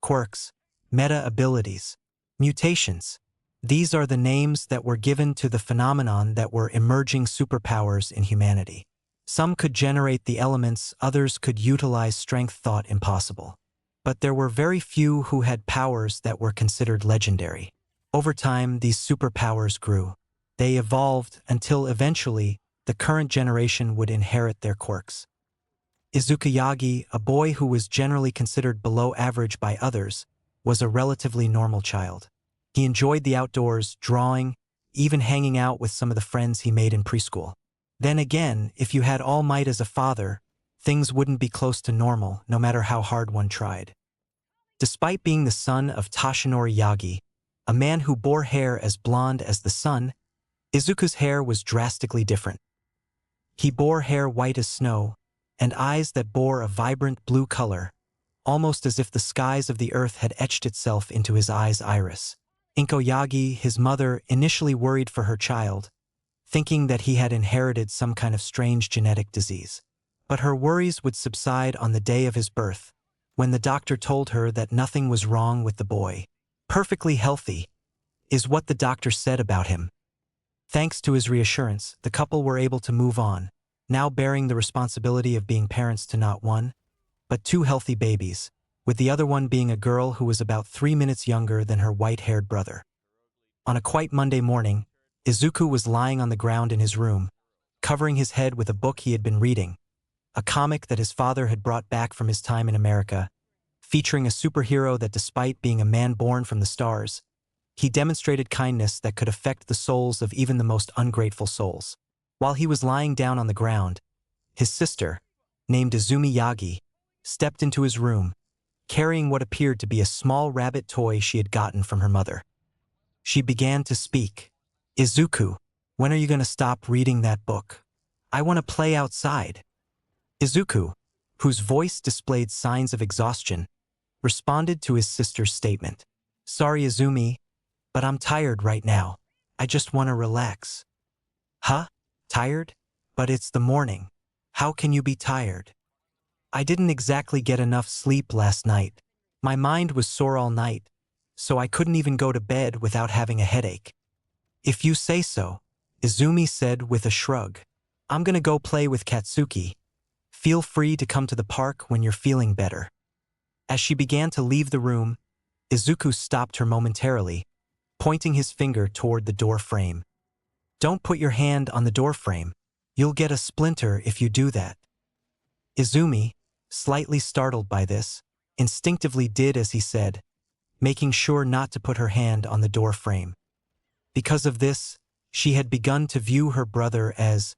quirks, meta-abilities, mutations. These are the names that were given to the phenomenon that were emerging superpowers in humanity. Some could generate the elements, others could utilize strength thought impossible. But there were very few who had powers that were considered legendary. Over time, these superpowers grew. They evolved until eventually the current generation would inherit their quirks. Izukayagi, a boy who was generally considered below average by others, was a relatively normal child. He enjoyed the outdoors, drawing, even hanging out with some of the friends he made in preschool. Then again, if you had All Might as a father, things wouldn't be close to normal, no matter how hard one tried. Despite being the son of Toshinori Yagi, a man who bore hair as blonde as the sun, Izuku's hair was drastically different. He bore hair white as snow, and eyes that bore a vibrant blue color, almost as if the skies of the earth had etched itself into his eyes' iris. Inko Yagi, his mother, initially worried for her child, thinking that he had inherited some kind of strange genetic disease. But her worries would subside on the day of his birth, when the doctor told her that nothing was wrong with the boy. Perfectly healthy, is what the doctor said about him. Thanks to his reassurance, the couple were able to move on, now bearing the responsibility of being parents to not one, but two healthy babies, with the other one being a girl who was about 3 minutes younger than her white-haired brother. On a quite Monday morning, Izuku was lying on the ground in his room, covering his head with a book he had been reading, a comic that his father had brought back from his time in America, featuring a superhero that, despite being a man born from the stars, he demonstrated kindness that could affect the souls of even the most ungrateful souls. While he was lying down on the ground, his sister, named Izumi Yagi, stepped into his room, carrying what appeared to be a small rabbit toy she had gotten from her mother. She began to speak. "Izuku, when are you going to stop reading that book? I want to play outside." Izuku, whose voice displayed signs of exhaustion, responded to his sister's statement. "Sorry, Izumi, but I'm tired right now. I just want to relax." "Huh? Tired? But it's the morning. How can you be tired?" "I didn't exactly get enough sleep last night. My mind was sore all night, so I couldn't even go to bed without having a headache." "If you say so," Izumi said with a shrug. "I'm gonna go play with Katsuki. Feel free to come to the park when you're feeling better." As she began to leave the room, Izuku stopped her momentarily, pointing his finger toward the door frame. "Don't put your hand on the door frame. You'll get a splinter if you do that." Izumi, slightly startled by this, instinctively did as he said, making sure not to put her hand on the door frame. Because of this, she had begun to view her brother as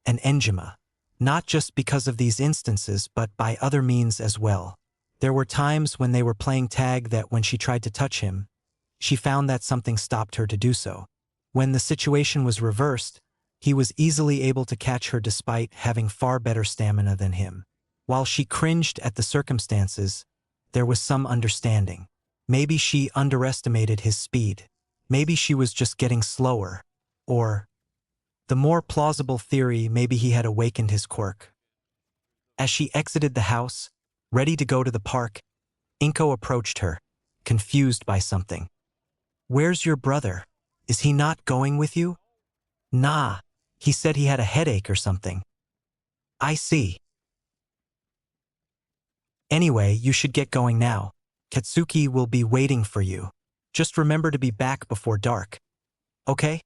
an enjima, not just because of these instances but by other means as well. There were times when they were playing tag that when she tried to touch him, she found that something stopped her to do so. When the situation was reversed, he was easily able to catch her despite having far better stamina than him. While she cringed at the circumstances, there was some understanding. Maybe she underestimated his speed. Maybe she was just getting slower. Or, the more plausible theory, maybe he had awakened his quirk. As she exited the house, ready to go to the park, Inko approached her, confused by something. "Where's your brother? Is he not going with you?" "Nah, he said he had a headache or something." "I see. Anyway, you should get going now. Katsuki will be waiting for you. Just remember to be back before dark. Okay?"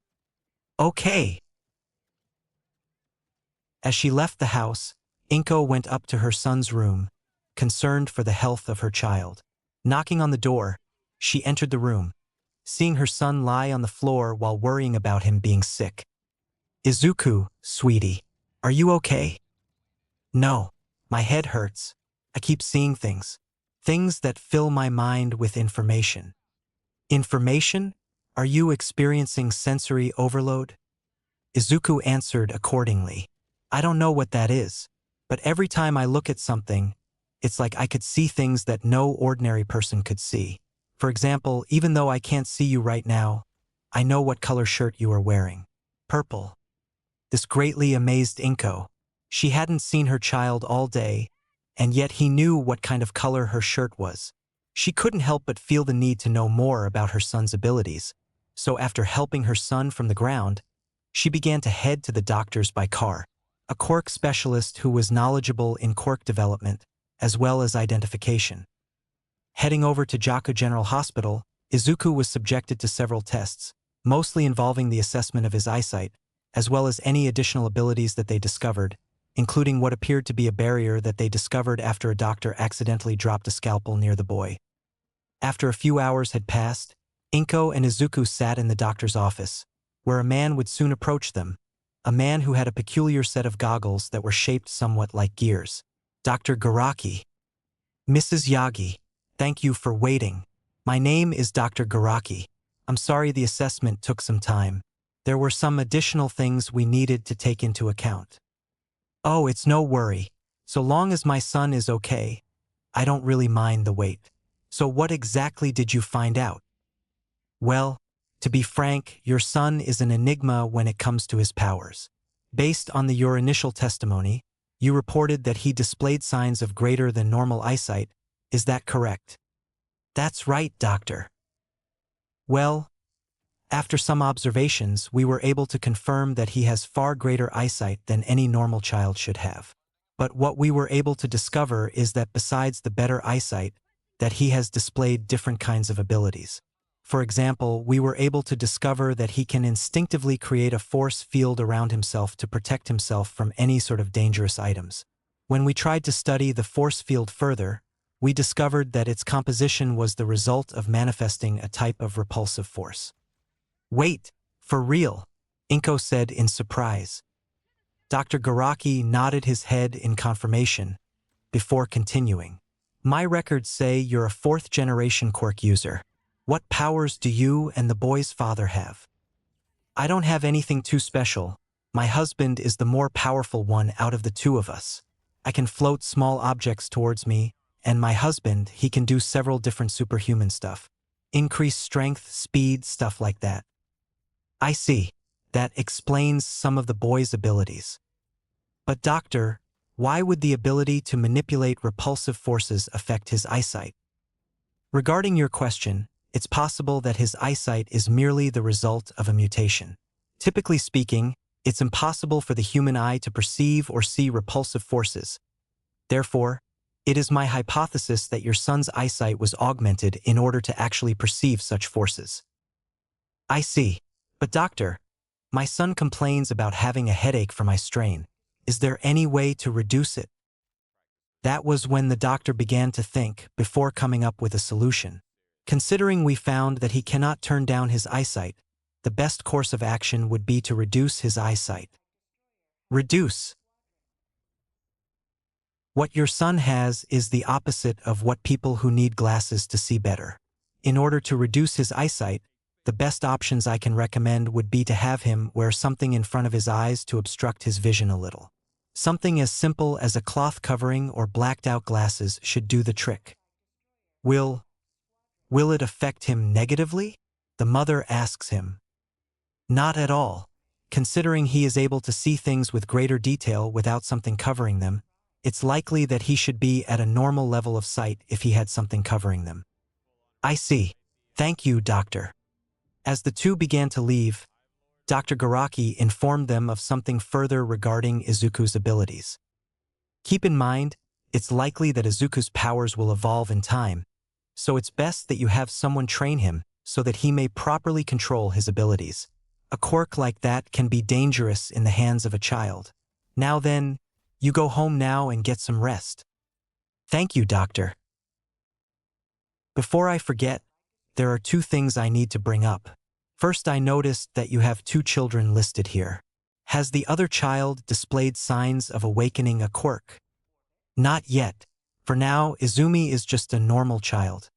"Okay." As she left the house, Inko went up to her son's room, concerned for the health of her child. Knocking on the door, she entered the room, seeing her son lie on the floor while worrying about him being sick. "Izuku, sweetie, are you okay?" "No, my head hurts. I keep seeing things. Things that fill my mind with information." "Information? Are you experiencing sensory overload?" Izuku answered accordingly. "I don't know what that is, but every time I look at something, it's like I could see things that no ordinary person could see. For example, even though I can't see you right now, I know what color shirt you are wearing. Purple." This greatly amazed Inko. She hadn't seen her child all day, and yet he knew what kind of color her shirt was. She couldn't help but feel the need to know more about her son's abilities, so after helping her son from the ground, she began to head to the doctors by car, a quirk specialist who was knowledgeable in quirk development as well as identification. Heading over to Jako General Hospital, Izuku was subjected to several tests, mostly involving the assessment of his eyesight, as well as any additional abilities that they discovered, including what appeared to be a barrier that they discovered after a doctor accidentally dropped a scalpel near the boy. After a few hours had passed, Inko and Izuku sat in the doctor's office, where a man would soon approach them, a man who had a peculiar set of goggles that were shaped somewhat like gears. Dr. Garaki. Mrs. Yagi, thank you for waiting. My name is Dr. Garaki. I'm sorry the assessment took some time. There were some additional things we needed to take into account. Oh, it's no worry. So long as my son is okay, I don't really mind the wait. So what exactly did you find out? Well, to be frank, your son is an enigma when it comes to his powers. Based on your initial testimony, you reported that he displayed signs of greater than normal eyesight. Is that correct? That's right, doctor. Well, after some observations, we were able to confirm that he has far greater eyesight than any normal child should have. But what we were able to discover is that besides the better eyesight, that he has displayed different kinds of abilities. For example, we were able to discover that he can instinctively create a force field around himself to protect himself from any sort of dangerous items. When we tried to study the force field further, we discovered that its composition was the result of manifesting a type of repulsive force. Wait, for real? Inko said in surprise. Dr. Garaki nodded his head in confirmation, before continuing. My records say you're a fourth-generation quirk user. What powers do you and the boy's father have? I don't have anything too special. My husband is the more powerful one out of the two of us. I can float small objects towards me, and my husband, he can do several different superhuman stuff. Increase strength, speed, stuff like that. I see. That explains some of the boy's abilities. But doctor, why would the ability to manipulate repulsive forces affect his eyesight? Regarding your question, it's possible that his eyesight is merely the result of a mutation. Typically speaking, it's impossible for the human eye to perceive or see repulsive forces. Therefore, it is my hypothesis that your son's eyesight was augmented in order to actually perceive such forces. I see. But doctor, my son complains about having a headache from my strain. Is there any way to reduce it? That was when the doctor began to think before coming up with a solution. Considering we found that he cannot turn down his eyesight, the best course of action would be to reduce his eyesight. Reduce. What your son has is the opposite of what people who need glasses to see better. In order to reduce his eyesight, the best options I can recommend would be to have him wear something in front of his eyes to obstruct his vision a little. Something as simple as a cloth covering or blacked-out glasses should do the trick. Will it affect him negatively? The mother asks him. Not at all. Considering he is able to see things with greater detail without something covering them, it's likely that he should be at a normal level of sight if he had something covering them. I see. Thank you, doctor. As the two began to leave, Dr. Garaki informed them of something further regarding Izuku's abilities. Keep in mind, it's likely that Izuku's powers will evolve in time, so it's best that you have someone train him so that he may properly control his abilities. A quirk like that can be dangerous in the hands of a child. Now then, you go home now and get some rest. Thank you, doctor. Before I forget, there are two things I need to bring up. First, I noticed that you have two children listed here. Has the other child displayed signs of awakening a quirk? Not yet. For now, Izumi is just a normal child.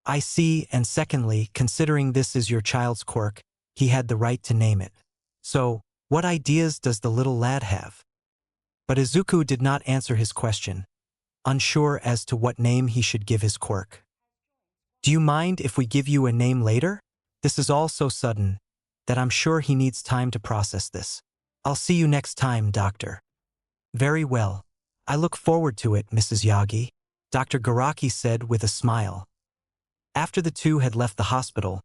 I see, and secondly, considering this is your child's quirk, he had the right to name it. So, what ideas does the little lad have? But Izuku did not answer his question, unsure as to what name he should give his quirk. Do you mind if we give you a name later? This is all so sudden that I'm sure he needs time to process this. I'll see you next time, doctor. Very well. I look forward to it, Mrs. Yagi. Dr. Garaki said with a smile. After the two had left the hospital,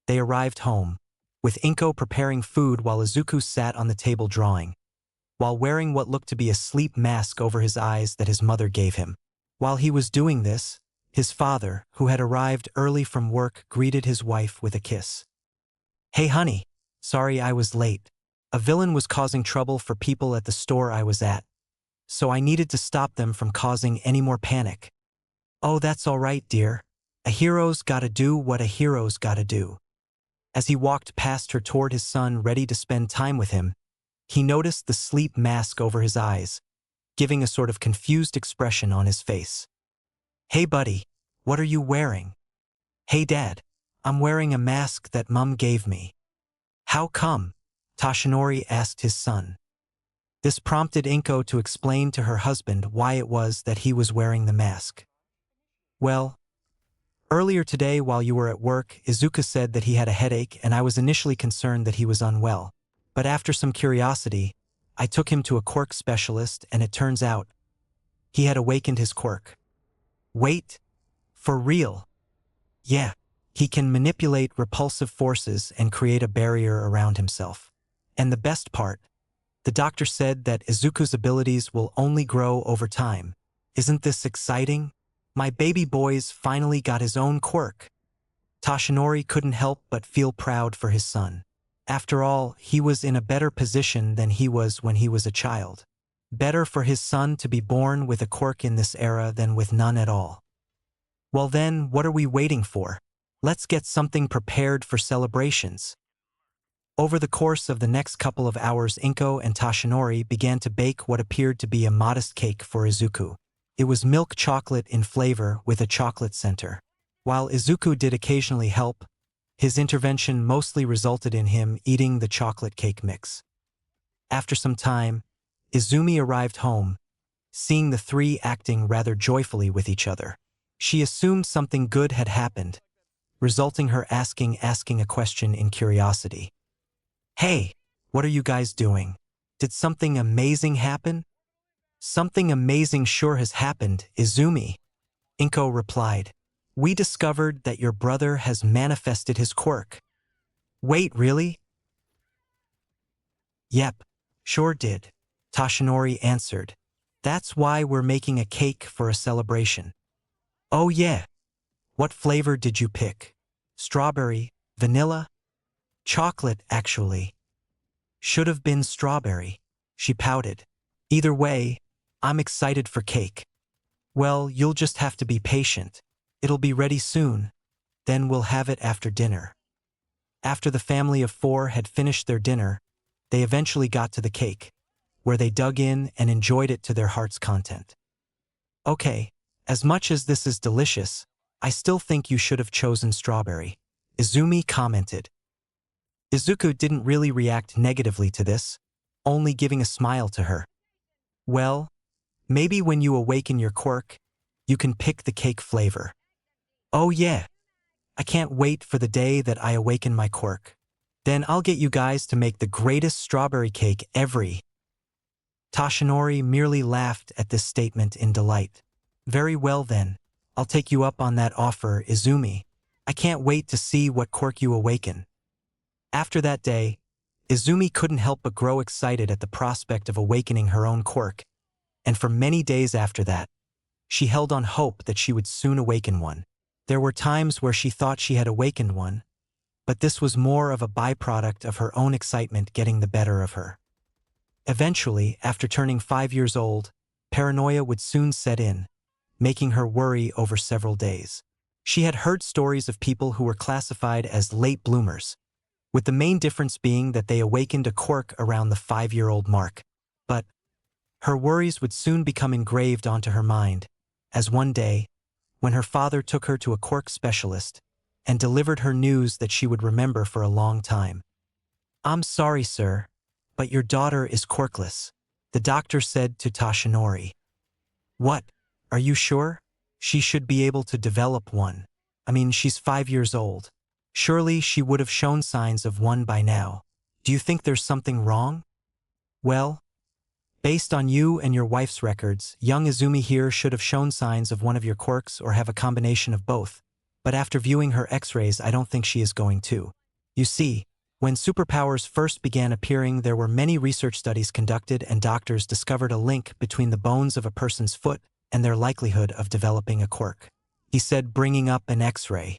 they arrived home, with Inko preparing food while Izuku sat on the table drawing, while wearing what looked to be a sleep mask over his eyes that his mother gave him. While he was doing this, his father, who had arrived early from work, greeted his wife with a kiss. "Hey honey, sorry I was late. A villain was causing trouble for people at the store I was at, so I needed to stop them from causing any more panic." "Oh, that's all right, dear. A hero's gotta do what a hero's gotta do." As he walked past her toward his son ready to spend time with him, he noticed the sleep mask over his eyes, giving a sort of confused expression on his face. "Hey buddy, what are you wearing?" "Hey dad, I'm wearing a mask that Mum gave me." "How come?" Toshinori asked his son. This prompted Inko to explain to her husband why it was that he was wearing the mask. "Well, earlier today while you were at work, Izuku said that he had a headache and I was initially concerned that he was unwell. But after some curiosity, I took him to a quirk specialist and it turns out he had awakened his quirk." "Wait, for real?" "Yeah, he can manipulate repulsive forces and create a barrier around himself. And the best part, the doctor said that Izuku's abilities will only grow over time. Isn't this exciting? My baby boy's finally got his own quirk." Toshinori couldn't help but feel proud for his son. After all, he was in a better position than he was when he was a child. Better for his son to be born with a quirk in this era than with none at all. Well then, what are we waiting for? Let's get something prepared for celebrations. Over the course of the next couple of hours, Inko and Toshinori began to bake what appeared to be a modest cake for Izuku. It was milk chocolate in flavor with a chocolate center. While Izuku did occasionally help, his intervention mostly resulted in him eating the chocolate cake mix. After some time, Izumi arrived home, seeing the three acting rather joyfully with each other. She assumed something good had happened, resulting her asking a question in curiosity. "Hey, what are you guys doing? Did something amazing happen?" "Something amazing sure has happened, Izumi," Inko replied. "We discovered that your brother has manifested his quirk." "Wait, really?" "Yep, sure did," Toshinori answered. "That's why we're making a cake for a celebration." "Oh yeah. What flavor did you pick? Strawberry, vanilla?" "Chocolate, actually." "Should have been strawberry," she pouted. "Either way, I'm excited for cake." "Well, you'll just have to be patient. It'll be ready soon. Then we'll have it after dinner." After the family of four had finished their dinner, they eventually got to the cake, where they dug in and enjoyed it to their heart's content. "Okay, as much as this is delicious, I still think you should have chosen strawberry," Izumi commented. Izuku didn't really react negatively to this, only giving a smile to her. "Well, maybe when you awaken your quirk, you can pick the cake flavor." "Oh yeah. I can't wait for the day that I awaken my quirk. Then I'll get you guys to make the greatest strawberry cake ever." Toshinori merely laughed at this statement in delight. "Very well then, I'll take you up on that offer, Izumi. I can't wait to see what quirk you awaken." After that day, Izumi couldn't help but grow excited at the prospect of awakening her own quirk, and for many days after that, she held on hope that she would soon awaken one. There were times where she thought she had awakened one, but this was more of a byproduct of her own excitement getting the better of her. Eventually, after turning 5 years old, paranoia would soon set in, making her worry over several days. She had heard stories of people who were classified as late bloomers, with the main difference being that they awakened a quirk around the 5-year-old mark. But her worries would soon become engraved onto her mind, as one day, when her father took her to a quirk specialist and delivered her news that she would remember for a long time. "I'm sorry, sir, but your daughter is quirkless," the doctor said to Toshinori. "What? Are you sure? She should be able to develop one. I mean, she's 5 years old. Surely she would have shown signs of one by now. Do you think there's something wrong?" "Well, Based on you and your wife's records, young Izumi here should have shown signs of one of your quirks or have a combination of both. But after viewing her X-rays, I don't think she is going to. You see, when superpowers first began appearing, there were many research studies conducted and doctors discovered a link between the bones of a person's foot and their likelihood of developing a quirk. He said, bringing up an X-ray.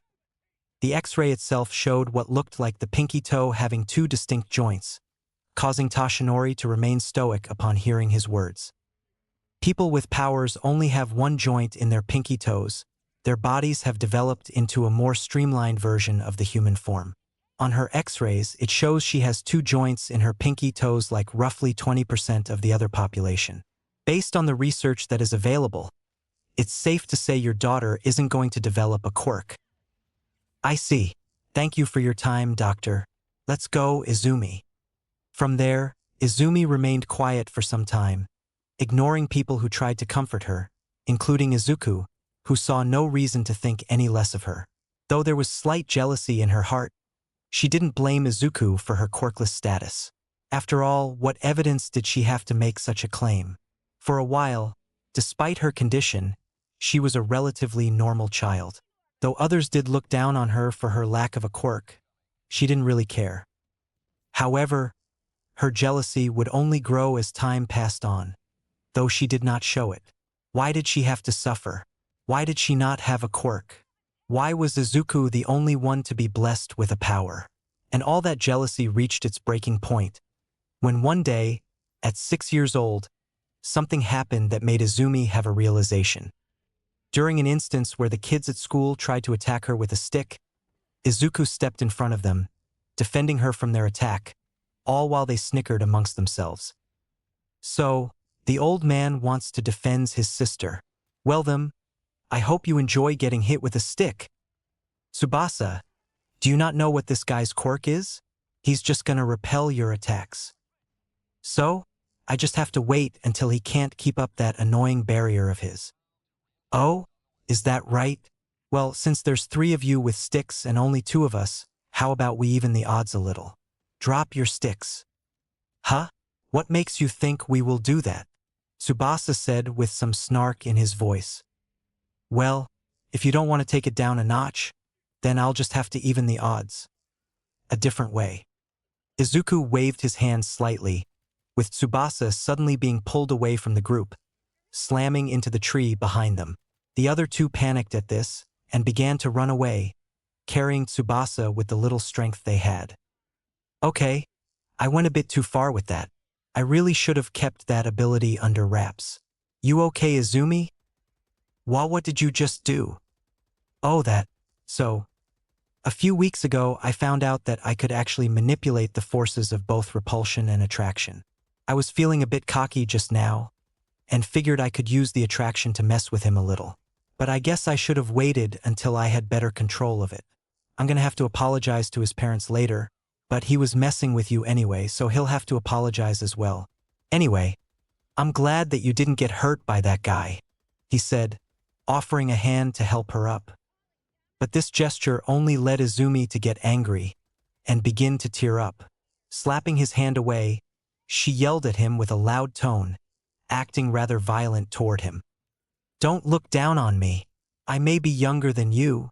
The X-ray itself showed what looked like the pinky toe having two distinct joints, causing Toshinori to remain stoic upon hearing his words. People with powers only have one joint in their pinky toes. Their bodies have developed into a more streamlined version of the human form. On her X-rays, it shows she has two joints in her pinky toes, like roughly 20% of the other population. Based on the research that is available, it's safe to say your daughter isn't going to develop a quirk. I see. Thank you for your time, doctor. Let's go, Izumi. From there, Izumi remained quiet for some time, ignoring people who tried to comfort her, including Izuku, who saw no reason to think any less of her. Though there was slight jealousy in her heart, she didn't blame Izuku for her quirkless status. After all, what evidence did she have to make such a claim? For a while, despite her condition, she was a relatively normal child. Though others did look down on her for her lack of a quirk, she didn't really care. However, her jealousy would only grow as time passed on, though she did not show it. Why did she have to suffer? Why did she not have a quirk? Why was Izuku the only one to be blessed with a power? And all that jealousy reached its breaking point, when one day, at 6 years old, something happened that made Izumi have a realization. During an instance where the kids at school tried to attack her with a stick, Izuku stepped in front of them, defending her from their attack, all while they snickered amongst themselves. So, the old man wants to defend his sister. Well then, I hope you enjoy getting hit with a stick. Tsubasa, do you not know what this guy's quirk is? He's just gonna repel your attacks. So, I just have to wait until he can't keep up that annoying barrier of his. Oh, is that right? Well, since there's 3 of you with sticks and only 2 of us, how about we even the odds a little? Drop your sticks. Huh? What makes you think we will do that? Tsubasa said with some snark in his voice. Well, if you don't want to take it down a notch, then I'll just have to even the odds. A different way. Izuku waved his hand slightly, with Tsubasa suddenly being pulled away from the group, slamming into the tree behind them. The other 2 panicked at this and began to run away, carrying Tsubasa with the little strength they had. Okay, I went a bit too far with that. I really should have kept that ability under wraps. You okay, Izumi? What did you just do? Oh, that. So, a few weeks ago I found out that I could actually manipulate the forces of both repulsion and attraction. I was feeling a bit cocky just now, and figured I could use the attraction to mess with him a little. But I guess I should have waited until I had better control of it. I'm gonna have to apologize to his parents later, but he was messing with you anyway, so he'll have to apologize as well. Anyway, I'm glad that you didn't get hurt by that guy, he said, offering a hand to help her up. But this gesture only led Izumi to get angry and begin to tear up. Slapping his hand away, she yelled at him with a loud tone, acting rather violent toward him. Don't look down on me. I may be younger than you,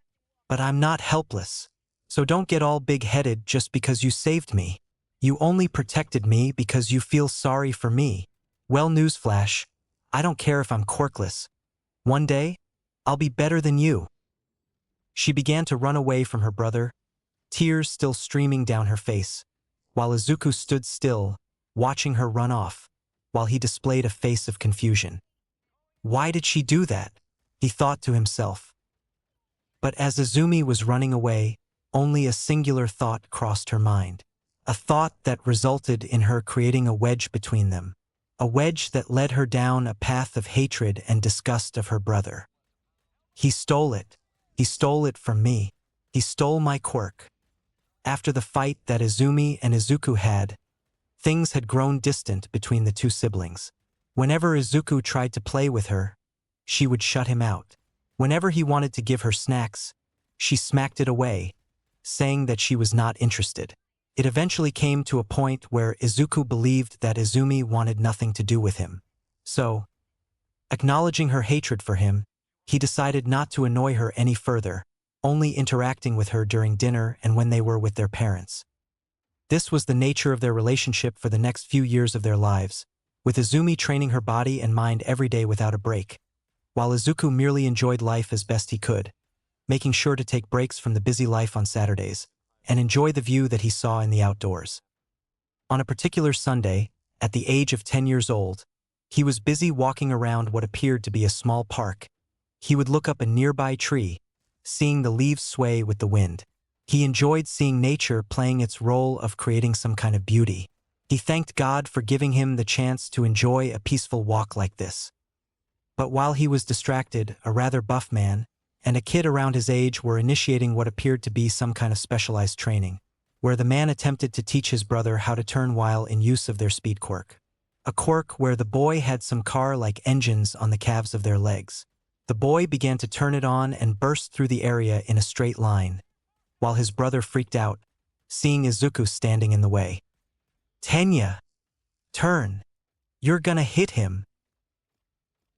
but I'm not helpless. So don't get all big-headed just because you saved me. You only protected me because you feel sorry for me. Well, newsflash, I don't care if I'm quirkless. One day, I'll be better than you. She began to run away from her brother, tears still streaming down her face, while Izuku stood still, watching her run off, while he displayed a face of confusion. Why did she do that? He thought to himself. But as Izumi was running away, only a singular thought crossed her mind. A thought that resulted in her creating a wedge between them. A wedge that led her down a path of hatred and disgust of her brother. He stole it. He stole it from me. He stole my quirk. After the fight that Izumi and Izuku had, things had grown distant between the 2 siblings. Whenever Izuku tried to play with her, she would shut him out. Whenever he wanted to give her snacks, she smacked it away, saying that she was not interested. It eventually came to a point where Izuku believed that Izumi wanted nothing to do with him. So, acknowledging her hatred for him, he decided not to annoy her any further, only interacting with her during dinner and when they were with their parents. This was the nature of their relationship for the next few years of their lives, with Izumi training her body and mind every day without a break, while Izuku merely enjoyed life as best he could, making sure to take breaks from the busy life on Saturdays and enjoy the view that he saw in the outdoors. On a particular Sunday, at the age of 10 years old, he was busy walking around what appeared to be a small park. He would look up a nearby tree, seeing the leaves sway with the wind. He enjoyed seeing nature playing its role of creating some kind of beauty. He thanked God for giving him the chance to enjoy a peaceful walk like this. But while he was distracted, a rather buff man and a kid around his age were initiating what appeared to be some kind of specialized training, where the man attempted to teach his brother how to turn while in use of their speed quirk. A quirk where the boy had some car-like engines on the calves of their legs. The boy began to turn it on and burst through the area in a straight line, while his brother freaked out, seeing Izuku standing in the way. "Tenya! Turn! You're gonna hit him!"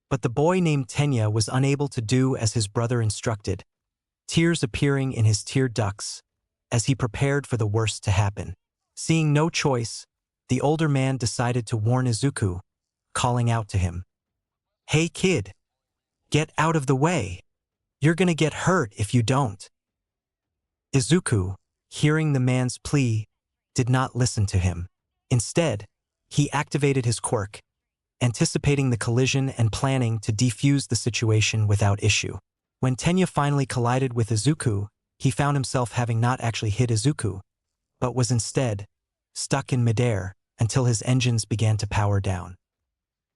But the boy named Tenya was unable to do as his brother instructed, tears appearing in his tear ducts, as he prepared for the worst to happen. Seeing no choice, the older man decided to warn Izuku, calling out to him, "Hey kid! Get out of the way! You're gonna get hurt if you don't." Izuku, hearing the man's plea, did not listen to him. Instead, he activated his quirk, anticipating the collision and planning to defuse the situation without issue. When Tenya finally collided with Izuku, he found himself having not actually hit Izuku, but was instead stuck in midair until his engines began to power down.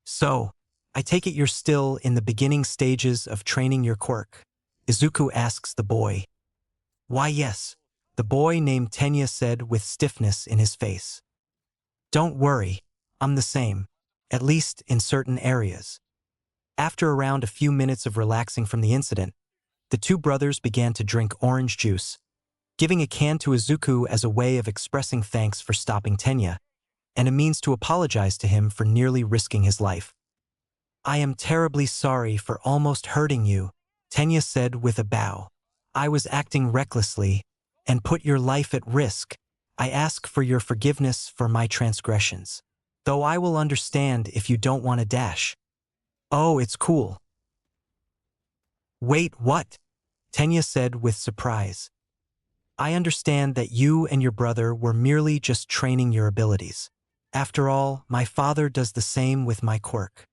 "So, I take it you're still in the beginning stages of training your quirk?" Izuku asks the boy. "Why yes," the boy named Tenya said with stiffness in his face. "Don't worry, I'm the same, at least in certain areas." After around a few minutes of relaxing from the incident, the two brothers began to drink orange juice, giving a can to Izuku as a way of expressing thanks for stopping Tenya, and a means to apologize to him for nearly risking his life. "I am terribly sorry for almost hurting you," Tenya said with a bow. "I was acting recklessly and put your life at risk. I ask for your forgiveness for my transgressions. Though I will understand if you don't want to dash." "Oh, it's cool." "Wait, what?" Tenya said with surprise. "I understand that you and your brother were merely just training your abilities. After all, my father does the same with my quirk."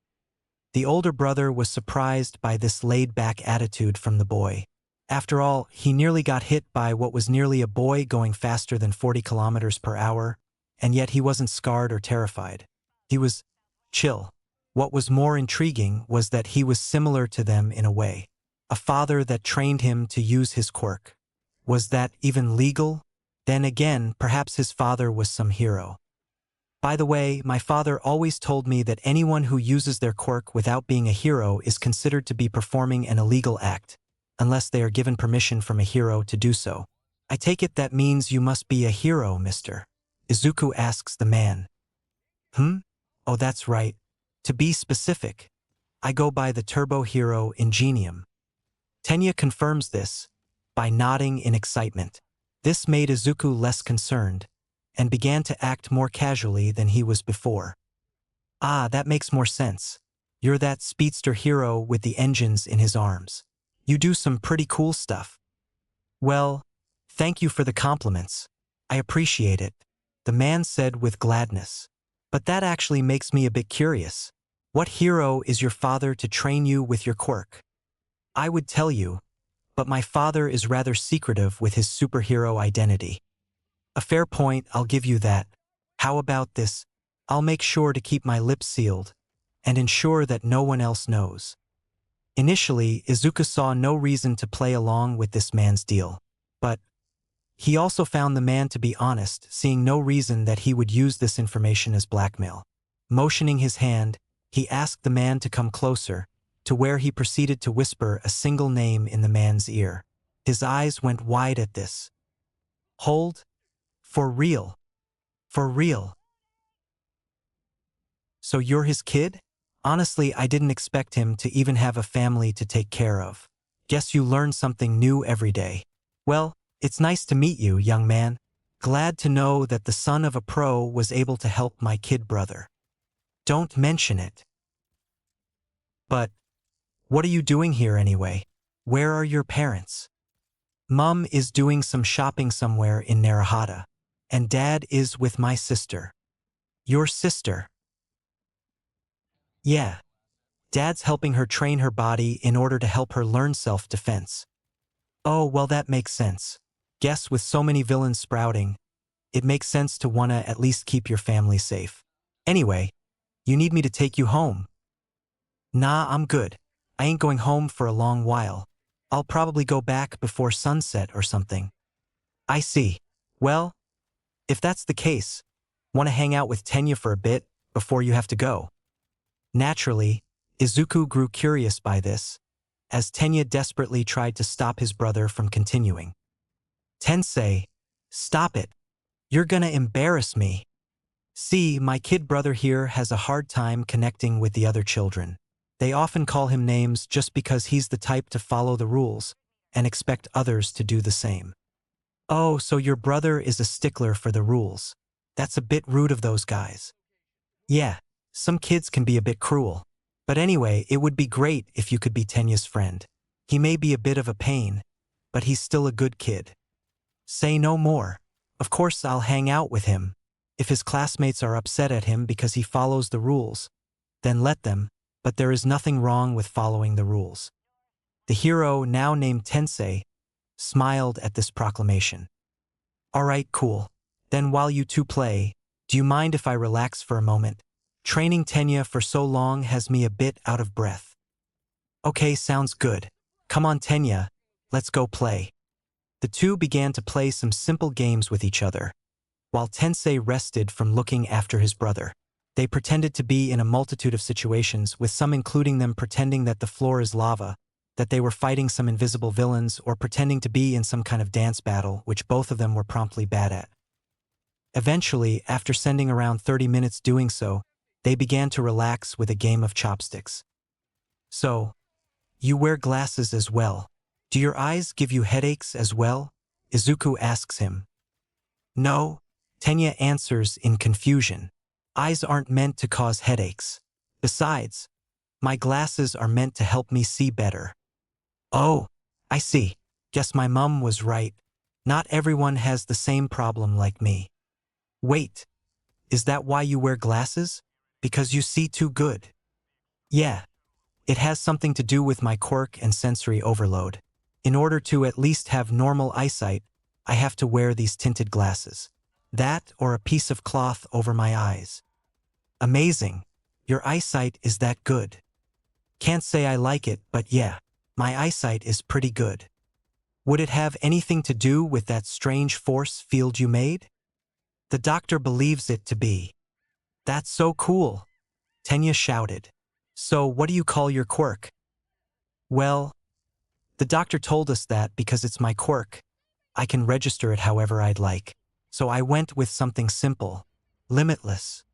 The older brother was surprised by this laid-back attitude from the boy. After all, he nearly got hit by what was nearly a boy going faster than 40 kilometers per hour, and yet he wasn't scarred or terrified. He was chill. What was more intriguing was that he was similar to them in a way. A father that trained him to use his quirk. Was that even legal? Then again, perhaps his father was some hero. "By the way, my father always told me that anyone who uses their quirk without being a hero is considered to be performing an illegal act, unless they are given permission from a hero to do so. I take it that means you must be a hero, mister?" Izuku asks the man. "Oh, that's right. To be specific, I go by the Turbo Hero Ingenium." Tenya confirms this by nodding in excitement. This made Izuku less concerned, and began to act more casually than he was before. "Ah, that makes more sense. You're that speedster hero with the engines in his arms. You do some pretty cool stuff." "Well, thank you for the compliments. I appreciate it," the man said with gladness. "But that actually makes me a bit curious. What hero is your father to train you with your quirk?" "I would tell you, but my father is rather secretive with his superhero identity." "A fair point, I'll give you that. How about this? I'll make sure to keep my lips sealed and ensure that no one else knows." Initially, Izuku saw no reason to play along with this man's deal, but he also found the man to be honest, seeing no reason that he would use this information as blackmail. Motioning his hand, he asked the man to come closer, to where he proceeded to whisper a single name in the man's ear. His eyes went wide at this. "Hold? For real?" For real? So you're his kid? Honestly, I didn't expect him to even have a family to take care of. Guess you learn something new every day. Well, it's nice to meet you, young man. Glad to know that the son of a pro was able to help my kid brother. Don't mention it. But, what are you doing here anyway? Where are your parents? Mom is doing some shopping somewhere in Narahata, and Dad is with my sister. Your sister? Yeah. Dad's helping her train her body in order to help her learn self-defense. Oh, well, that makes sense. Guess with so many villains sprouting, it makes sense to wanna at least keep your family safe. Anyway, you need me to take you home? Nah, I'm good. I ain't going home for a long while. I'll probably go back before sunset or something. I see. Well, if that's the case, wanna hang out with Tenya for a bit before you have to go? Naturally, Izuku grew curious by this, as Tenya desperately tried to stop his brother from continuing. Tensei, stop it. You're gonna embarrass me. See, my kid brother here has a hard time connecting with the other children. They often call him names just because he's the type to follow the rules and expect others to do the same. Oh, so your brother is a stickler for the rules. That's a bit rude of those guys. Yeah, some kids can be a bit cruel. But anyway, it would be great if you could be Tenya's friend. He may be a bit of a pain, but he's still a good kid. Say no more. Of course I'll hang out with him. If his classmates are upset at him because he follows the rules, then let them, but there is nothing wrong with following the rules. The hero, now named Tensei, smiled at this proclamation. Alright, cool. Then while you two play, do you mind if I relax for a moment? Training Tenya for so long has me a bit out of breath. Okay, sounds good. Come on, Tenya, let's go play. The two began to play some simple games with each other, while Tensei rested from looking after his brother. They pretended to be in a multitude of situations, with some including them pretending that the floor is lava, that they were fighting some invisible villains, or pretending to be in some kind of dance battle, which both of them were promptly bad at. Eventually, after spending around 30 minutes doing so, they began to relax with a game of chopsticks. So, you wear glasses as well. Do your eyes give you headaches as well? Izuku asks him. No, Tenya answers in confusion. Eyes aren't meant to cause headaches. Besides, my glasses are meant to help me see better. Oh, I see. Guess my mom was right. Not everyone has the same problem like me. Wait, is that why you wear glasses? Because you see too good? Yeah, it has something to do with my quirk and sensory overload. In order to at least have normal eyesight, I have to wear these tinted glasses. That or a piece of cloth over my eyes. Amazing. Your eyesight is that good. Can't say I like it, but yeah, my eyesight is pretty good. Would it have anything to do with that strange force field you made? The doctor believes it to be. That's so cool, Tenya shouted. So what do you call your quirk? Well, the doctor told us that because it's my quirk, I can register it however I'd like. So I went with something simple, limitless.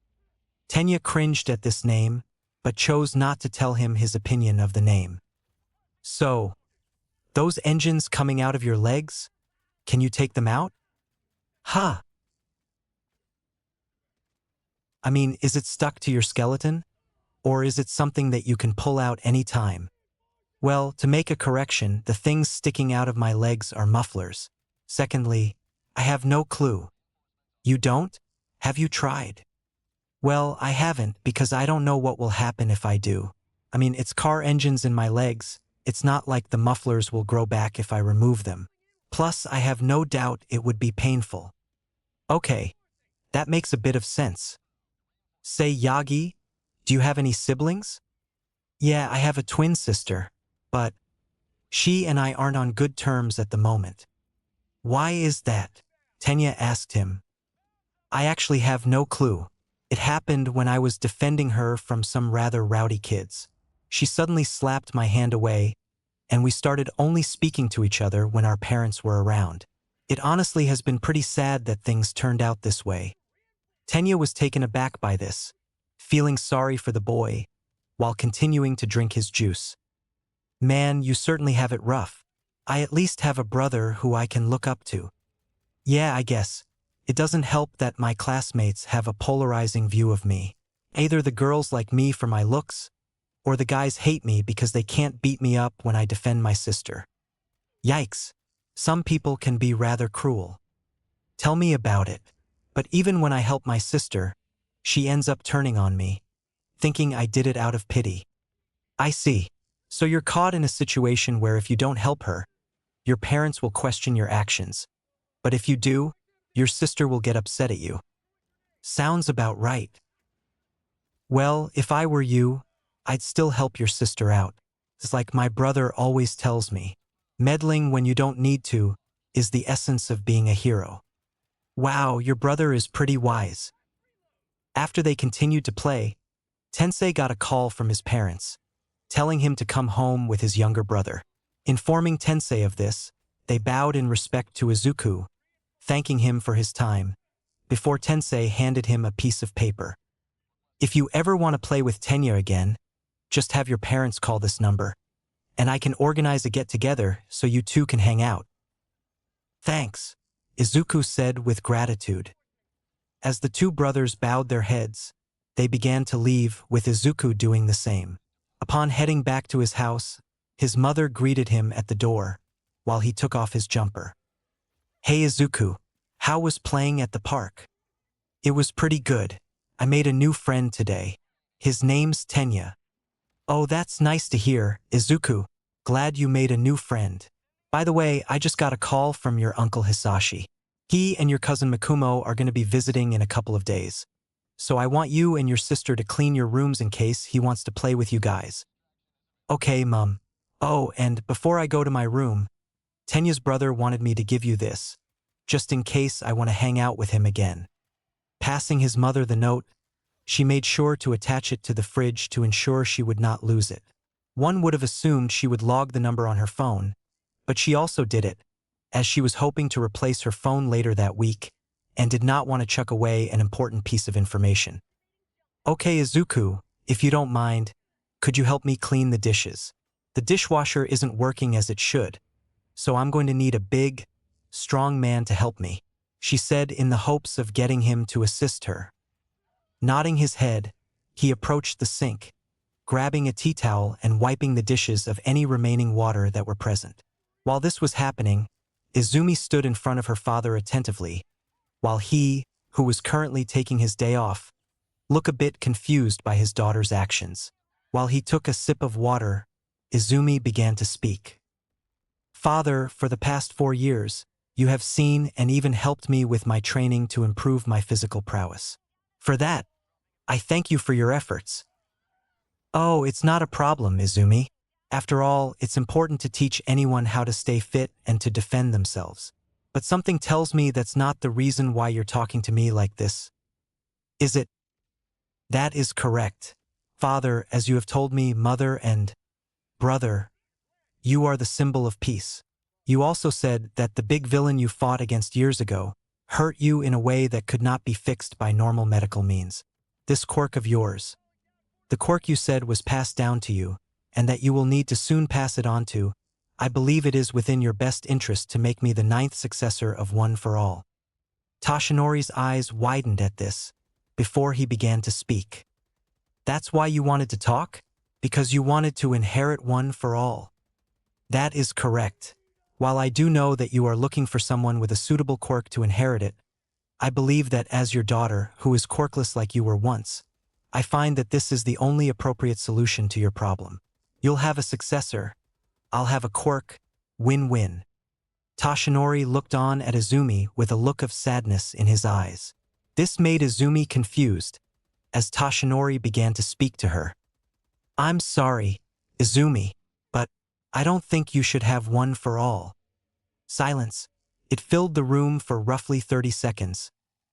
Tenya cringed at this name, but chose not to tell him his opinion of the name. So, those engines coming out of your legs, can you take them out? Huh. I mean, is it stuck to your skeleton? Or is it something that you can pull out any time? Well, to make a correction, the things sticking out of my legs are mufflers. Secondly, I have no clue. You don't? Have you tried? Well, I haven't because I don't know what will happen if I do. I mean, it's car engines in my legs. It's not like the mufflers will grow back if I remove them. Plus, I have no doubt it would be painful. Okay, that makes a bit of sense. Say, Yagi, do you have any siblings? Yeah, I have a twin sister, but she and I aren't on good terms at the moment. Why is that? Tenya asked him. I actually have no clue. It happened when I was defending her from some rather rowdy kids. She suddenly slapped my hand away, and we started only speaking to each other when our parents were around. It honestly has been pretty sad that things turned out this way. Tenya was taken aback by this, feeling sorry for the boy, while continuing to drink his juice. Man, you certainly have it rough. I at least have a brother who I can look up to. Yeah, I guess. It doesn't help that my classmates have a polarizing view of me. Either the girls like me for my looks, or the guys hate me because they can't beat me up when I defend my sister. Yikes. Some people can be rather cruel. Tell me about it. But even when I help my sister, she ends up turning on me, thinking I did it out of pity. I see. So you're caught in a situation where if you don't help her, your parents will question your actions. But if you do, your sister will get upset at you. Sounds about right. Well, if I were you, I'd still help your sister out. It's like my brother always tells me, meddling when you don't need to is the essence of being a hero. Wow, your brother is pretty wise. After they continued to play, Tensei got a call from his parents, telling him to come home with his younger brother. Informing Tensei of this, they bowed in respect to Izuku, thanking him for his time, before Tensei handed him a piece of paper. If you ever want to play with Tenya again, just have your parents call this number, and I can organize a get-together so you two can hang out. Thanks, Izuku said with gratitude. As the two brothers bowed their heads, they began to leave, with Izuku doing the same. Upon heading back to his house, his mother greeted him at the door, while he took off his jumper. Hey Izuku, how was playing at the park? It was pretty good. I made a new friend today. His name's Tenya. Oh, that's nice to hear, Izuku. Glad you made a new friend. By the way, I just got a call from your uncle Hisashi. He and your cousin Mikumo are going to be visiting in a couple of days. So I want you and your sister to clean your rooms in case he wants to play with you guys. Okay, Mum. Oh, and before I go to my room, Tenya's brother wanted me to give you this, just in case I want to hang out with him again. Passing his mother the note, she made sure to attach it to the fridge to ensure she would not lose it. One would have assumed she would log the number on her phone, but she also did it, as she was hoping to replace her phone later that week and did not want to chuck away an important piece of information. Okay, Izuku, if you don't mind, could you help me clean the dishes? The dishwasher isn't working as it should, so I'm going to need a big, strong man to help me, she said in the hopes of getting him to assist her. Nodding his head, he approached the sink, grabbing a tea towel and wiping the dishes of any remaining water that were present. While this was happening, Izumi stood in front of her father attentively, while he, who was currently taking his day off, looked a bit confused by his daughter's actions. While he took a sip of water, Izumi began to speak. Father, for the past 4 years, you have seen and even helped me with my training to improve my physical prowess. For that, I thank you for your efforts. Oh, it's not a problem, Izumi. After all, it's important to teach anyone how to stay fit and to defend themselves. But something tells me that's not the reason why you're talking to me like this. Is it? That is correct. Father, as you have told me, mother and brother, you are the symbol of peace. You also said that the big villain you fought against years ago hurt you in a way that could not be fixed by normal medical means. This quirk of yours. The quirk you said was passed down to you, and that you will need to soon pass it on to. I believe it is within your best interest to make me the 9th successor of One for All. Toshinori's eyes widened at this, before he began to speak. That's why you wanted to talk? Because you wanted to inherit One for All. That is correct. While I do know that you are looking for someone with a suitable quirk to inherit it, I believe that as your daughter, who is quirkless like you were once, I find that this is the only appropriate solution to your problem. You'll have a successor. I'll have a quirk. Win-win. Toshinori looked on at Izumi with a look of sadness in his eyes. This made Izumi confused, as Toshinori began to speak to her. I'm sorry, Izumi, but I don't think you should have One for All. Silence. It filled the room for roughly 30 seconds,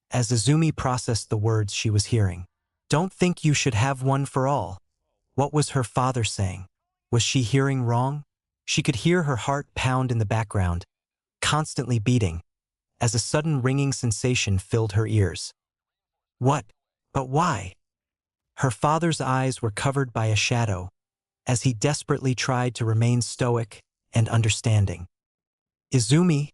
as Izumi processed the words she was hearing. Don't think you should have One for All. What was her father saying? Was she hearing wrong? She could hear her heart pound in the background, constantly beating, as a sudden ringing sensation filled her ears. What? But why? Her father's eyes were covered by a shadow, as he desperately tried to remain stoic and understanding. Izumi,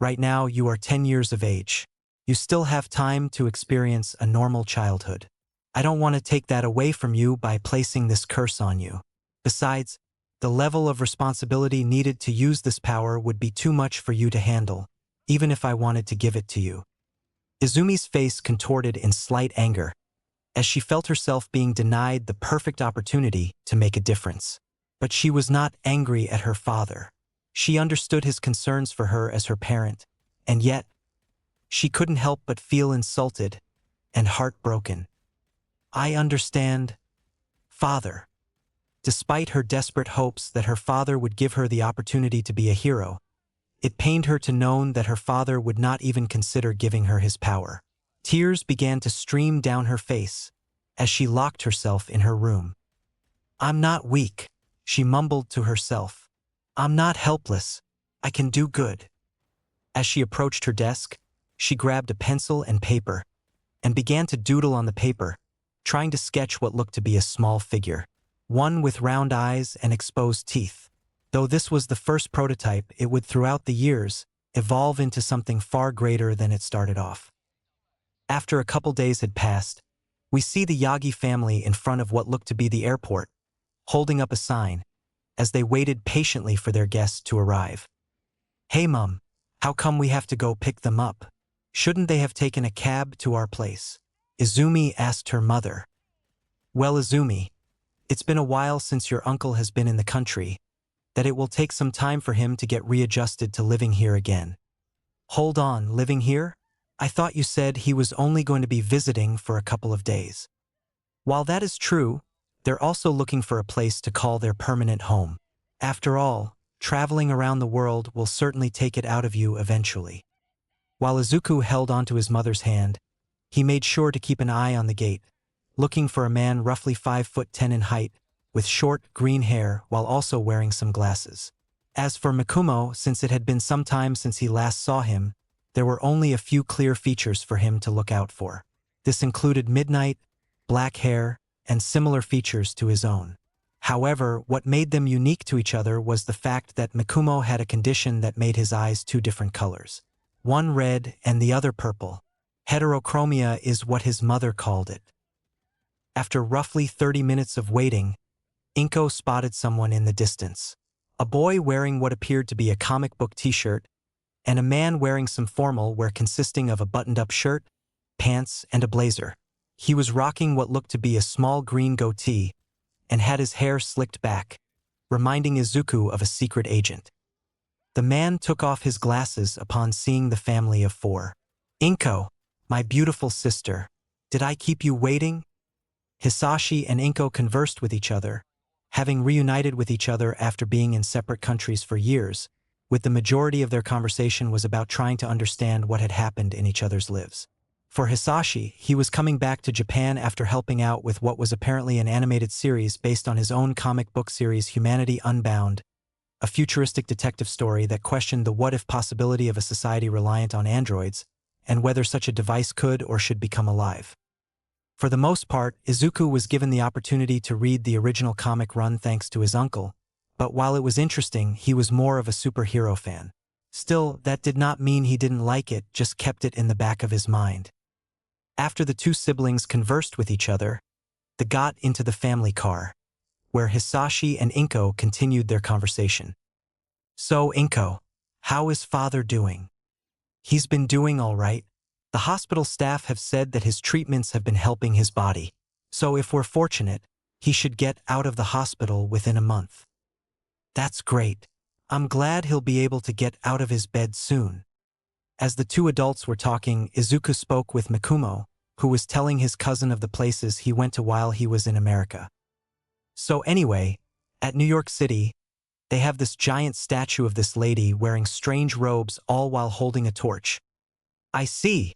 right now you are 10 years of age. You still have time to experience a normal childhood. I don't want to take that away from you by placing this curse on you. Besides, the level of responsibility needed to use this power would be too much for you to handle, even if I wanted to give it to you. Izumi's face contorted in slight anger, as she felt herself being denied the perfect opportunity to make a difference. But she was not angry at her father. She understood his concerns for her as her parent, and yet, she couldn't help but feel insulted and heartbroken. I understand, father. Despite her desperate hopes that her father would give her the opportunity to be a hero, it pained her to know that her father would not even consider giving her his power. Tears began to stream down her face as she locked herself in her room. I'm not weak, she mumbled to herself. I'm not helpless. I can do good. As she approached her desk, she grabbed a pencil and paper and began to doodle on the paper, trying to sketch what looked to be a small figure, one with round eyes and exposed teeth. Though this was the first prototype, it would throughout the years evolve into something far greater than it started off. After a couple days had passed, we see the Yagi family in front of what looked to be the airport, holding up a sign, as they waited patiently for their guests to arrive. Hey Mum, how come we have to go pick them up? Shouldn't they have taken a cab to our place? Izumi asked her mother. Well Izumi, it's been a while since your uncle has been in the country, that it will take some time for him to get readjusted to living here again. Hold on, living here? I thought you said he was only going to be visiting for a couple of days. While that is true, they're also looking for a place to call their permanent home. After all, traveling around the world will certainly take it out of you eventually. While Izuku held onto his mother's hand, he made sure to keep an eye on the gate, looking for a man roughly 5'10" in height, with short, green hair while also wearing some glasses. As for Mikumo, since it had been some time since he last saw him, there were only a few clear features for him to look out for. This included midnight, black hair, and similar features to his own. However, what made them unique to each other was the fact that Mikumo had a condition that made his eyes two different colors. One red and the other purple. Heterochromia is what his mother called it. After roughly 30 minutes of waiting, Inko spotted someone in the distance. A boy wearing what appeared to be a comic book t-shirt, and a man wearing some formal wear consisting of a buttoned-up shirt, pants, and a blazer. He was rocking what looked to be a small green goatee and had his hair slicked back, reminding Izuku of a secret agent. The man took off his glasses upon seeing the family of four. Inko, my beautiful sister, did I keep you waiting? Hisashi and Inko conversed with each other, having reunited with each other after being in separate countries for years, with the majority of their conversation was about trying to understand what had happened in each other's lives. For Hisashi, he was coming back to Japan after helping out with what was apparently an animated series based on his own comic book series Humanity Unbound, a futuristic detective story that questioned the what-if possibility of a society reliant on androids and whether such a device could or should become alive. For the most part, Izuku was given the opportunity to read the original comic run thanks to his uncle, but while it was interesting, he was more of a superhero fan. Still, that did not mean he didn't like it, just kept it in the back of his mind. After the two siblings conversed with each other, they got into the family car, where Hisashi and Inko continued their conversation. So, Inko, how is father doing? He's been doing all right. The hospital staff have said that his treatments have been helping his body. So if we're fortunate, he should get out of the hospital within a month. That's great. I'm glad he'll be able to get out of his bed soon. As the two adults were talking, Izuku spoke with Mikumo, who was telling his cousin of the places he went to while he was in America. So anyway, at New York City, they have this giant statue of this lady wearing strange robes all while holding a torch. I see.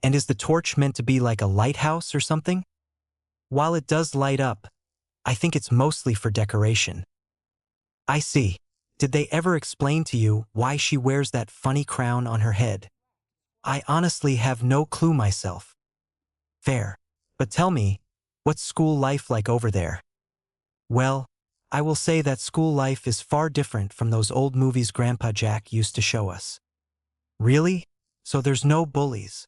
And is the torch meant to be like a lighthouse or something? While it does light up, I think it's mostly for decoration. I see. Did they ever explain to you why she wears that funny crown on her head? I honestly have no clue myself. Fair. But tell me, what's school life like over there? Well, I will say that school life is far different from those old movies Grandpa Jack used to show us. Really? So there's no bullies?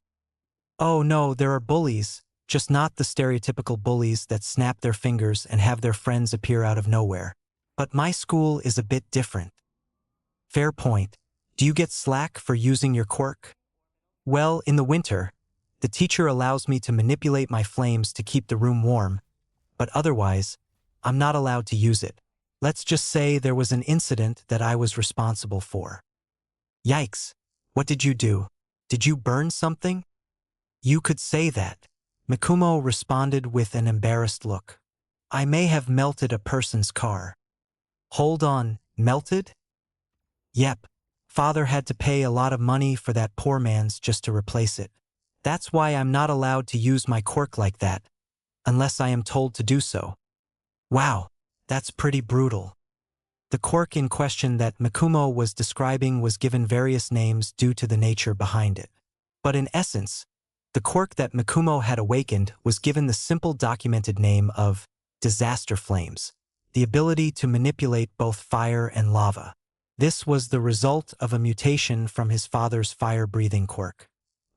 Oh no, there are bullies, just not the stereotypical bullies that snap their fingers and have their friends appear out of nowhere. But my school is a bit different. Fair point. Do you get slack for using your quirk? Well, in the winter, the teacher allows me to manipulate my flames to keep the room warm, but otherwise, I'm not allowed to use it. Let's just say there was an incident that I was responsible for. Yikes. What did you do? Did you burn something? You could say that. Mikumo responded with an embarrassed look. I may have melted a person's car. Hold on, melted? Yep. Father had to pay a lot of money for that poor man's just to replace it. That's why I'm not allowed to use my quirk like that, unless I am told to do so. Wow, that's pretty brutal. The quirk in question that Mikumo was describing was given various names due to the nature behind it. But in essence, the quirk that Mikumo had awakened was given the simple documented name of disaster flames, the ability to manipulate both fire and lava. This was the result of a mutation from his father's fire-breathing quirk.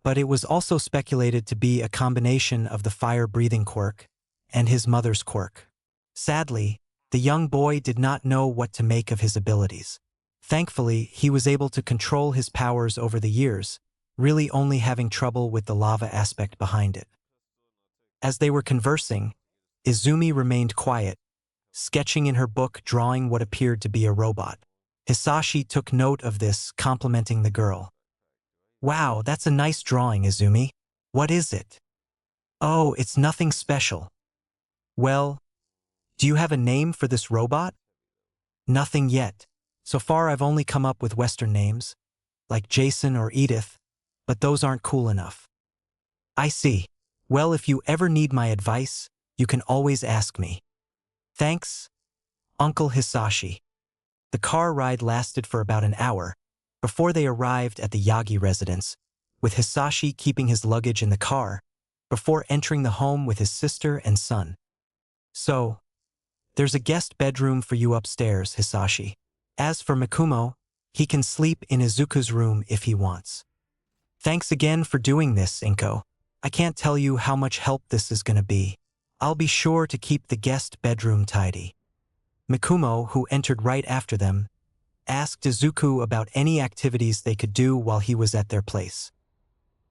But it was also speculated to be a combination of the fire-breathing quirk and his mother's quirk. Sadly, the young boy did not know what to make of his abilities. Thankfully, he was able to control his powers over the years, really only having trouble with the lava aspect behind it. As they were conversing, Izumi remained quiet, sketching in her book drawing what appeared to be a robot. Hisashi took note of this, complimenting the girl. Wow, that's a nice drawing, Izumi. What is it? Oh, it's nothing special. Well, do you have a name for this robot? Nothing yet. So far I've only come up with Western names, like Jason or Edith, but those aren't cool enough. I see. Well, if you ever need my advice, you can always ask me. Thanks, Uncle Hisashi. The car ride lasted for about an hour before they arrived at the Yagi residence, with Hisashi keeping his luggage in the car before entering the home with his sister and son. So, there's a guest bedroom for you upstairs, Hisashi. As for Mikumo, he can sleep in Izuku's room if he wants. Thanks again for doing this, Inko. I can't tell you how much help this is going to be. I'll be sure to keep the guest bedroom tidy. Mikumo, who entered right after them, asked Izuku about any activities they could do while he was at their place.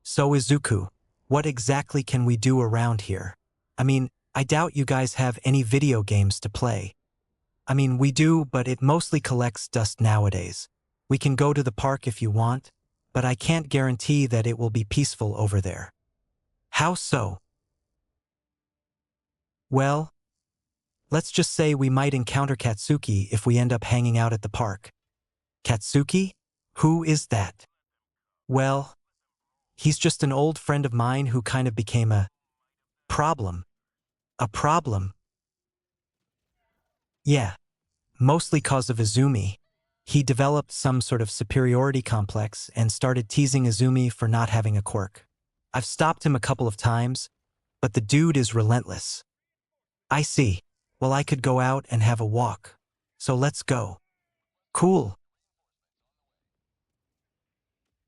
So Izuku, what exactly can we do around here? I mean, I doubt you guys have any video games to play. I mean, we do, but it mostly collects dust nowadays. We can go to the park if you want, but I can't guarantee that it will be peaceful over there. How so? Well, let's just say we might encounter Katsuki if we end up hanging out at the park. Katsuki? Who is that? Well, he's just an old friend of mine who kind of became a problem. A problem? Yeah, mostly cause of Izumi. He developed some sort of superiority complex and started teasing Izumi for not having a quirk. I've stopped him a couple of times, but the dude is relentless. I see. Well, I could go out and have a walk. So let's go. Cool.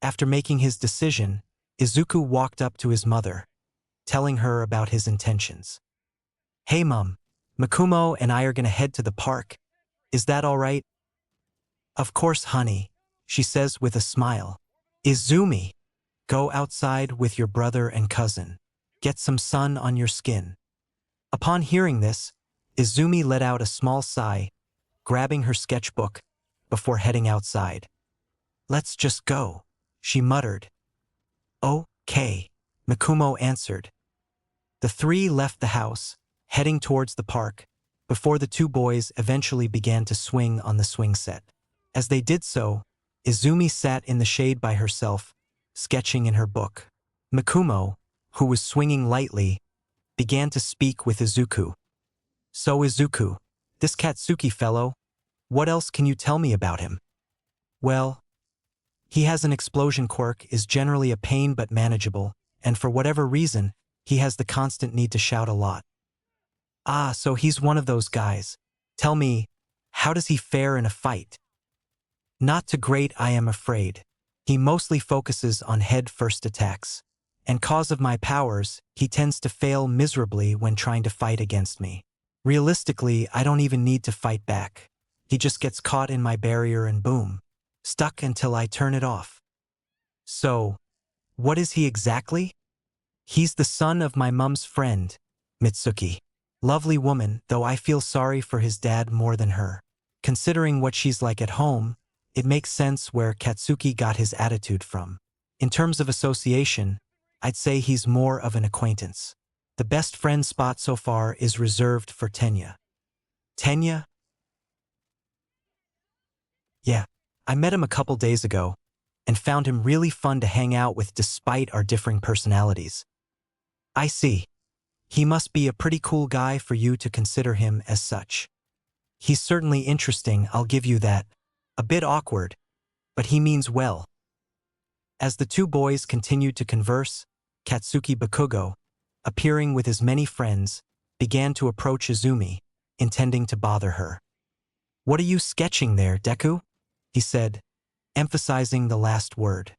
After making his decision, Izuku walked up to his mother, telling her about his intentions. Hey Mum, Mikumo and I are gonna head to the park. Is that all right? Of course, honey, she says with a smile. Izumi, go outside with your brother and cousin. Get some sun on your skin. Upon hearing this, Izumi let out a small sigh, grabbing her sketchbook before heading outside. Let's just go, she muttered. Okay, Mikumo answered. The three left the house, heading towards the park, before the two boys eventually began to swing on the swing set. As they did so, Izumi sat in the shade by herself, sketching in her book. Mikumo, who was swinging lightly, began to speak with Izuku. So Izuku, this Katsuki fellow, what else can you tell me about him? Well, he has an explosion quirk, is generally a pain but manageable, and for whatever reason, he has the constant need to shout a lot. Ah, so he's one of those guys. Tell me, how does he fare in a fight? Not too great, I am afraid. He mostly focuses on head-first attacks. And cause of my powers, he tends to fail miserably when trying to fight against me. Realistically, I don't even need to fight back. He just gets caught in my barrier and boom, stuck until I turn it off. So, what is he exactly? He's the son of my mum's friend, Mitsuki. Lovely woman, though I feel sorry for his dad more than her. Considering what she's like at home, it makes sense where Katsuki got his attitude from. In terms of association, I'd say he's more of an acquaintance. The best friend spot so far is reserved for Tenya. Tenya? Yeah, I met him a couple days ago and found him really fun to hang out with despite our differing personalities. I see. He must be a pretty cool guy for you to consider him as such. He's certainly interesting, I'll give you that. A bit awkward, but he means well. As the two boys continued to converse, Katsuki Bakugo, appearing with his many friends, began to approach Izumi, intending to bother her. "What are you sketching there, Deku?" he said, emphasizing the last word.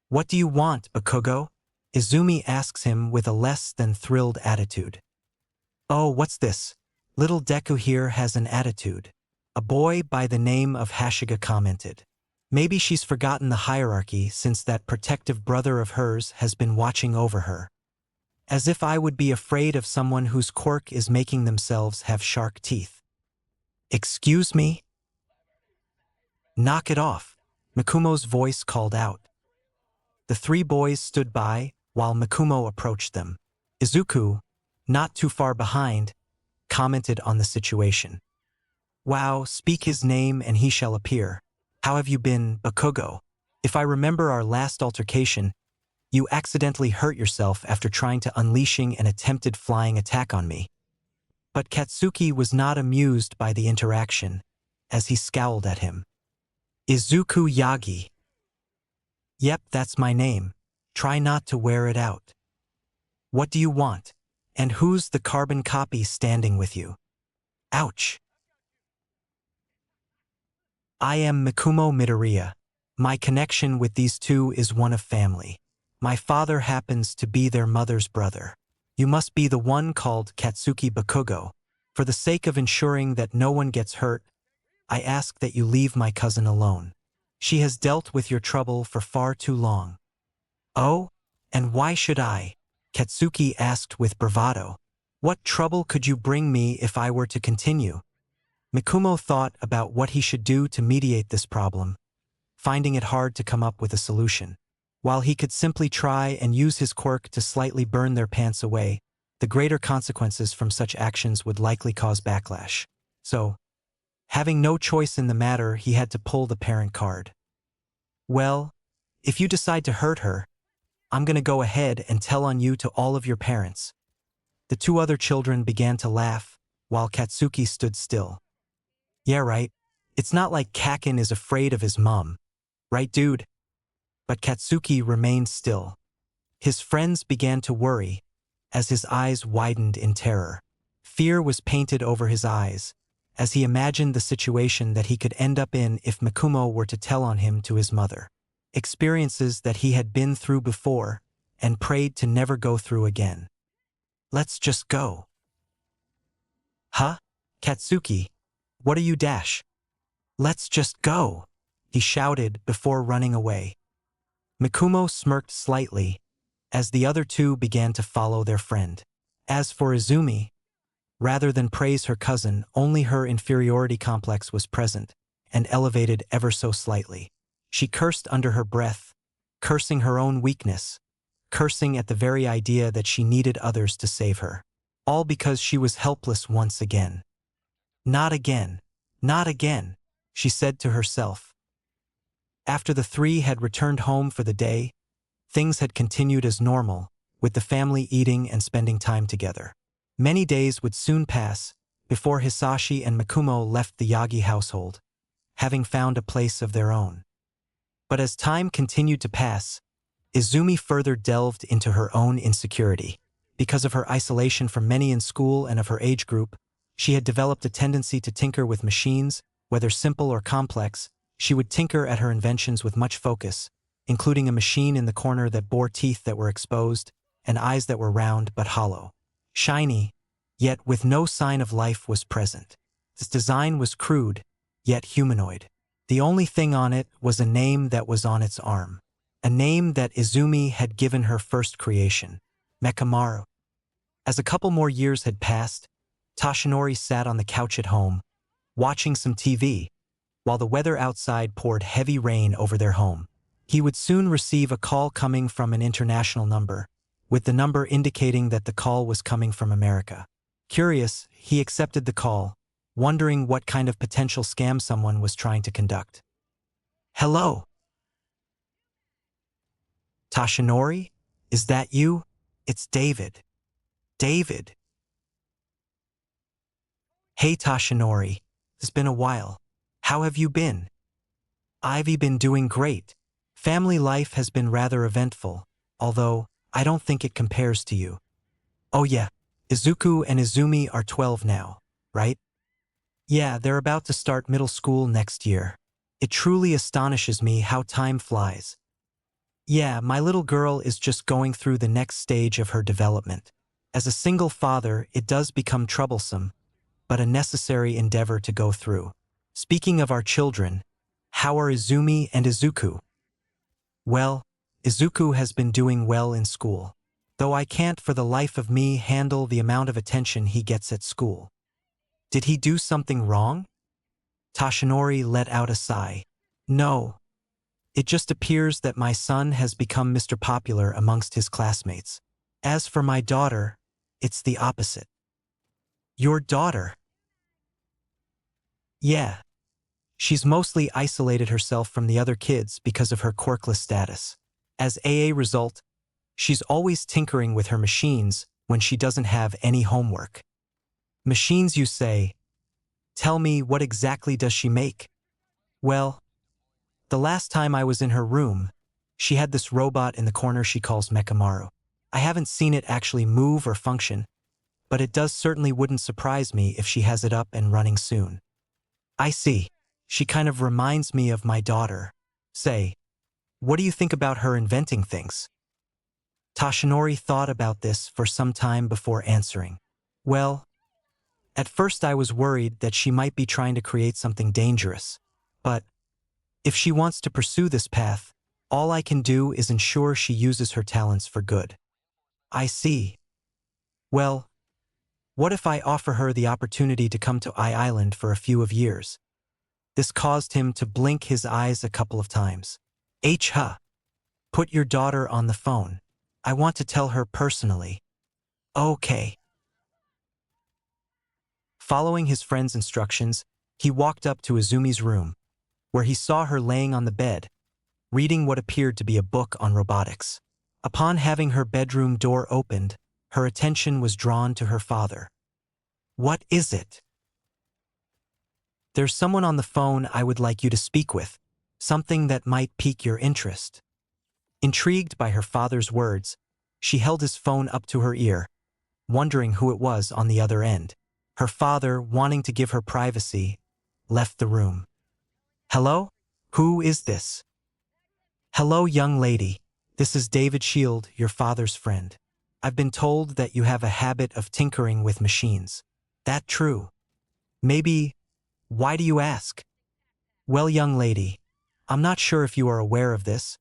"What do you want, Bakugo?" Izumi asks him with a less than thrilled attitude. "Oh, what's this? Little Deku here has an attitude," a boy by the name of Hashiga commented. Maybe she's forgotten the hierarchy since that protective brother of hers has been watching over her. As if I would be afraid of someone whose quirk is making themselves have shark teeth. "Excuse me?" "Knock it off," Mikumo's voice called out. The three boys stood by while Mikumo approached them. Izuku, not too far behind, commented on the situation. "Wow, speak his name and he shall appear. How have you been, Bakugo? If I remember our last altercation, you accidentally hurt yourself after trying to unleashing an attempted flying attack on me." But Katsuki was not amused by the interaction, as he scowled at him. "Izuku Yagi." "Yep, that's my name. Try not to wear it out." "What do you want? And who's the carbon copy standing with you?" "Ouch." "I am Mikumo Midoriya. My connection with these two is one of family. My father happens to be their mother's brother. You must be the one called Katsuki Bakugo. For the sake of ensuring that no one gets hurt, I ask that you leave my cousin alone. She has dealt with your trouble for far too long." "Oh? And why should I?" Katsuki asked with bravado. "What trouble could you bring me if I were to continue?" Mikumo thought about what he should do to mediate this problem, finding it hard to come up with a solution. While he could simply try and use his quirk to slightly burn their pants away, the greater consequences from such actions would likely cause backlash. So, having no choice in the matter, he had to pull the parent card. "Well, if you decide to hurt her, I'm gonna go ahead and tell on you to all of your parents." The two other children began to laugh, while Katsuki stood still. "Yeah, right. It's not like Kakin is afraid of his mom. Right, dude?" But Katsuki remained still. His friends began to worry, as his eyes widened in terror. Fear was painted over his eyes, as he imagined the situation that he could end up in if Mikumo were to tell on him to his mother. Experiences that he had been through before, and prayed to never go through again. "Let's just go." "Huh? Katsuki, what are you dash? Let's just go," he shouted before running away. Mikumo smirked slightly, as the other two began to follow their friend. As for Izumi, rather than praise her cousin, only her inferiority complex was present, and elevated ever so slightly. She cursed under her breath, cursing her own weakness, cursing at the very idea that she needed others to save her. All because she was helpless once again. "Not again, not again," she said to herself. After the three had returned home for the day, things had continued as normal, with the family eating and spending time together. Many days would soon pass before Hisashi and Mikumo left the Yagi household, having found a place of their own. But as time continued to pass, Izumi further delved into her own insecurity. Because of her isolation from many in school and of her age group, she had developed a tendency to tinker with machines, whether simple or complex. She would tinker at her inventions with much focus, including a machine in the corner that bore teeth that were exposed and eyes that were round but hollow. Shiny, yet with no sign of life was present. Its design was crude, yet humanoid. The only thing on it was a name that was on its arm. A name that Izumi had given her first creation, Mekamaru. As a couple more years had passed, Toshinori sat on the couch at home, watching some TV, while the weather outside poured heavy rain over their home. He would soon receive a call coming from an international number, with the number indicating that the call was coming from America. Curious, he accepted the call, wondering what kind of potential scam someone was trying to conduct. "Hello? Toshinori? Is that you? It's David. David." "Hey Toshinori, it's been a while. How have you been?" "I've been doing great. Family life has been rather eventful, although I don't think it compares to you." "Oh yeah, Izuku and Izumi are 12 now, right?" "Yeah, they're about to start middle school next year. It truly astonishes me how time flies." "Yeah, my little girl is just going through the next stage of her development. As a single father, it does become troublesome, but a necessary endeavor to go through. Speaking of our children, how are Izumi and Izuku?" "Well, Izuku has been doing well in school, though I can't for the life of me handle the amount of attention he gets at school." "Did he do something wrong?" Toshinori let out a sigh. "No. It just appears that my son has become Mr. Popular amongst his classmates. As for my daughter, it's the opposite." "Your daughter?" "Yeah. She's mostly isolated herself from the other kids because of her quirkless status. As a result, she's always tinkering with her machines when she doesn't have any homework." "Machines, you say? Tell me, what exactly does she make?" "Well, the last time I was in her room, she had this robot in the corner she calls Mekamaru. I haven't seen it actually move or function, but it does certainly wouldn't surprise me if she has it up and running soon." "I see. She kind of reminds me of my daughter. Say, what do you think about her inventing things?" Toshinori thought about this for some time before answering. "Well, at first I was worried that she might be trying to create something dangerous, but if she wants to pursue this path, all I can do is ensure she uses her talents for good." "I see. Well, what if I offer her the opportunity to come to Island for a few of years?" This caused him to blink his eyes a couple of times. Huh. Put your daughter on the phone. I want to tell her personally." "Okay." Following his friend's instructions, he walked up to Izumi's room, where he saw her laying on the bed, reading what appeared to be a book on robotics. Upon having her bedroom door opened, her attention was drawn to her father. "What is it?" "There's someone on the phone I would like you to speak with, something that might pique your interest." Intrigued by her father's words, she held his phone up to her ear, wondering who it was on the other end. Her father, wanting to give her privacy, left the room. "Hello? Who is this?" "Hello, young lady. This is David Shield, your father's friend. I've been told that you have a habit of tinkering with machines. That true? Maybe, why do you ask?" "Well, young lady, I'm not sure if you are aware of this,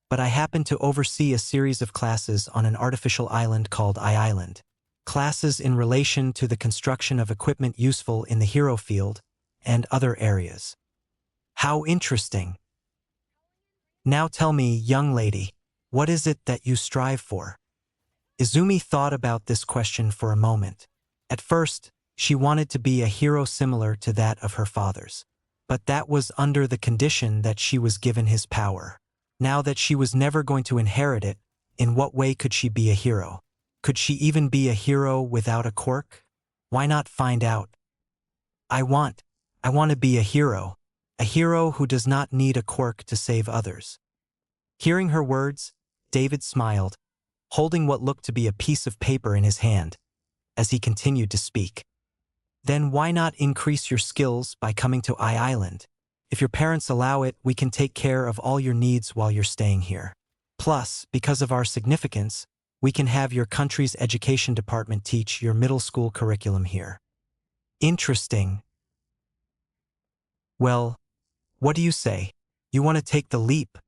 but I happen to oversee a series of classes on an artificial island called Island. Classes in relation to the construction of equipment useful in the hero field and other areas." "How interesting. Now tell me, young lady, what is it that you strive for?" Izumi thought about this question for a moment. At first, she wanted to be a hero similar to that of her father's. But that was under the condition that she was given his power. Now that she was never going to inherit it, in what way could she be a hero? Could she even be a hero without a quirk? Why not find out? I want to be a hero who does not need a quirk to save others." Hearing her words, David smiled, holding what looked to be a piece of paper in his hand, as he continued to speak. Then why not increase your skills by coming to Island? If your parents allow it, we can take care of all your needs while you're staying here. Plus, because of our significance, we can have your country's education department teach your middle school curriculum here. Interesting. Well, what do you say? You want to take the leap?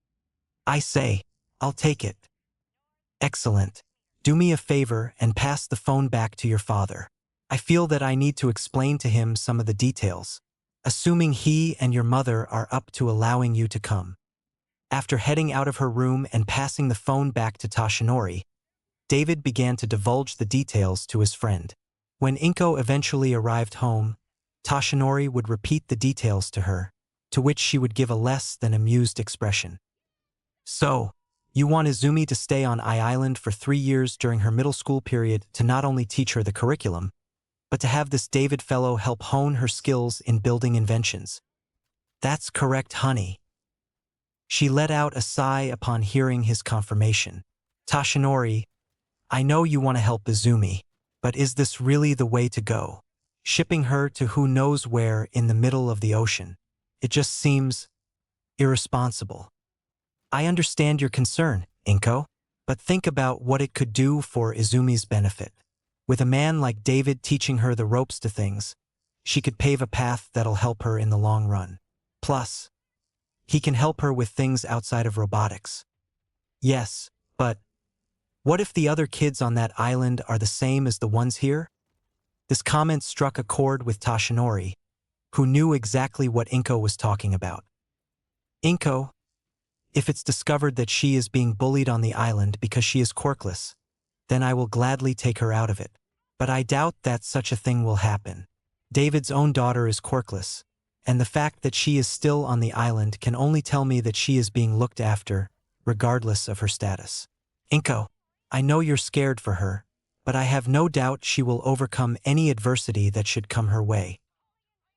I say, I'll take it. Excellent. Do me a favor and pass the phone back to your father. I feel that I need to explain to him some of the details, assuming he and your mother are up to allowing you to come. After heading out of her room and passing the phone back to Toshinori, David began to divulge the details to his friend. When Inko eventually arrived home, Toshinori would repeat the details to her, to which she would give a less than amused expression. So, you want Izumi to stay on Island for 3 years during her middle school period to not only teach her the curriculum, but to have this David fellow help hone her skills in building inventions. That's correct, honey. She let out a sigh upon hearing his confirmation. Toshinori, I know you want to help Izumi, but is this really the way to go? Shipping her to who knows where in the middle of the ocean. It just seems irresponsible. I understand your concern, Inko, but think about what it could do for Izumi's benefit. With a man like David teaching her the ropes to things, she could pave a path that'll help her in the long run. Plus, he can help her with things outside of robotics. Yes, but what if the other kids on that island are the same as the ones here? This comment struck a chord with Toshinori, who knew exactly what Inko was talking about. Inko, if it's discovered that she is being bullied on the island because she is quirkless, then I will gladly take her out of it. But I doubt that such a thing will happen. David's own daughter is quirkless, and the fact that she is still on the island can only tell me that she is being looked after, regardless of her status. Inko, I know you're scared for her, but I have no doubt she will overcome any adversity that should come her way.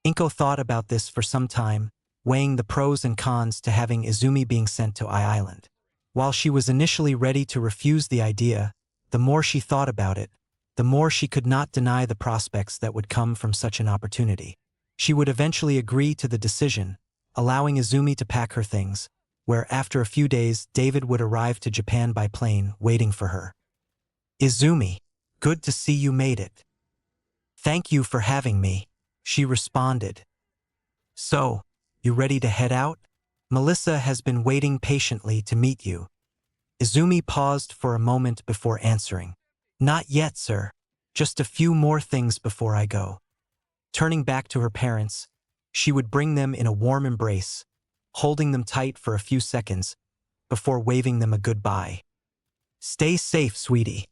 Inko thought about this for some time, weighing the pros and cons to having Izumi being sent to Island. While she was initially ready to refuse the idea, the more she thought about it, the more she could not deny the prospects that would come from such an opportunity. She would eventually agree to the decision, allowing Izumi to pack her things, where after a few days David would arrive to Japan by plane, waiting for her. Izumi, good to see you made it. Thank you for having me, she responded. So, you ready to head out? Melissa has been waiting patiently to meet you. Izumi paused for a moment before answering. Not yet, sir. Just a few more things before I go. Turning back to her parents, she would bring them in a warm embrace, holding them tight for a few seconds before waving them a goodbye. Stay safe, sweetie,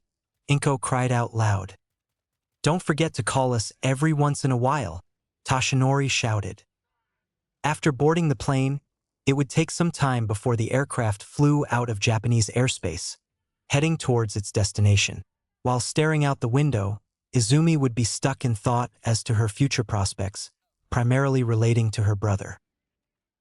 Inko cried out loud. Don't forget to call us every once in a while, Toshinori shouted. After boarding the plane, it would take some time before the aircraft flew out of Japanese airspace, heading towards its destination. While staring out the window, Izumi would be stuck in thought as to her future prospects, primarily relating to her brother.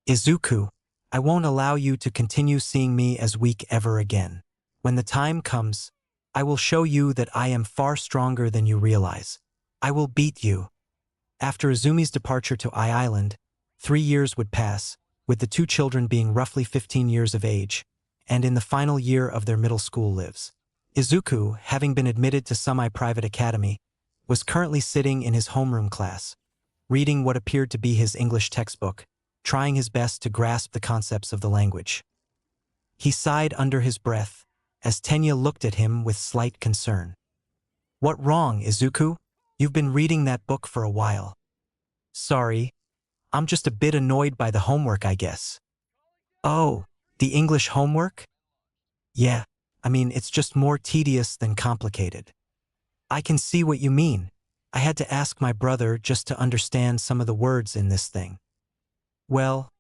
Izuku, I won't allow you to continue seeing me as weak ever again. When the time comes, I will show you that I am far stronger than you realize. I will beat you. After Izumi's departure to Island, 3 years would pass, with the two children being roughly 15 years of age, and in the final year of their middle school lives. Izuku, having been admitted to semi-private academy, was currently sitting in his homeroom class, reading what appeared to be his English textbook, trying his best to grasp the concepts of the language. He sighed under his breath, as Tenya looked at him with slight concern. What wrong, Izuku? You've been reading that book for a while. Sorry, I'm just a bit annoyed by the homework, I guess. Oh, the English homework? Yeah, I mean, it's just more tedious than complicated. I can see what you mean. I had to ask my brother just to understand some of the words in this thing. Well,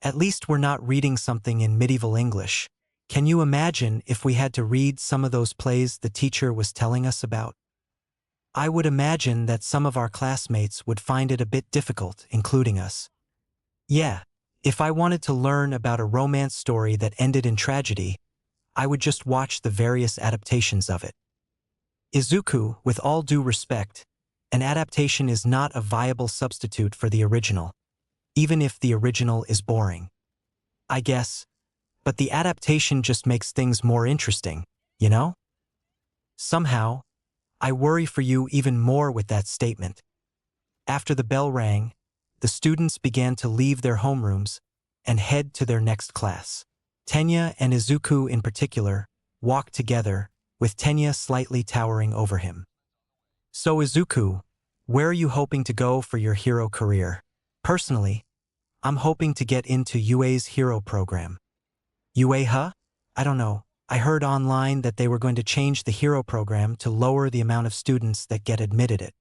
at least we're not reading something in medieval English. Can you imagine if we had to read some of those plays the teacher was telling us about? I would imagine that some of our classmates would find it a bit difficult, including us. Yeah, if I wanted to learn about a romance story that ended in tragedy, I would just watch the various adaptations of it. Izuku, with all due respect, an adaptation is not a viable substitute for the original, even if the original is boring. I guess, but the adaptation just makes things more interesting, you know? Somehow, I worry for you even more with that statement. After the bell rang, the students began to leave their homerooms and head to their next class. Tenya and Izuku in particular walked together, with Tenya slightly towering over him. So Izuku, where are you hoping to go for your hero career? Personally, I'm hoping to get into UA's hero program. UA, huh? I don't know. I heard online that they were going to change the hero program to lower the amount of students that get admitted it.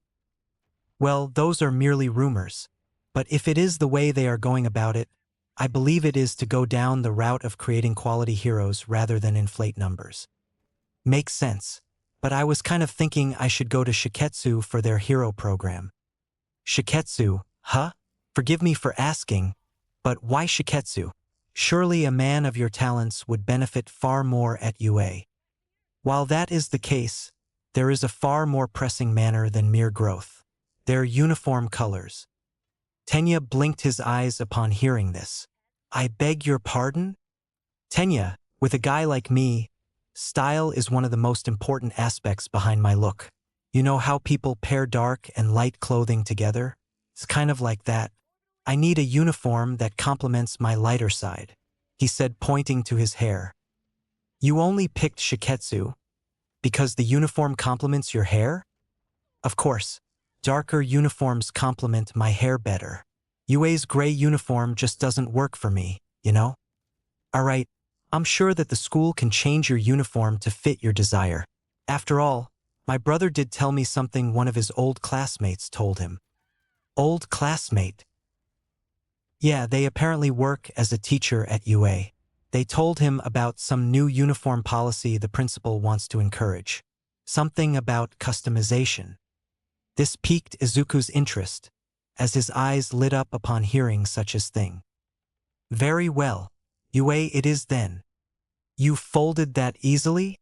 Well, those are merely rumors. But if it is the way they are going about it, I believe it is to go down the route of creating quality heroes rather than inflate numbers. Makes sense. But I was kind of thinking I should go to Shiketsu for their hero program. Shiketsu, huh? Forgive me for asking, but why Shiketsu? Surely a man of your talents would benefit far more at UA. While that is the case, there is a far more pressing matter than mere growth. Their uniform colors. Tenya blinked his eyes upon hearing this. I beg your pardon? Tenya, with a guy like me, style is one of the most important aspects behind my look. You know how people pair dark and light clothing together? It's kind of like that. I need a uniform that complements my lighter side, he said, pointing to his hair. You only picked Shiketsu because the uniform complements your hair? Of course, darker uniforms complement my hair better. UA's gray uniform just doesn't work for me, you know? Alright, I'm sure that the school can change your uniform to fit your desire. After all, my brother did tell me something one of his old classmates told him. Old classmate? Yeah, they apparently work as a teacher at UA. They told him about some new uniform policy the principal wants to encourage. Something about customization. This piqued Izuku's interest, as his eyes lit up upon hearing such a thing. Very well, UA it is then. You folded that easily?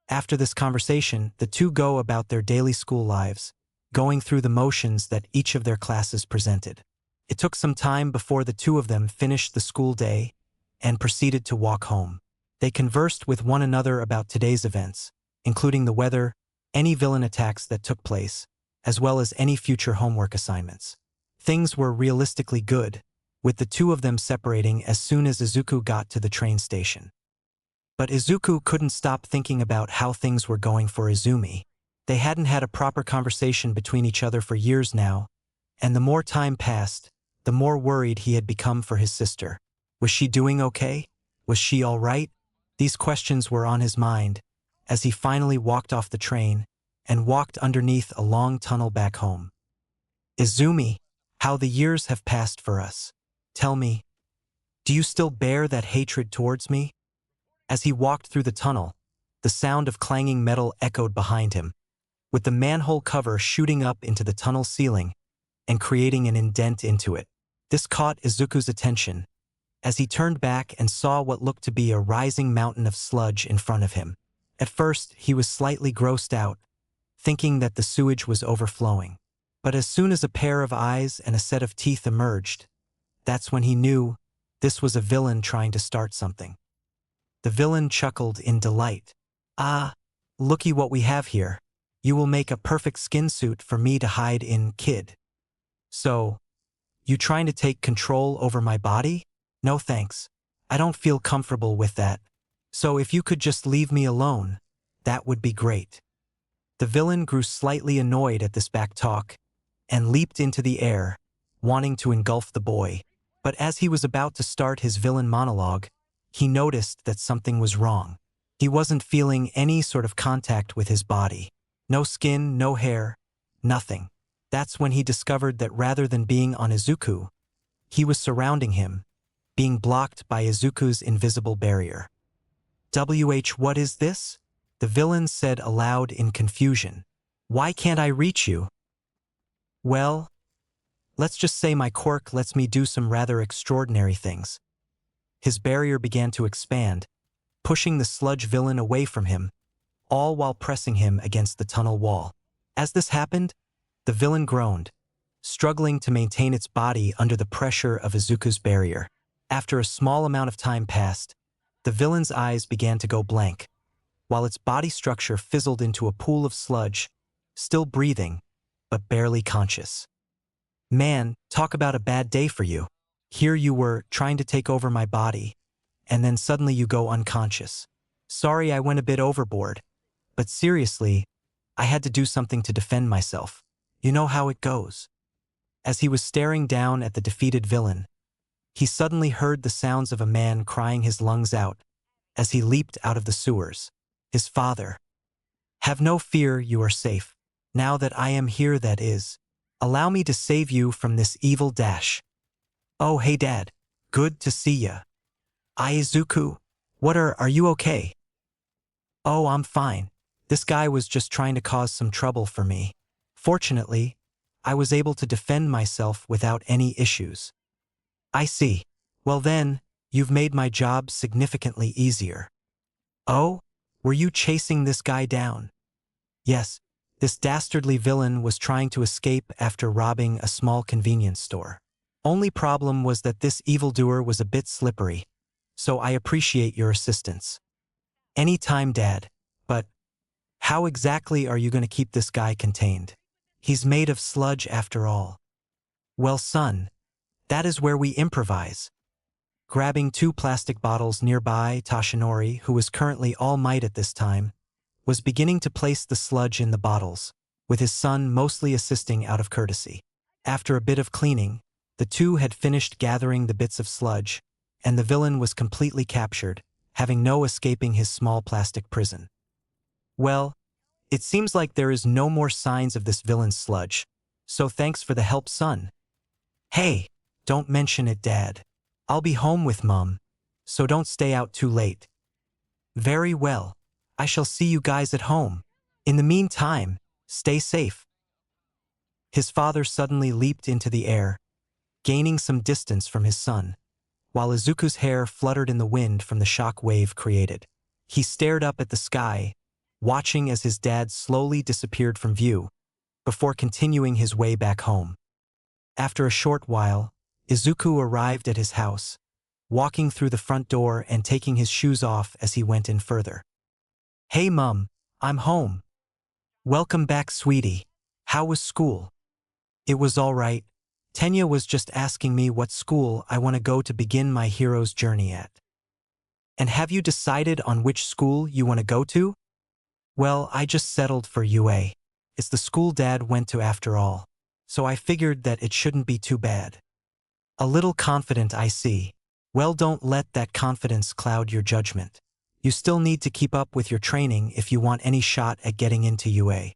After this conversation, the two go about their daily school lives, going through the motions that each of their classes presented. It took some time before the two of them finished the school day and proceeded to walk home. They conversed with one another about today's events, including the weather, any villain attacks that took place, as well as any future homework assignments. Things were realistically good, with the two of them separating as soon as Izuku got to the train station. But Izuku couldn't stop thinking about how things were going for Izumi. They hadn't had a proper conversation between each other for years now, and the more time passed, the more worried he had become for his sister. Was she doing okay? Was she all right? These questions were on his mind as he finally walked off the train and walked underneath a long tunnel back home. Izumi, how the years have passed for us. Tell me, do you still bear that hatred towards me? As he walked through the tunnel, the sound of clanging metal echoed behind him, with the manhole cover shooting up into the tunnel ceiling and creating an indent into it. This caught Izuku's attention, as he turned back and saw what looked to be a rising mountain of sludge in front of him. At first, he was slightly grossed out, thinking that the sewage was overflowing. But as soon as a pair of eyes and a set of teeth emerged, that's when he knew this was a villain trying to start something. The villain chuckled in delight. Ah, looky what we have here. You will make a perfect skin suit for me to hide in, kid. So, you trying to take control over my body? No thanks. I don't feel comfortable with that. So if you could just leave me alone, that would be great. The villain grew slightly annoyed at this back talk and leaped into the air, wanting to engulf the boy. But as he was about to start his villain monologue, he noticed that something was wrong. He wasn't feeling any sort of contact with his body. No skin, no hair, nothing. That's when he discovered that rather than being on Izuku, he was surrounding him, being blocked by Izuku's invisible barrier. What is this? The villain said aloud in confusion. Why can't I reach you? Well, let's just say my quirk lets me do some rather extraordinary things. His barrier began to expand, pushing the sludge villain away from him, all while pressing him against the tunnel wall. As this happened, the villain groaned, struggling to maintain its body under the pressure of Izuku's barrier. After a small amount of time passed, the villain's eyes began to go blank, while its body structure fizzled into a pool of sludge, still breathing, but barely conscious. Man, talk about a bad day for you. Here you were, trying to take over my body, and then suddenly you go unconscious. Sorry I went a bit overboard, but seriously, I had to do something to defend myself. You know how it goes. As he was staring down at the defeated villain, he suddenly heard the sounds of a man crying his lungs out as he leaped out of the sewers. His father. Have no fear, you are safe. Now that I am here, that is. Allow me to save you from this evil dash. Oh, hey Dad. Good to see ya. Izuku. What are you okay? Oh, I'm fine. This guy was just trying to cause some trouble for me. Fortunately, I was able to defend myself without any issues. I see. Well then, you've made my job significantly easier. Oh? Were you chasing this guy down? Yes, this dastardly villain was trying to escape after robbing a small convenience store. Only problem was that this evildoer was a bit slippery, so I appreciate your assistance. Anytime, Dad, but how exactly are you going to keep this guy contained? He's made of sludge after all. Well, son, that is where we improvise. Grabbing 2 plastic bottles nearby, Toshinori, who was currently all might at this time, was beginning to place the sludge in the bottles, with his son mostly assisting out of courtesy. After a bit of cleaning, the two had finished gathering the bits of sludge, and the villain was completely captured, having no escaping his small plastic prison. Well, it seems like there is no more signs of this villain's sludge, so thanks for the help, son. Hey, don't mention it, Dad. I'll be home with Mom, so don't stay out too late. Very well. I shall see you guys at home. In the meantime, stay safe. His father suddenly leaped into the air, gaining some distance from his son, while Izuku's hair fluttered in the wind from the shock wave created. He stared up at the sky, watching as his dad slowly disappeared from view, before continuing his way back home. After a short while, Izuku arrived at his house, walking through the front door and taking his shoes off as he went in further. Hey Mum, I'm home. Welcome back, sweetie. How was school? It was all right. Tenya was just asking me what school I want to go to begin my hero's journey at. And have you decided on which school you want to go to? Well, I just settled for UA. It's the school Dad went to after all, so I figured that it shouldn't be too bad. A little confident, I see. Well, don't let that confidence cloud your judgment. You still need to keep up with your training if you want any shot at getting into UA.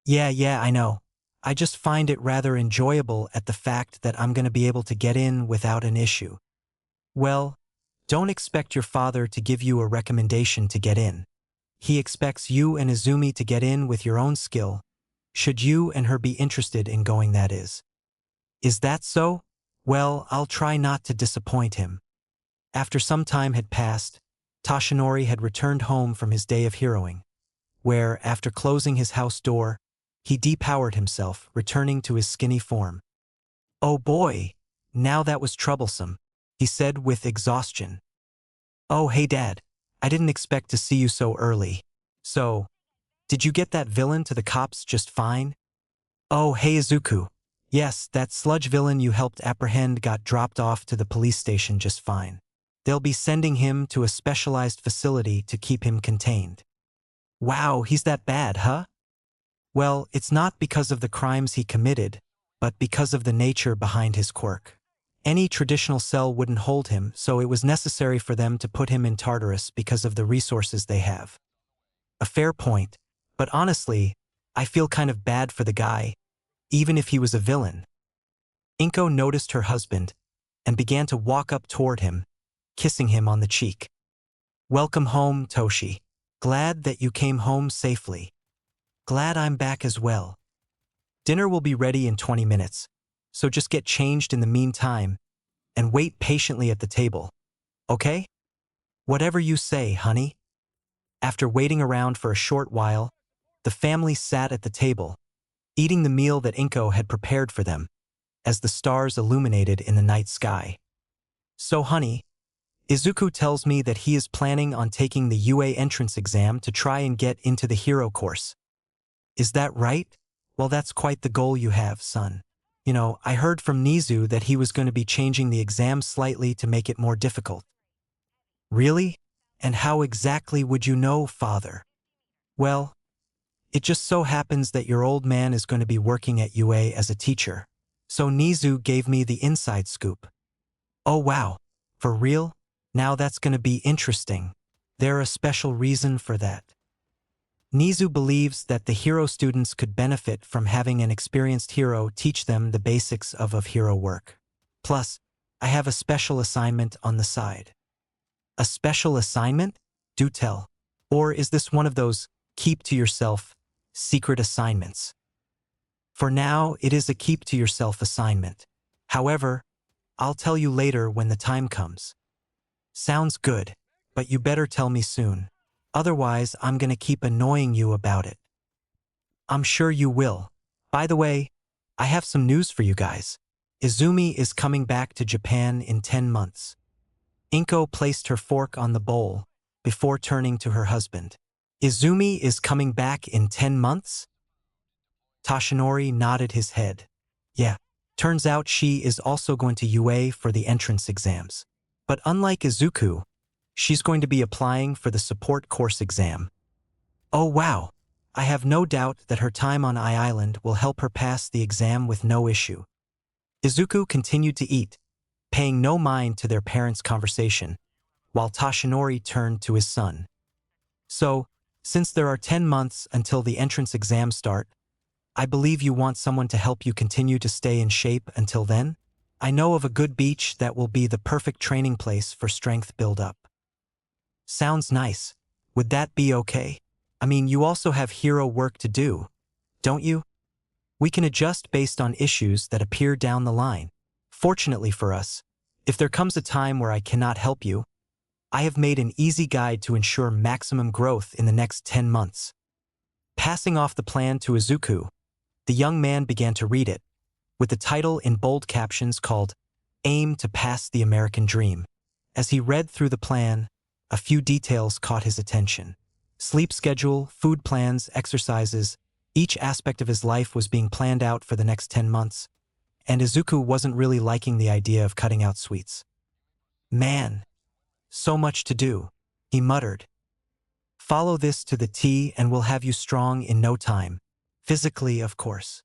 Yeah, I know. I just find it rather enjoyable at the fact that I'm going to be able to get in without an issue. Well, don't expect your father to give you a recommendation to get in. He expects you and Izumi to get in with your own skill, should you and her be interested in going, that is. Is that so? Well, I'll try not to disappoint him. After some time had passed, Toshinori had returned home from his day of heroing, where, after closing his house door, he depowered himself, returning to his skinny form. Oh boy, now that was troublesome, he said with exhaustion. Oh hey Dad, I didn't expect to see you so early. So, did you get that villain to the cops just fine? Oh hey Izuku. Yes, that sludge villain you helped apprehend got dropped off to the police station just fine. They'll be sending him to a specialized facility to keep him contained. Wow, he's that bad, huh? Well, it's not because of the crimes he committed, but because of the nature behind his quirk. Any traditional cell wouldn't hold him, so it was necessary for them to put him in Tartarus because of the resources they have. A fair point, but honestly, I feel kind of bad for the guy, even if he was a villain. Inko noticed her husband and began to walk up toward him, kissing him on the cheek. Welcome home, Toshi. Glad that you came home safely. Glad I'm back as well. Dinner will be ready in 20 minutes, so just get changed in the meantime and wait patiently at the table, okay? Whatever you say, honey. After waiting around for a short while, the family sat at the table, eating the meal that Inko had prepared for them, as the stars illuminated in the night sky. So, honey, Izuku tells me that he is planning on taking the UA entrance exam to try and get into the hero course. Is that right? Well, that's quite the goal you have, son. You know, I heard from Nizu that he was going to be changing the exam slightly to make it more difficult. Really? And how exactly would you know, father? Well, it just so happens that your old man is going to be working at UA as a teacher. So Nizu gave me the inside scoop. Oh wow, for real? Now that's going to be interesting. There a special reason for that. Nizu believes that the hero students could benefit from having an experienced hero teach them the basics of hero work. Plus, I have a special assignment on the side. A special assignment? Do tell. Or is this one of those keep-to-yourself secret assignments? For now, it is a keep-to-yourself assignment. However, I'll tell you later when the time comes. Sounds good, but you better tell me soon. Otherwise, I'm gonna keep annoying you about it. I'm sure you will. By the way, I have some news for you guys. Izumi is coming back to Japan in 10 months. Inko placed her fork on the bowl before turning to her husband. Izumi is coming back in 10 months? Toshinori nodded his head. Yeah, turns out she is also going to UA for the entrance exams. But unlike Izuku, she's going to be applying for the support course exam. Oh wow, I have no doubt that her time on Island will help her pass the exam with no issue. Izuku continued to eat, paying no mind to their parents' conversation, while Toshinori turned to his son. So, since there are 10 months until the entrance exams start, I believe you want someone to help you continue to stay in shape until then? I know of a good beach that will be the perfect training place for strength build-up. Sounds nice. Would that be okay? I mean, you also have hero work to do, don't you? We can adjust based on issues that appear down the line. Fortunately for us, if there comes a time where I cannot help you, I have made an easy guide to ensure maximum growth in the next 10 months. Passing off the plan to Izuku, the young man began to read it, with the title in bold captions called Aim to Pass the American Dream. As he read through the plan, a few details caught his attention. Sleep schedule, food plans, exercises, each aspect of his life was being planned out for the next 10 months, and Izuku wasn't really liking the idea of cutting out sweets. Man, so much to do, he muttered. Follow this to the T and we'll have you strong in no time. Physically, of course.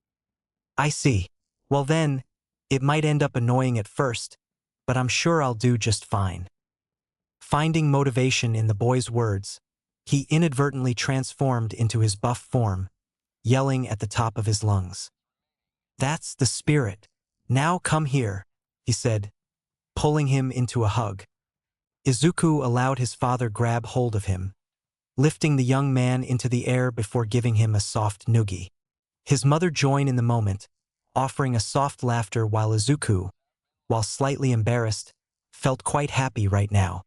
I see. Well then, it might end up annoying at first, but I'm sure I'll do just fine. Finding motivation in the boy's words, he inadvertently transformed into his buff form, yelling at the top of his lungs. That's the spirit. Now come here, he said, pulling him into a hug. Izuku allowed his father grab hold of him, lifting the young man into the air before giving him a soft noogie. His mother joined in the moment, offering a soft laughter while Izuku, while slightly embarrassed, felt quite happy right now.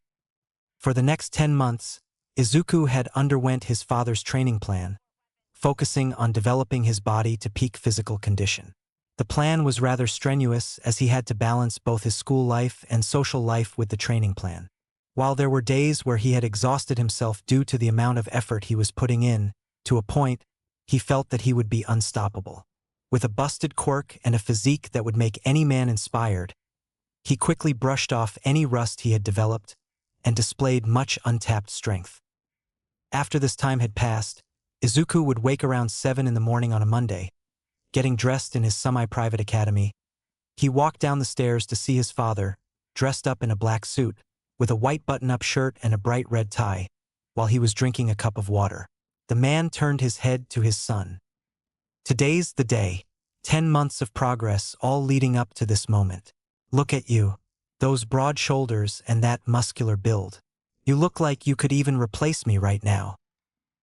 For the next 10 months, Izuku had underwent his father's training plan, focusing on developing his body to peak physical condition. The plan was rather strenuous as he had to balance both his school life and social life with the training plan. While there were days where he had exhausted himself due to the amount of effort he was putting in, to a point, he felt that he would be unstoppable. With a busted quirk and a physique that would make any man inspired, he quickly brushed off any rust he had developed and displayed much untapped strength. After this time had passed, Izuku would wake around 7 in the morning on a Monday, getting dressed in his semi-private academy. He walked down the stairs to see his father, dressed up in a black suit, with a white button-up shirt and a bright red tie, while he was drinking a cup of water. The man turned his head to his son. Today's the day. 10 months of progress, all leading up to this moment. Look at you. Those broad shoulders and that muscular build. You look like you could even replace me right now.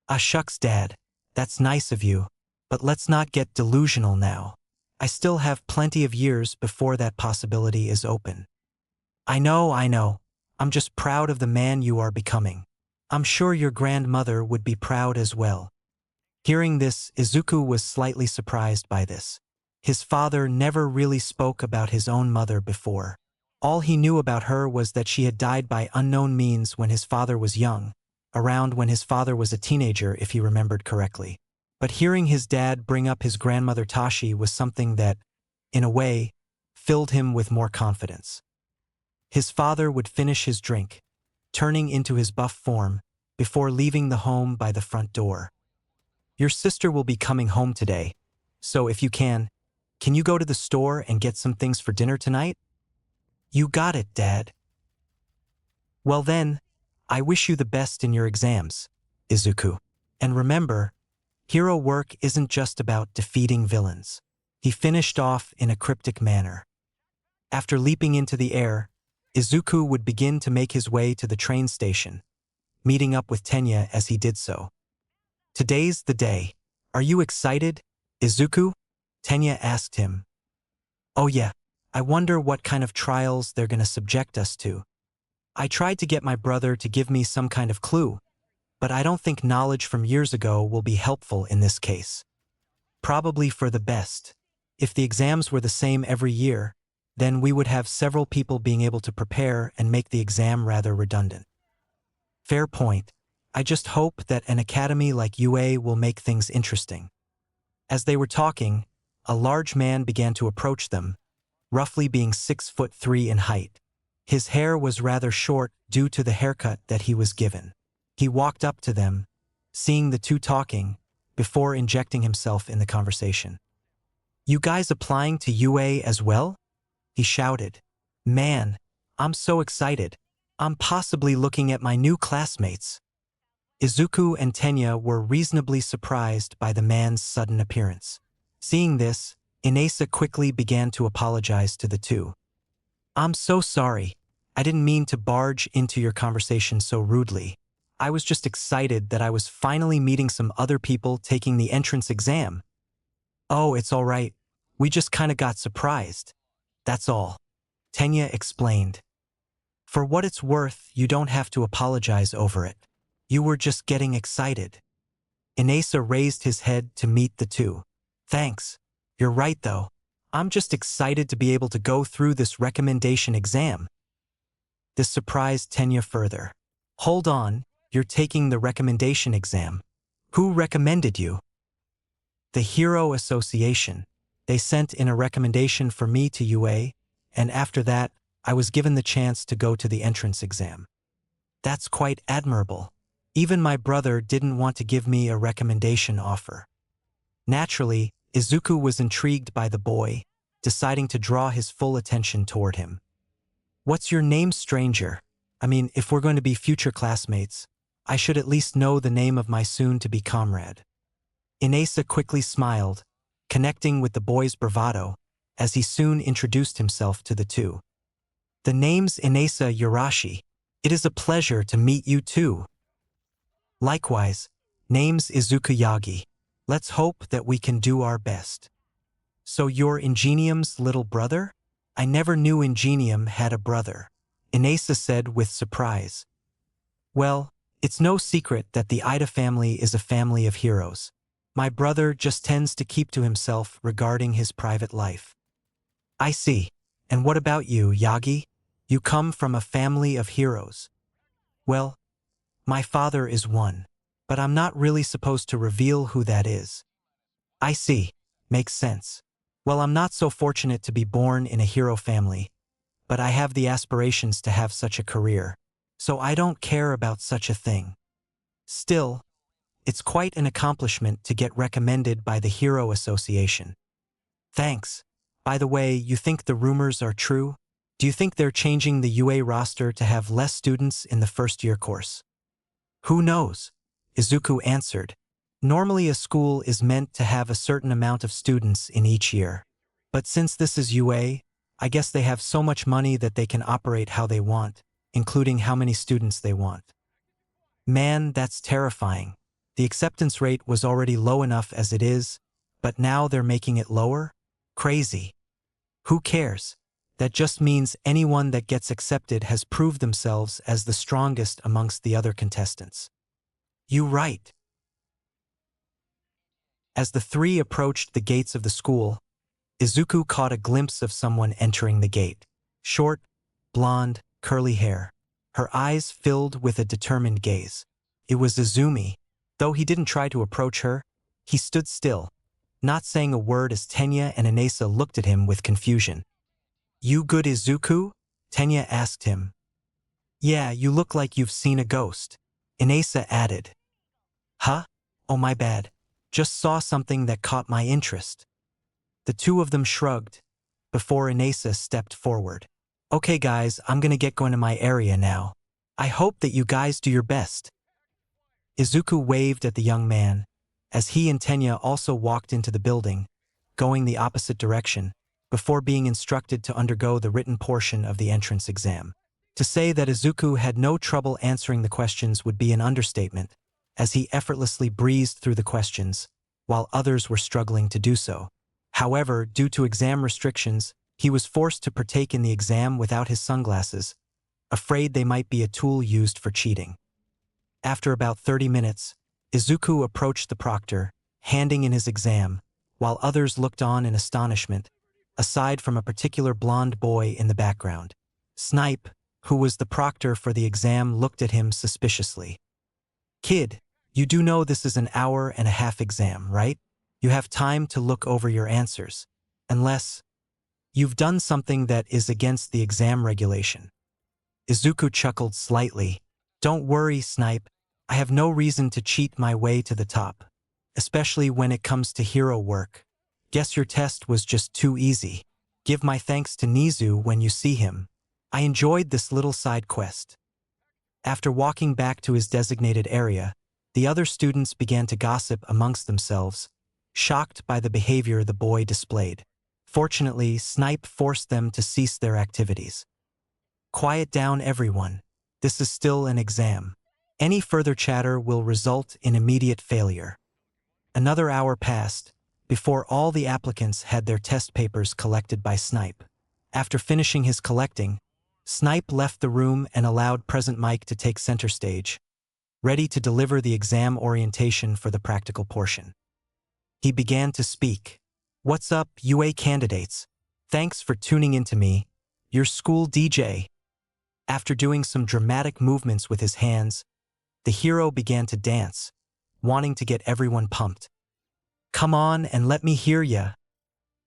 Ah shucks, Dad. That's nice of you. But let's not get delusional now. I still have plenty of years before that possibility is open. I know. I'm just proud of the man you are becoming. I'm sure your grandmother would be proud as well." Hearing this, Izuku was slightly surprised by this. His father never really spoke about his own mother before. All he knew about her was that she had died by unknown means when his father was young, around when his father was a teenager if he remembered correctly. But hearing his dad bring up his grandmother Tashi was something that, in a way, filled him with more confidence. His father would finish his drink, turning into his buff form, before leaving the home by the front door. "Your sister will be coming home today, so if you can you go to the store and get some things for dinner tonight?" "You got it, Dad." "Well then, I wish you the best in your exams, Izuku. And remember, hero work isn't just about defeating villains." He finished off in a cryptic manner. After leaping into the air, Izuku would begin to make his way to the train station, meeting up with Tenya as he did so. "Today's the day. Are you excited, Izuku?" Tenya asked him. "Oh yeah, I wonder what kind of trials they're gonna subject us to. I tried to get my brother to give me some kind of clue, but I don't think knowledge from years ago will be helpful in this case. Probably for the best. If the exams were the same every year, then we would have several people being able to prepare and make the exam rather redundant." "Fair point. I just hope that an academy like UA will make things interesting." As they were talking, a large man began to approach them, roughly being 6'3" in height. His hair was rather short due to the haircut that he was given. He walked up to them, seeing the two talking, before injecting himself in the conversation. "You guys applying to UA as well?" he shouted. "Man, I'm so excited. I'm possibly looking at my new classmates." Izuku and Tenya were reasonably surprised by the man's sudden appearance. Seeing this, Inesa quickly began to apologize to the two. "I'm so sorry. I didn't mean to barge into your conversation so rudely. I was just excited that I was finally meeting some other people taking the entrance exam." "Oh, it's all right. We just kinda got surprised. That's all," Tenya explained. "For what it's worth, you don't have to apologize over it. You were just getting excited." Inesa raised his head to meet the two. "Thanks. You're right though. I'm just excited to be able to go through this recommendation exam." This surprised Tenya further. "Hold on, you're taking the recommendation exam. Who recommended you?" "The Hero Association. They sent in a recommendation for me to UA, and after that, I was given the chance to go to the entrance exam." "That's quite admirable. Even my brother didn't want to give me a recommendation offer." Naturally, Izuku was intrigued by the boy, deciding to draw his full attention toward him. "What's your name, stranger? I mean, if we're going to be future classmates, I should at least know the name of my soon-to-be comrade." Inesa quickly smiled, connecting with the boy's bravado, as he soon introduced himself to the two. "The name's Inesa Yurashi. It is a pleasure to meet you too." "Likewise, name's Izuku Yagi. Let's hope that we can do our best." "So you're Ingenium's little brother? I never knew Ingenium had a brother," Inesa said with surprise. "Well, it's no secret that the Ida family is a family of heroes. My brother just tends to keep to himself regarding his private life." "I see. And what about you, Yagi? You come from a family of heroes." "Well, my father is one, but I'm not really supposed to reveal who that is." "I see. Makes sense. Well, I'm not so fortunate to be born in a hero family, but I have the aspirations to have such a career, so I don't care about such a thing. Still, it's quite an accomplishment to get recommended by the Hero Association." "Thanks. By the way, you think the rumors are true? Do you think they're changing the UA roster to have less students in the first-year course?" "Who knows?" Izuku answered. "Normally a school is meant to have a certain amount of students in each year. But since this is UA, I guess they have so much money that they can operate how they want, including how many students they want." "Man, that's terrifying. The acceptance rate was already low enough as it is, but now they're making it lower? Crazy." "Who cares? That just means anyone that gets accepted has proved themselves as the strongest amongst the other contestants. You right. As the three approached the gates of the school, Izuku caught a glimpse of someone entering the gate. Short, blonde, curly hair. Her eyes filled with a determined gaze. It was Izumi. Though he didn't try to approach her, he stood still, not saying a word as Tenya and Inesa looked at him with confusion. "You good, Izuku?" Tenya asked him. "Yeah, you look like you've seen a ghost," Inesa added. "Huh? Oh, my bad. Just saw something that caught my interest." The two of them shrugged, before Inesa stepped forward. "Okay guys, I'm gonna get going to my area now. I hope that you guys do your best." Izuku waved at the young man, as he and Tenya also walked into the building, going the opposite direction, before being instructed to undergo the written portion of the entrance exam. To say that Izuku had no trouble answering the questions would be an understatement, as he effortlessly breezed through the questions, while others were struggling to do so. However, due to exam restrictions, he was forced to partake in the exam without his sunglasses, afraid they might be a tool used for cheating. After about 30 minutes, Izuku approached the proctor, handing in his exam, while others looked on in astonishment, aside from a particular blonde boy in the background. Snipe, who was the proctor for the exam, looked at him suspiciously. "Kid, you do know this is an hour-and-a-half exam, right? You have time to look over your answers, unless you've done something that is against the exam regulation." Izuku chuckled slightly. "Don't worry, Snipe. I have no reason to cheat my way to the top, especially when it comes to hero work. Guess your test was just too easy. Give my thanks to Nizu when you see him. I enjoyed this little side quest." After walking back to his designated area, the other students began to gossip amongst themselves, shocked by the behavior the boy displayed. Fortunately, Snipe forced them to cease their activities. "Quiet down, everyone. This is still an exam. Any further chatter will result in immediate failure." Another hour passed, before all the applicants had their test papers collected by Snipe. After finishing his collecting, Snipe left the room and allowed Present Mike to take center stage, ready to deliver the exam orientation for the practical portion. He began to speak. "What's up, UA candidates? Thanks for tuning into me, your school DJ." After doing some dramatic movements with his hands, the hero began to dance, wanting to get everyone pumped. "Come on and let me hear ya."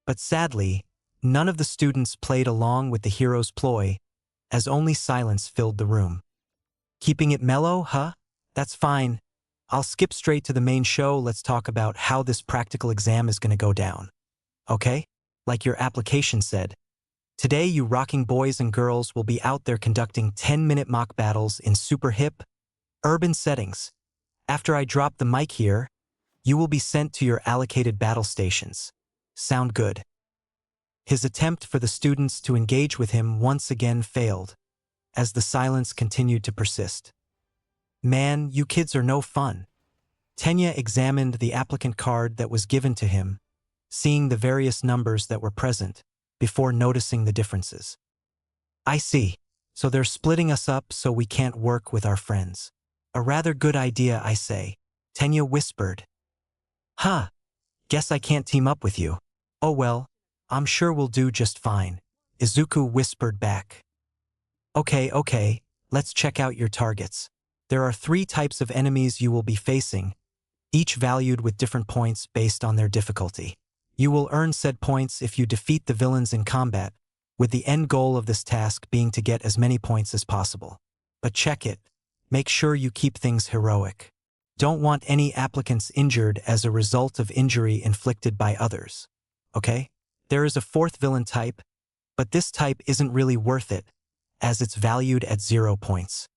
But sadly, none of the students played along with the hero's ploy, as only silence filled the room. "Keeping it mellow, huh? That's fine. I'll skip straight to the main show. Let's talk about how this practical exam is going to go down. Okay? Like your application said, today you rocking boys and girls will be out there conducting 10-minute mock battles in super hip, urban settings. After I drop the mic here, you will be sent to your allocated battle stations. Sound good?" His attempt for the students to engage with him once again failed, as the silence continued to persist. "Man, you kids are no fun." Tenya examined the applicant card that was given to him, seeing the various numbers that were present, before noticing the differences. "I see. So they're splitting us up so we can't work with our friends. A rather good idea, I say," Tenya whispered. "Huh. Guess I can't team up with you." "Oh well, I'm sure we'll do just fine," Izuku whispered back. Okay, let's check out your targets. There are 3 types of enemies you will be facing, each valued with different points based on their difficulty. You will earn said points if you defeat the villains in combat, with the end goal of this task being to get as many points as possible. But check it. Make sure you keep things heroic. Don't want any applicants injured as a result of injury inflicted by others. Okay? There is a 4th villain type, but this type isn't really worth it, as it's valued at 0 points.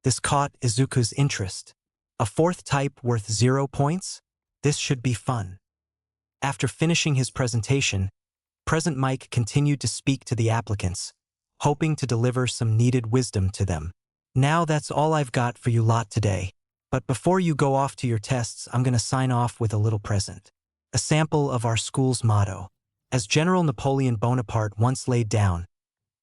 This caught Izuku's interest. A 4th type worth 0 points? This should be fun. After finishing his presentation, Present Mike continued to speak to the applicants, hoping to deliver some needed wisdom to them. "Now that's all I've got for you lot today. But before you go off to your tests, I'm going to sign off with a little present. A sample of our school's motto. As General Napoleon Bonaparte once laid down,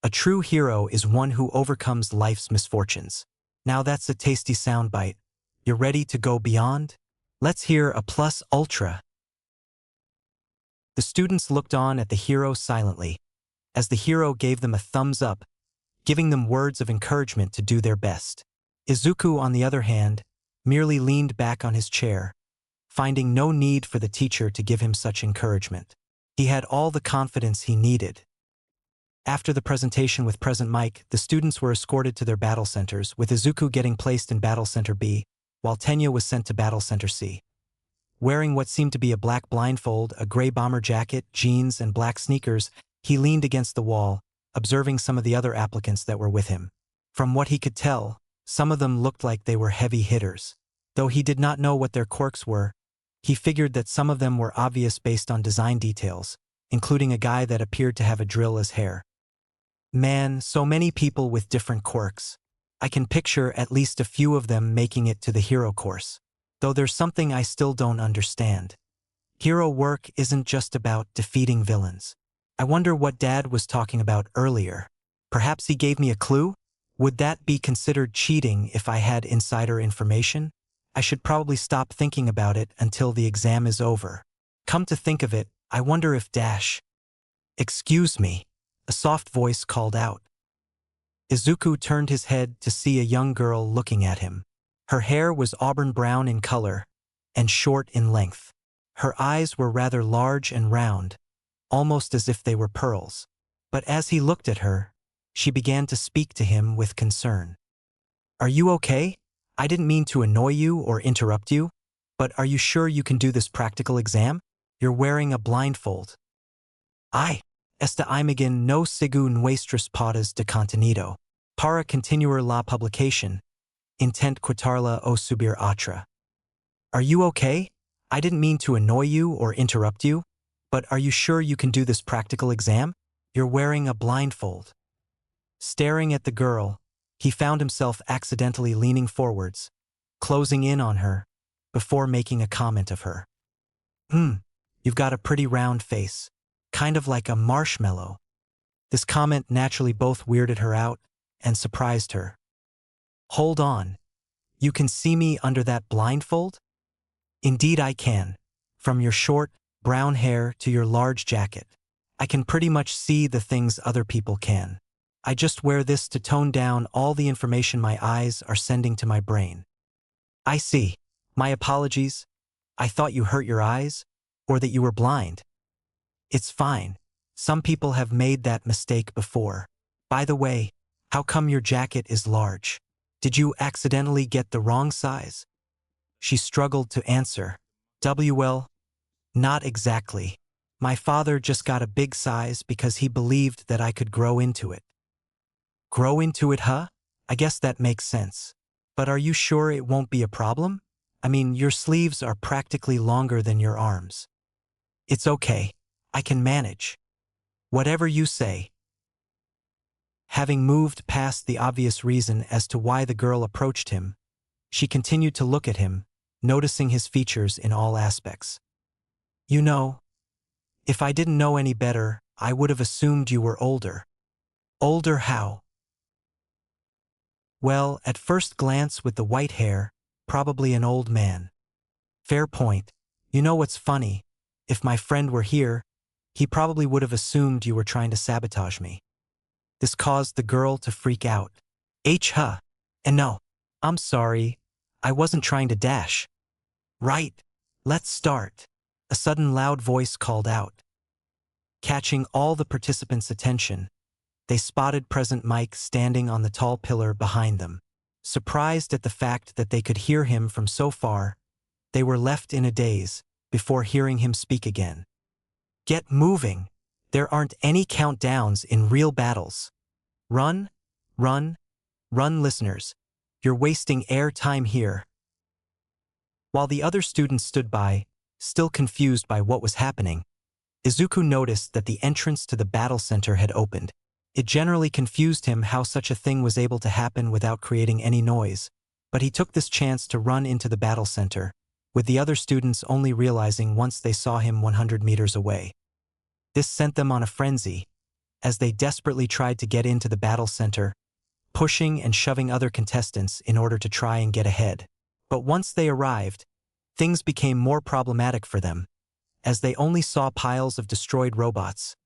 a true hero is one who overcomes life's misfortunes. Now that's a tasty soundbite. You're ready to go beyond? Let's hear a plus ultra. The students looked on at the hero silently, as the hero gave them a thumbs up, giving them words of encouragement to do their best. Izuku, on the other hand, merely leaned back on his chair, finding no need for the teacher to give him such encouragement. He had all the confidence he needed. After the presentation with Present Mike, the students were escorted to their battle centers, with Izuku getting placed in Battle Center B, while Tenya was sent to Battle Center C. Wearing what seemed to be a black blindfold, a gray bomber jacket, jeans, and black sneakers, he leaned against the wall, observing some of the other applicants that were with him. From what he could tell, some of them looked like they were heavy hitters. Though he did not know what their quirks were, he figured that some of them were obvious based on design details, including a guy that appeared to have a drill as hair. Man, so many people with different quirks. I can picture at least a few of them making it to the hero course. Though there's something I still don't understand. Hero work isn't just about defeating villains. I wonder what Dad was talking about earlier. Perhaps he gave me a clue? Would that be considered cheating if I had insider information? I should probably stop thinking about it until the exam is over. Come to think of it, I wonder if Excuse me. A soft voice called out. Izuku turned his head to see a young girl looking at him. Her hair was auburn brown in color and short in length. Her eyes were rather large and round, almost as if they were pearls. But as he looked at her, she began to speak to him with concern. Are you okay? I didn't mean to annoy you or interrupt you, but are you sure you can do this practical exam? You're wearing a blindfold. Esta imagen no sigu nuestras pautas de contenido. Para continuar la publicación, intent quitarla o subir otra. Are you okay? I didn't mean to annoy you or interrupt you, but are you sure you can do this practical exam? You're wearing a blindfold. Staring at the girl, he found himself accidentally leaning forwards, closing in on her, before making a comment of her. You've got a pretty round face. Kind of like a marshmallow. This comment naturally both weirded her out and surprised her. Hold on. You can see me under that blindfold? Indeed I can. From your short, brown hair to your large jacket. I can pretty much see the things other people can. I just wear this to tone down all the information my eyes are sending to my brain. I see. My apologies. I thought you hurt your eyes, or that you were blind. It's fine. Some people have made that mistake before. By the way, how come your jacket is large? Did you accidentally get the wrong size? She struggled to answer. Well, not exactly. My father just got a big size because he believed that I could grow into it. Grow into it, huh? I guess that makes sense. But are you sure it won't be a problem? I mean, your sleeves are practically longer than your arms. It's okay. I can manage. Whatever you say. Having moved past the obvious reason as to why the girl approached him, she continued to look at him, noticing his features in all aspects. You know, if I didn't know any better, I would have assumed you were older. Older how? Well, at first glance with the white hair, probably an old man. Fair point. You know what's funny? If my friend were here, he probably would have assumed you were trying to sabotage me. This caused the girl to freak out. Huh? And no, I'm sorry, I wasn't trying to dash. Right, let's start. A sudden loud voice called out. Catching all the participants' attention, they spotted Present Mike standing on the tall pillar behind them. Surprised at the fact that they could hear him from so far, they were left in a daze before hearing him speak again. Get moving. There aren't any countdowns in real battles. Run, run, run, listeners. You're wasting air time here. While the other students stood by, still confused by what was happening, Izuku noticed that the entrance to the battle center had opened. It generally confused him how such a thing was able to happen without creating any noise, but he took this chance to run into the battle center, with the other students only realizing once they saw him 100 meters away. This sent them on a frenzy, as they desperately tried to get into the battle center, pushing and shoving other contestants in order to try and get ahead. But once they arrived, things became more problematic for them, as they only saw piles of destroyed robots,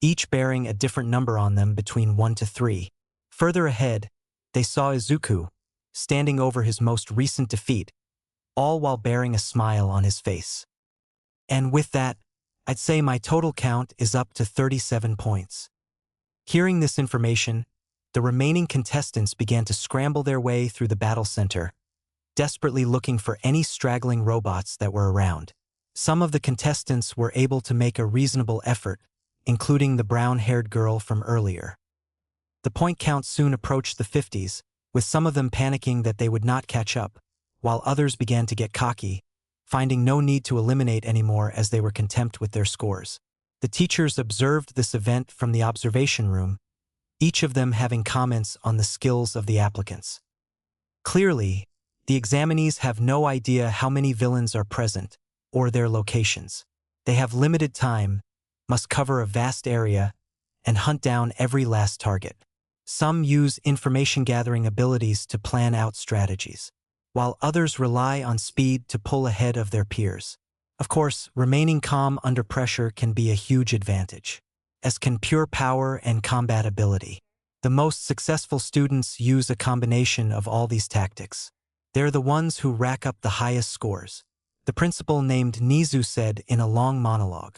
each bearing a different number on them between 1 to 3. Further ahead, they saw Izuku, standing over his most recent defeat, all while bearing a smile on his face. And with that, I'd say my total count is up to 37 points. Hearing this information, the remaining contestants began to scramble their way through the battle center, desperately looking for any straggling robots that were around. Some of the contestants were able to make a reasonable effort, including the brown-haired girl from earlier. The point count soon approached the 50s, with some of them panicking that they would not catch up, while others began to get cocky, finding no need to eliminate anymore as they were content with their scores. The teachers observed this event from the observation room, each of them having comments on the skills of the applicants. Clearly, the examinees have no idea how many villains are present, or their locations. They have limited time, must cover a vast area, and hunt down every last target. Some use information-gathering abilities to plan out strategies, while others rely on speed to pull ahead of their peers. Of course, remaining calm under pressure can be a huge advantage, as can pure power and combat ability. The most successful students use a combination of all these tactics. They're the ones who rack up the highest scores, the principal named Nizu said in a long monologue.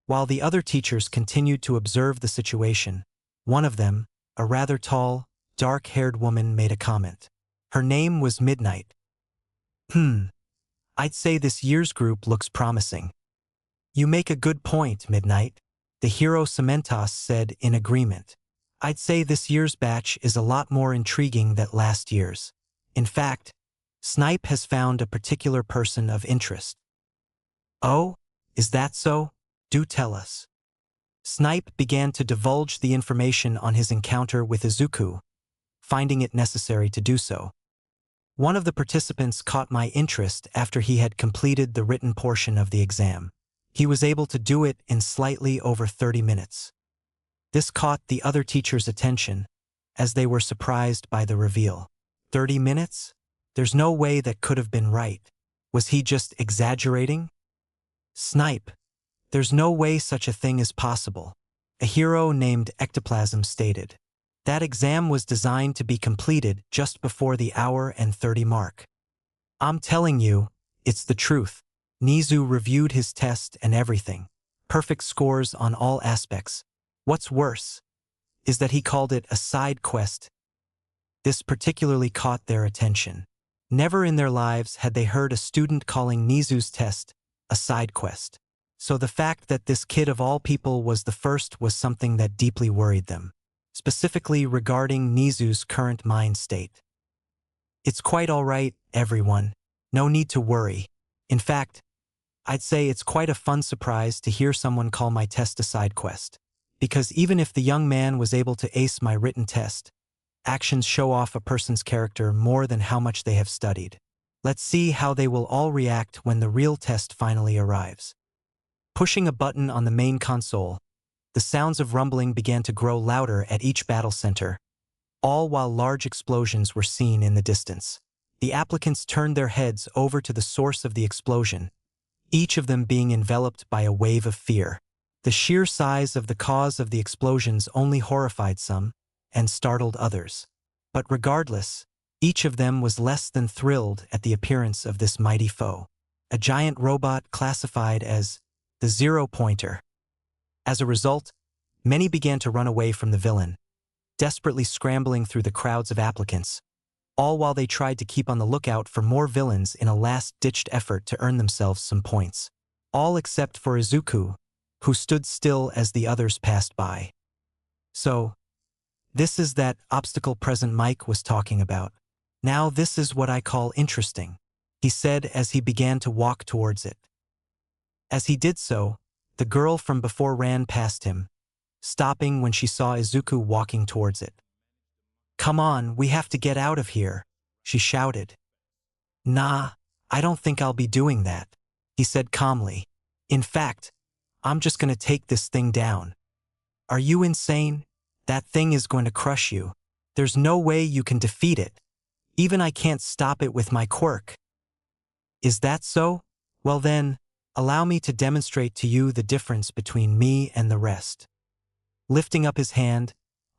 While the other teachers continued to observe the situation, one of them, a rather tall, dark-haired woman, made a comment. Her name was Midnight. I'd say this year's group looks promising. You make a good point, Midnight, the hero Cementos said in agreement. I'd say this year's batch is a lot more intriguing than last year's. In fact, Snipe has found a particular person of interest. Oh, is that so? Do tell us. Snipe began to divulge the information on his encounter with Izuku, finding it necessary to do so. One of the participants caught my interest after he had completed the written portion of the exam. He was able to do it in slightly over 30 minutes. This caught the other teachers' attention, as they were surprised by the reveal. 30 minutes? There's no way that could have been right. Was he just exaggerating? Snipe, there's no way such a thing is possible, a hero named Ectoplasm stated. That exam was designed to be completed just before the hour and 30 mark. I'm telling you, it's the truth. Nizu reviewed his test and everything. Perfect scores on all aspects. What's worse is that he called it a side quest. This particularly caught their attention. Never in their lives had they heard a student calling Nizu's test a side quest. So the fact that this kid of all people was the first was something that deeply worried them, specifically regarding Nizu's current mind state. It's quite all right, everyone. No need to worry. In fact, I'd say it's quite a fun surprise to hear someone call my test a side quest. Because even if the young man was able to ace my written test, actions show off a person's character more than how much they have studied. Let's see how they will all react when the real test finally arrives. Pushing a button on the main console, the sounds of rumbling began to grow louder at each battle center, all while large explosions were seen in the distance. The applicants turned their heads over to the source of the explosion, each of them being enveloped by a wave of fear. The sheer size of the cause of the explosions only horrified some and startled others. But regardless, each of them was less than thrilled at the appearance of this mighty foe, a giant robot classified as the Zero-Pointer. As a result, many began to run away from the villain, desperately scrambling through the crowds of applicants, all while they tried to keep on the lookout for more villains in a last-ditched effort to earn themselves some points. All except for Izuku, who stood still as the others passed by. So, this is that obstacle President Mike was talking about. Now this is what I call interesting, he said as he began to walk towards it. As he did so, the girl from before ran past him, stopping when she saw Izuku walking towards it. "Come on, we have to get out of here," she shouted. "Nah, I don't think I'll be doing that," he said calmly. "In fact, I'm just gonna take this thing down. Are you insane? That thing is going to crush you. There's no way you can defeat it. Even I can't stop it with my quirk. Is that so? Well then, allow me to demonstrate to you the difference between me and the rest. Lifting up his hand,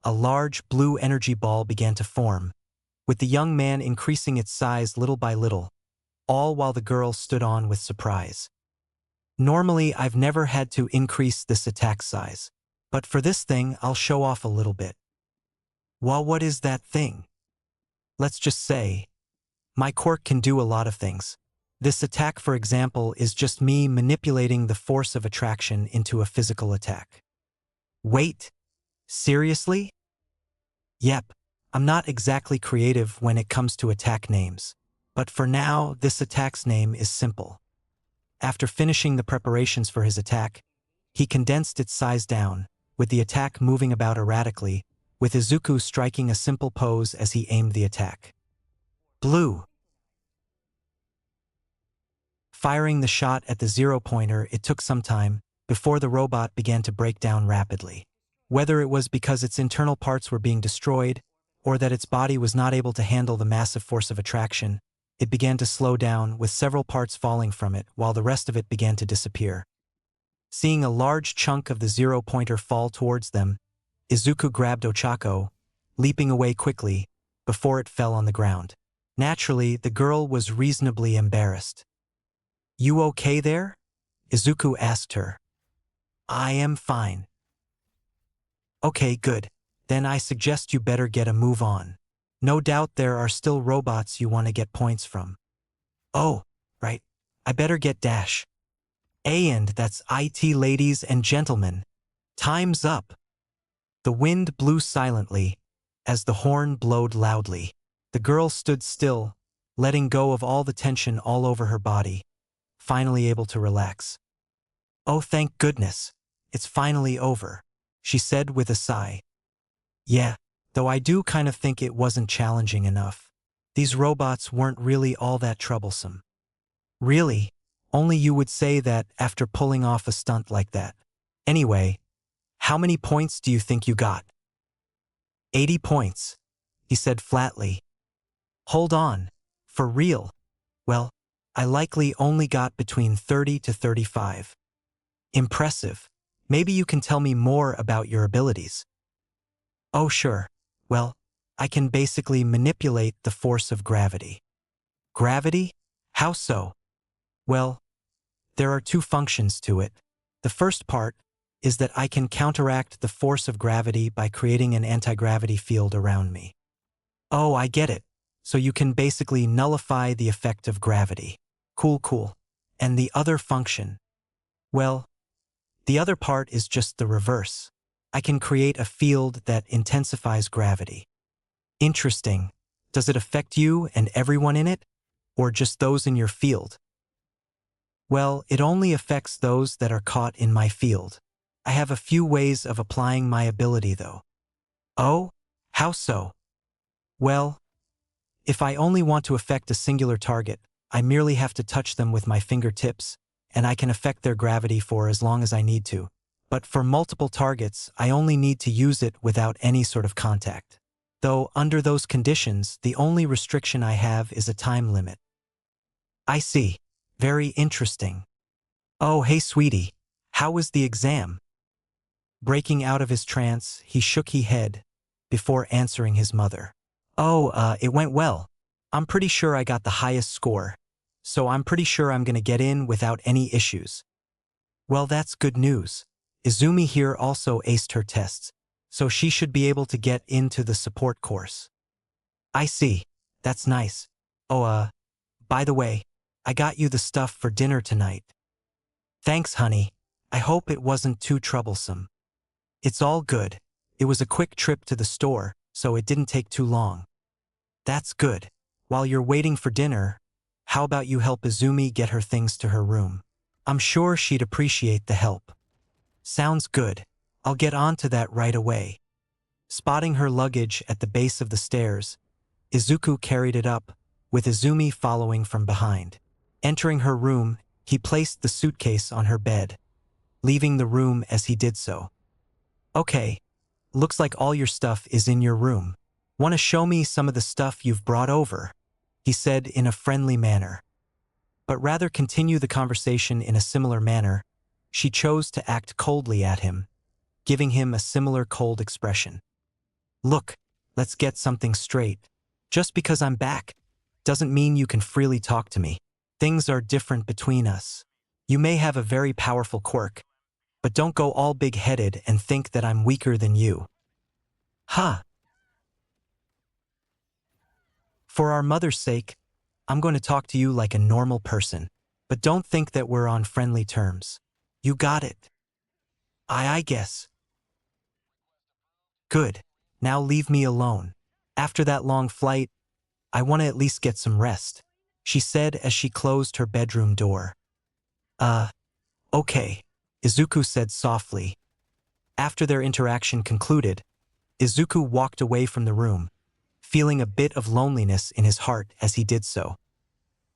a large blue energy ball began to form, with the young man increasing its size little by little, all while the girl stood on with surprise. Normally, I've never had to increase this attack size, but for this thing, I'll show off a little bit. Well, what is that thing? Let's just say, my quirk can do a lot of things. This attack, for example, is just me manipulating the force of attraction into a physical attack. Wait, seriously? Yep, I'm not exactly creative when it comes to attack names, but for now, this attack's name is simple. After finishing the preparations for his attack, he condensed its size down, with the attack moving about erratically, with Izuku striking a simple pose as he aimed the attack. Blue. Firing the shot at the zero-pointer, it took some time before the robot began to break down rapidly. Whether it was because its internal parts were being destroyed, or that its body was not able to handle the massive force of attraction, it began to slow down, with several parts falling from it while the rest of it began to disappear. Seeing a large chunk of the zero-pointer fall towards them, Izuku grabbed Ochako, leaping away quickly before it fell on the ground. Naturally, the girl was reasonably embarrassed. "You okay there?" Izuku asked her. "I am fine." "Okay, good. Then I suggest you better get a move on. No doubt there are still robots you want to get points from." "Oh, right. I better get dash." And that's it, ladies and gentlemen. Time's up. The wind blew silently as the horn blowed loudly. The girl stood still, letting go of all the tension all over her body, finally able to relax. "Oh, thank goodness. It's finally over," she said with a sigh. "Yeah, though I do kind of think it wasn't challenging enough. These robots weren't really all that troublesome." "Really? Only you would say that after pulling off a stunt like that. Anyway, how many points do you think you got?" 80 points, he said flatly. "Hold on. For real? Well, I likely only got between 30 to 35. Impressive. Maybe you can tell me more about your abilities." "Oh, sure. Well, I can basically manipulate the force of gravity." "Gravity? How so?" "Well, there are two functions to it. The first part is that I can counteract the force of gravity by creating an anti-gravity field around me." "Oh, I get it. So you can basically nullify the effect of gravity." Cool. And the other function? Well, the other part is just the reverse. I can create a field that intensifies gravity." "Interesting. Does it affect you and everyone in it? Or just those in your field?" "Well, it only affects those that are caught in my field. I have a few ways of applying my ability, though." "Oh? How so?" "Well, if I only want to affect a singular target, I merely have to touch them with my fingertips, and I can affect their gravity for as long as I need to. But for multiple targets, I only need to use it without any sort of contact. Though, under those conditions, the only restriction I have is a time limit." "I see. Very interesting. Oh, hey sweetie, how was the exam?" Breaking out of his trance, he shook his head before answering his mother. "Oh, it went well. I'm pretty sure I got the highest score, so I'm pretty sure I'm gonna get in without any issues." "Well, that's good news. Izumi here also aced her tests, so she should be able to get into the support course." "I see. That's nice. Oh, by the way, I got you the stuff for dinner tonight." "Thanks, honey. I hope it wasn't too troublesome." "It's all good. It was a quick trip to the store, so it didn't take too long." "That's good. While you're waiting for dinner, how about you help Izumi get her things to her room? I'm sure she'd appreciate the help." "Sounds good. I'll get on to that right away." Spotting her luggage at the base of the stairs, Izuku carried it up, with Izumi following from behind. Entering her room, he placed the suitcase on her bed. leaving the room as he did so. Okay, looks like all your stuff is in your room. Want to show me some of the stuff you've brought over? He said in a friendly manner. But rather continue the conversation in a similar manner, she chose to act coldly at him, giving him a similar cold expression. Look, let's get something straight. Just because I'm back doesn't mean you can freely talk to me. Things are different between us. You may have a very powerful quirk, but don't go all big-headed and think that I'm weaker than you. Ha! For our mother's sake, I'm going to talk to you like a normal person, but don't think that we're on friendly terms. You got it. I guess. Good. Now leave me alone. After that long flight, I want to at least get some rest, she said as she closed her bedroom door. Okay, Izuku said softly. After their interaction concluded, Izuku walked away from the room, feeling a bit of loneliness in his heart as he did so.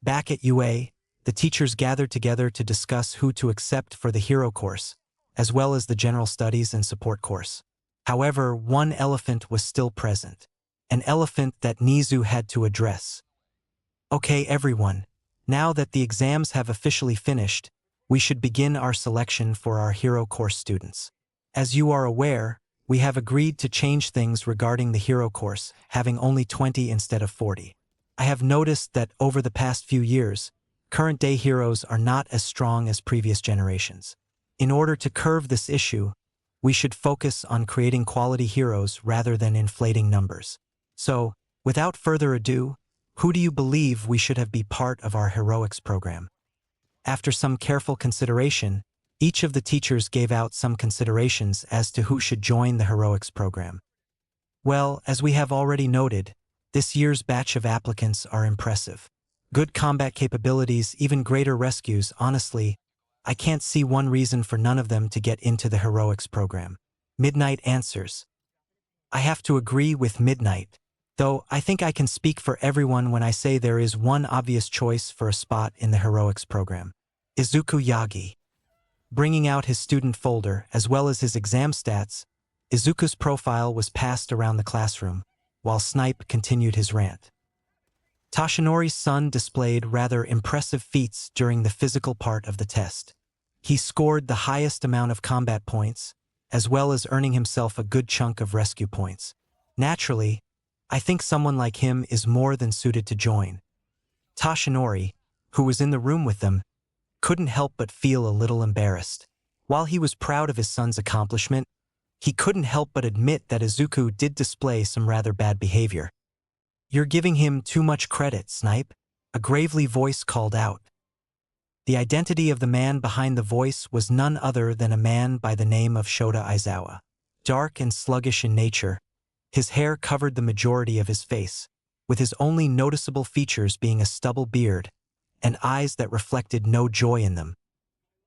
Back at UA, the teachers gathered together to discuss who to accept for the hero course, as well as the general studies and support course. However, one elephant was still present, an elephant that Nizu had to address. Okay, everyone, now that the exams have officially finished, we should begin our selection for our hero course students. As you are aware, we have agreed to change things regarding the hero course, having only 20 instead of 40. I have noticed that over the past few years, current-day heroes are not as strong as previous generations. In order to curb this issue, we should focus on creating quality heroes rather than inflating numbers. So, without further ado, who do you believe we should have be part of our heroics program? After some careful consideration, each of the teachers gave out some considerations as to who should join the heroics program. Well, as we have already noted, this year's batch of applicants are impressive. Good combat capabilities, even greater rescues. Honestly, I can't see one reason for none of them to get into the heroics program. Midnight answers. I have to agree with Midnight, though I think I can speak for everyone when I say there is one obvious choice for a spot in the heroics program. Izuku Yagi. Bringing out his student folder as well as his exam stats, Izuku's profile was passed around the classroom, while Snipe continued his rant. Toshinori's son displayed rather impressive feats during the physical part of the test. He scored the highest amount of combat points, as well as earning himself a good chunk of rescue points. Naturally, I think someone like him is more than suited to join. Toshinori, who was in the room with them, couldn't help but feel a little embarrassed. While he was proud of his son's accomplishment, he couldn't help but admit that Izuku did display some rather bad behavior. You're giving him too much credit, Snipe, a gravely voice called out. The identity of the man behind the voice was none other than a man by the name of Shota Aizawa. Dark and sluggish in nature, his hair covered the majority of his face, with his only noticeable features being a stubble beard and eyes that reflected no joy in them.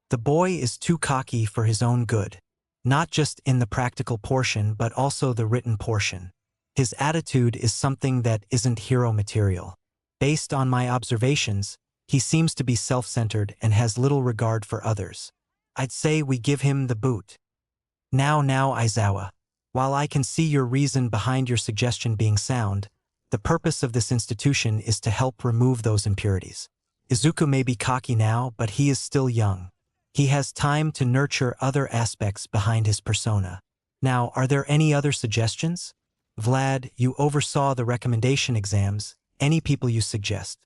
The boy is too cocky for his own good, not just in the practical portion but also the written portion. His attitude is something that isn't hero material. Based on my observations, he seems to be self-centered and has little regard for others. I'd say we give him the boot. Now, Aizawa, while I can see your reason behind your suggestion being sound, the purpose of this institution is to help remove those impurities. Izuku may be cocky now, but he is still young. He has time to nurture other aspects behind his persona. Now, are there any other suggestions? Vlad, you oversaw the recommendation exams. Any people you suggest?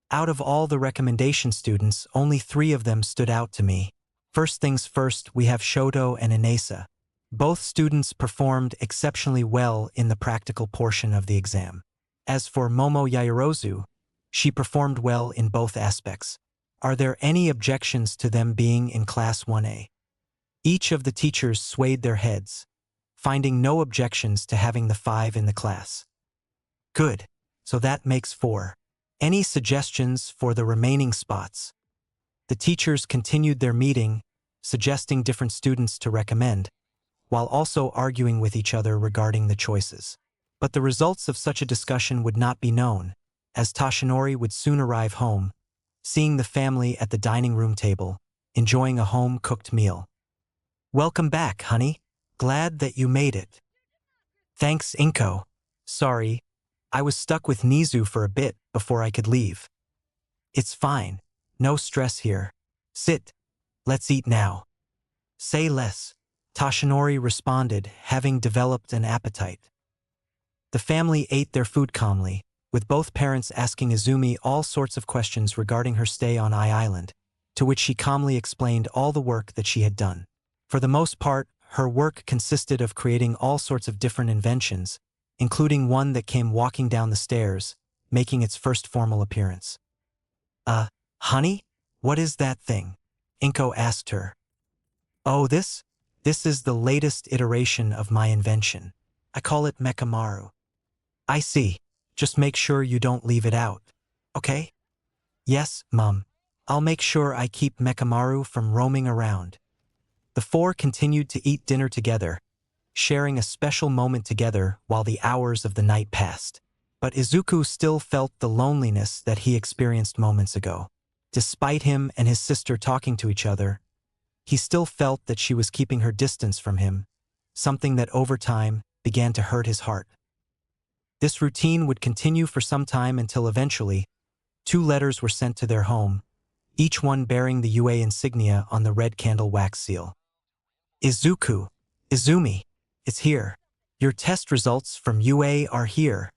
Out of all the recommendation students, only 3 of them stood out to me. First things first, we have Shoto and Inesa. Both students performed exceptionally well in the practical portion of the exam. As for Momo Yaoyorozu, she performed well in both aspects. Are there any objections to them being in Class 1A? Each of the teachers swayed their heads, finding no objections to having the 5 in the class. Good, so that makes 4. Any suggestions for the remaining spots? The teachers continued their meeting, suggesting different students to recommend, while also arguing with each other regarding the choices. But the results of such a discussion would not be known, as Toshinori would soon arrive home, seeing the family at the dining room table, enjoying a home-cooked meal. "Welcome back, honey. Glad that you made it." "Thanks, Inko. Sorry, I was stuck with Nizu for a bit before I could leave." "It's fine. No stress here. Sit. Let's eat now." "Say less," Toshinori responded, having developed an appetite. The family ate their food calmly, with both parents asking Izumi all sorts of questions regarding her stay on Island, to which she calmly explained all the work that she had done. For the most part, her work consisted of creating all sorts of different inventions, including one that came walking down the stairs, making its first formal appearance. Honey? What is that thing?" Inko asked her. "Oh, this is the latest iteration of my invention. I call it Mekamaru." "I see. Just make sure you don't leave it out. Okay?" "Yes, Mum. I'll make sure I keep Mekamaru from roaming around." The four continued to eat dinner together, sharing a special moment together while the hours of the night passed. But Izuku still felt the loneliness that he experienced moments ago. Despite him and his sister talking to each other, he still felt that she was keeping her distance from him, something that over time began to hurt his heart. This routine would continue for some time until eventually, 2 letters were sent to their home, each one bearing the UA insignia on the red candle wax seal. "Izuku, Izumi, it's here. Your test results from UA are here."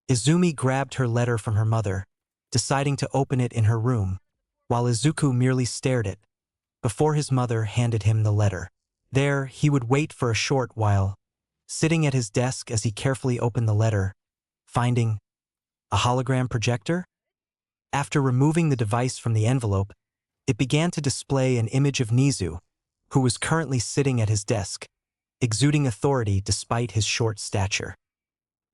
Izumi grabbed her letter from her mother, deciding to open it in her room, while Izuku merely stared at it, before his mother handed him the letter. There, he would wait for a short while, sitting at his desk as he carefully opened the letter, finding a hologram projector? After removing the device from the envelope, it began to display an image of Nizu, who was currently sitting at his desk, exuding authority despite his short stature.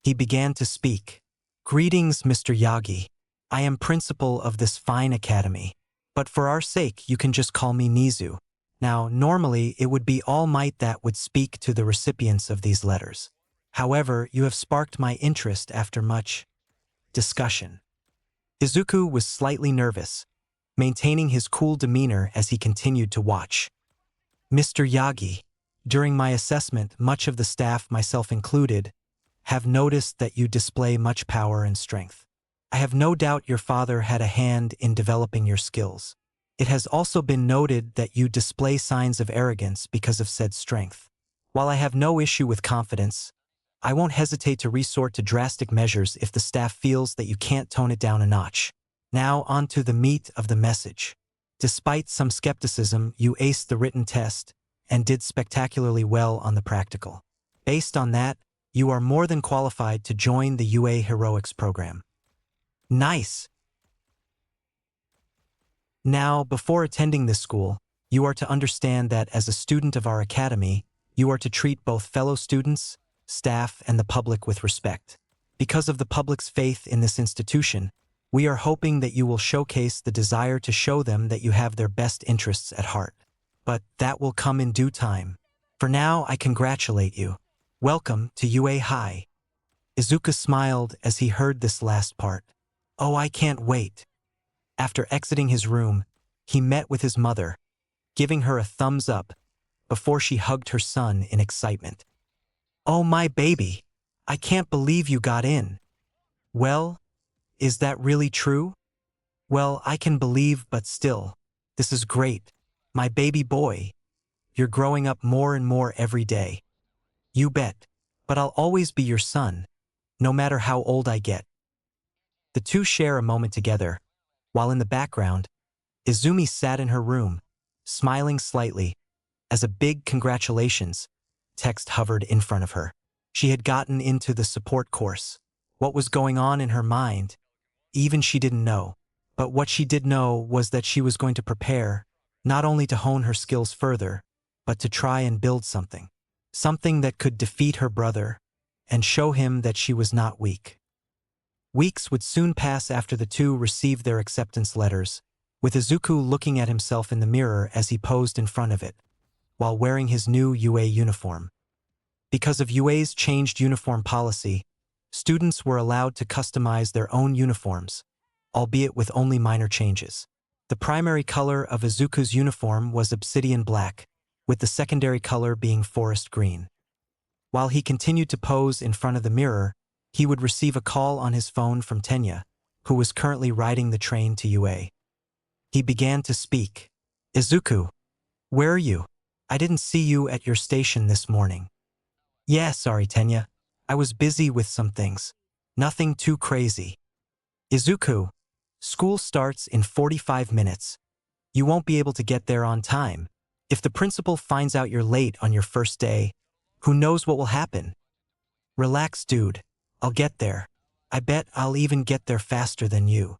He began to speak. "Greetings, Mr. Yagi. I am principal of this fine academy, but for our sake you can just call me Nizu. Now, normally it would be All Might that would speak to the recipients of these letters. However, you have sparked my interest after much discussion." Izuku was slightly nervous, maintaining his cool demeanor as he continued to watch. "Mr. Yagi, during my assessment, much of the staff, myself included, have noticed that you display much power and strength. I have no doubt your father had a hand in developing your skills. It has also been noted that you display signs of arrogance because of said strength. While I have no issue with confidence, I won't hesitate to resort to drastic measures if the staff feels that you can't tone it down a notch. Now on to the meat of the message. Despite some skepticism, you aced the written test and did spectacularly well on the practical. Based on that, you are more than qualified to join the UA Heroics program." "Nice!" Now, before attending this school, you are to understand that as a student of our academy, you are to treat both fellow students, staff, and the public with respect. Because of the public's faith in this institution, we are hoping that you will showcase the desire to show them that you have their best interests at heart. But that will come in due time. For now, I congratulate you. Welcome to UA High." Izuku smiled as he heard this last part. "Oh, I can't wait." After exiting his room, he met with his mother, giving her a thumbs up before she hugged her son in excitement. "Oh, my baby, I can't believe you got in." "Well, is that really true?" "Well, I can believe, but still, this is great. My baby boy, you're growing up more and more every day." "You bet, but I'll always be your son, no matter how old I get." The two share a moment together, while in the background, Izumi sat in her room, smiling slightly, as a big congratulations text hovered in front of her. She had gotten into the support course. What was going on in her mind, even she didn't know. But what she did know was that she was going to prepare, not only to hone her skills further, but to try and build something. Something that could defeat her brother and show him that she was not weak. Weeks would soon pass after the two received their acceptance letters, with Izuku looking at himself in the mirror as he posed in front of it, while wearing his new UA uniform. Because of UA's changed uniform policy, students were allowed to customize their own uniforms, albeit with only minor changes. The primary color of Izuku's uniform was obsidian black, with the secondary color being forest green. While he continued to pose in front of the mirror, he would receive a call on his phone from Tenya, who was currently riding the train to UA. He began to speak. Izuku, where are you? I didn't see you at your station this morning. Yeah, sorry, Tenya. I was busy with some things. Nothing too crazy. Izuku, school starts in 45 minutes. You won't be able to get there on time. If the principal finds out you're late on your first day, who knows what will happen? Relax, dude. I'll get there. I bet I'll even get there faster than you.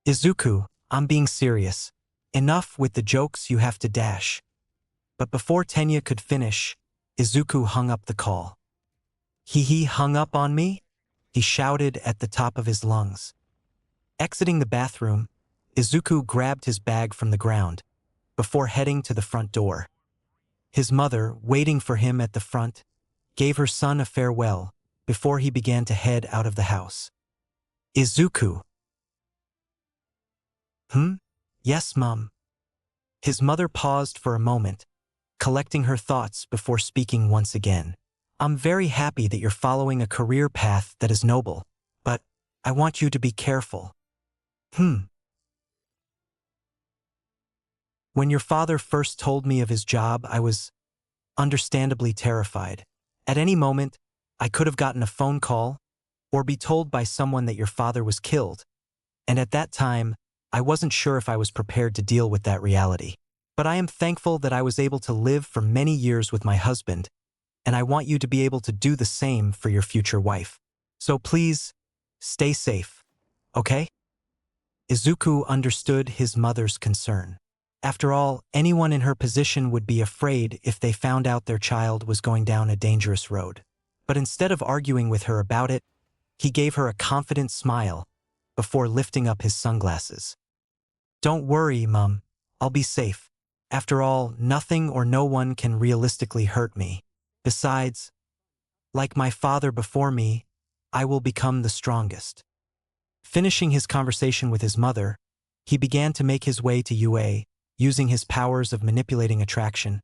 Izuku, I'm being serious. Enough with the jokes, you have to dash. But before Tenya could finish, Izuku hung up the call. He hung up on me? He shouted at the top of his lungs. Exiting the bathroom, Izuku grabbed his bag from the ground, before heading to the front door. His mother, waiting for him at the front, gave her son a farewell before he began to head out of the house. Izuku. Yes, Mom. His mother paused for a moment, collecting her thoughts before speaking once again. I'm very happy that you're following a career path that is noble, but I want you to be careful. When your father first told me of his job, I was understandably terrified. At any moment, I could have gotten a phone call or be told by someone that your father was killed. And at that time, I wasn't sure if I was prepared to deal with that reality. But I am thankful that I was able to live for many years with my husband, and I want you to be able to do the same for your future wife. So please, stay safe, okay? Izuku understood his mother's concern. After all, anyone in her position would be afraid if they found out their child was going down a dangerous road. But instead of arguing with her about it, he gave her a confident smile before lifting up his sunglasses. Don't worry, Mom. I'll be safe. After all, nothing or no one can realistically hurt me. Besides, like my father before me, I will become the strongest. Finishing his conversation with his mother, he began to make his way to UA. Using his powers of manipulating attraction,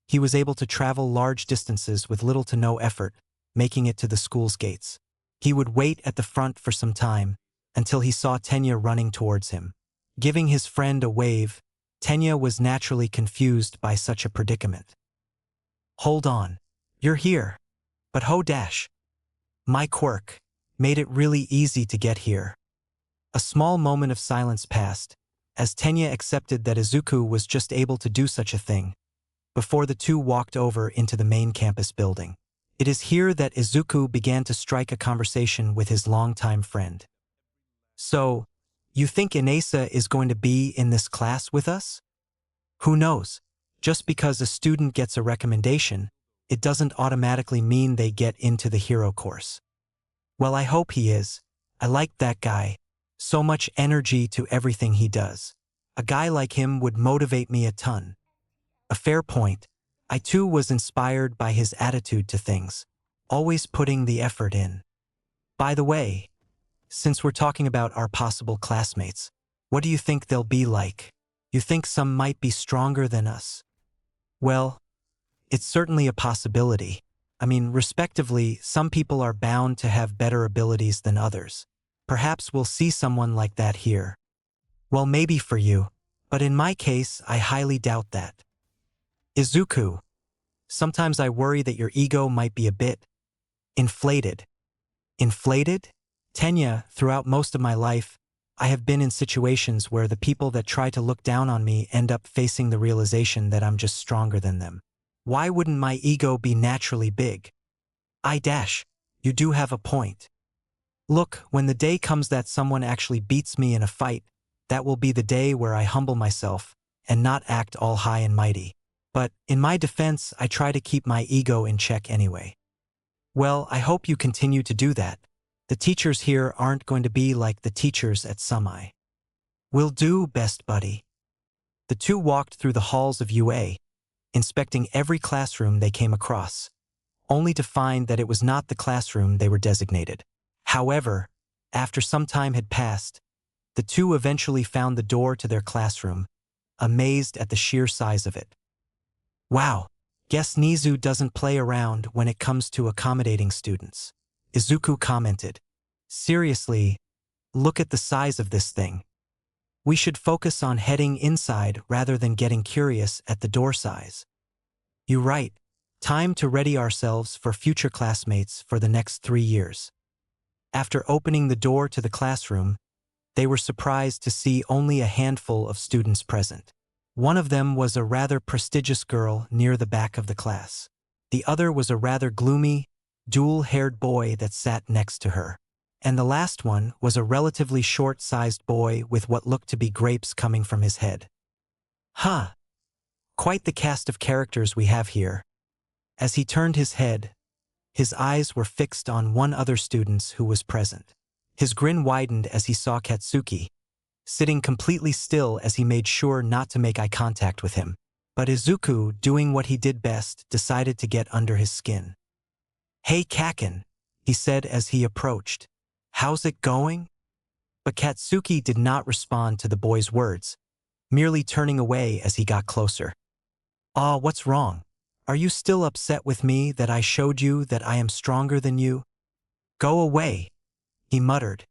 he was able to travel large distances with little to no effort, making it to the school's gates. He would wait at the front for some time until he saw Tenya running towards him. Giving his friend a wave, Tenya was naturally confused by such a predicament. Hold on, you're here. But dash. My quirk made it really easy to get here. A small moment of silence passed, as Tenya accepted that Izuku was just able to do such a thing, before the two walked over into the main campus building. It is here that Izuku began to strike a conversation with his longtime friend. So, you think Inesa is going to be in this class with us? Who knows? Just because a student gets a recommendation, it doesn't automatically mean they get into the hero course. Well, I hope he is. I like that guy. So much energy to everything he does. A guy like him would motivate me a ton. A fair point. I too was inspired by his attitude to things, always putting the effort in. By the way, since we're talking about our possible classmates, what do you think they'll be like? You think some might be stronger than us? Well, it's certainly a possibility. I mean, respectively, some people are bound to have better abilities than others. Perhaps we'll see someone like that here. Well, maybe for you, but in my case, I highly doubt that. Izuku, sometimes I worry that your ego might be a bit inflated. Inflated? Tenya, throughout most of my life, I have been in situations where the people that try to look down on me end up facing the realization that I'm just stronger than them. Why wouldn't my ego be naturally big? You do have a point. Look, when the day comes that someone actually beats me in a fight, that will be the day where I humble myself and not act all high and mighty. But, in my defense, I try to keep my ego in check anyway. Well, I hope you continue to do that. The teachers here aren't going to be like the teachers at Sumai. Will do, best buddy. The two walked through the halls of UA, inspecting every classroom they came across, only to find that it was not the classroom they were designated. However, after some time had passed, The two eventually found the door to their classroom, amazed at the sheer size of it. Wow, guess Nizu doesn't play around when it comes to accommodating students, Izuku commented. Seriously, look at the size of this thing. We should focus on heading inside rather than getting curious at the door size. You're right. Time to ready ourselves for future classmates for the next 3 years. After opening the door to the classroom, they were surprised to see only a handful of students present. One of them was a rather prestigious girl near the back of the class. The other was a rather gloomy, dual-haired boy that sat next to her. And the last one was a relatively short-sized boy with what looked to be grapes coming from his head. Huh! Quite the cast of characters we have here. As he turned his head, his eyes were fixed on one other student who was present. His grin widened as he saw Katsuki, sitting completely still as he made sure not to make eye contact with him. But Izuku, doing what he did best, decided to get under his skin. "Hey Kaken," he said as he approached. "How's it going?" But Katsuki did not respond to the boy's words, merely turning away as he got closer. "Aw, what's wrong? Are you still upset with me that I showed you that I am stronger than you?" "Go away," he muttered.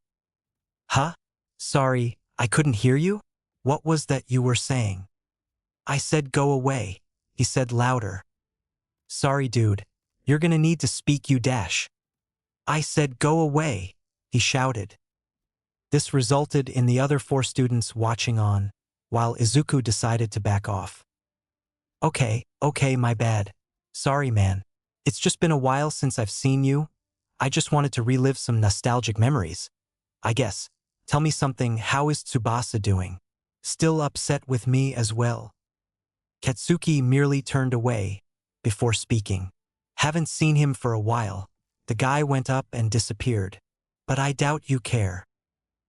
"Huh? Sorry, I couldn't hear you? What was that you were saying?" "I said go away," he said louder. "Sorry dude, you're gonna need to speak you dash." "I said go away," he shouted. This resulted in the other 4 students watching on, while Izuku decided to back off. Okay, my bad. Sorry man. It's just been a while since I've seen you. I just wanted to relive some nostalgic memories, I guess. Tell me something, how is Tsubasa doing? Still upset with me as well?" Katsuki merely turned away before speaking. "Haven't seen him for a while." The guy went up and disappeared. "But I doubt you care."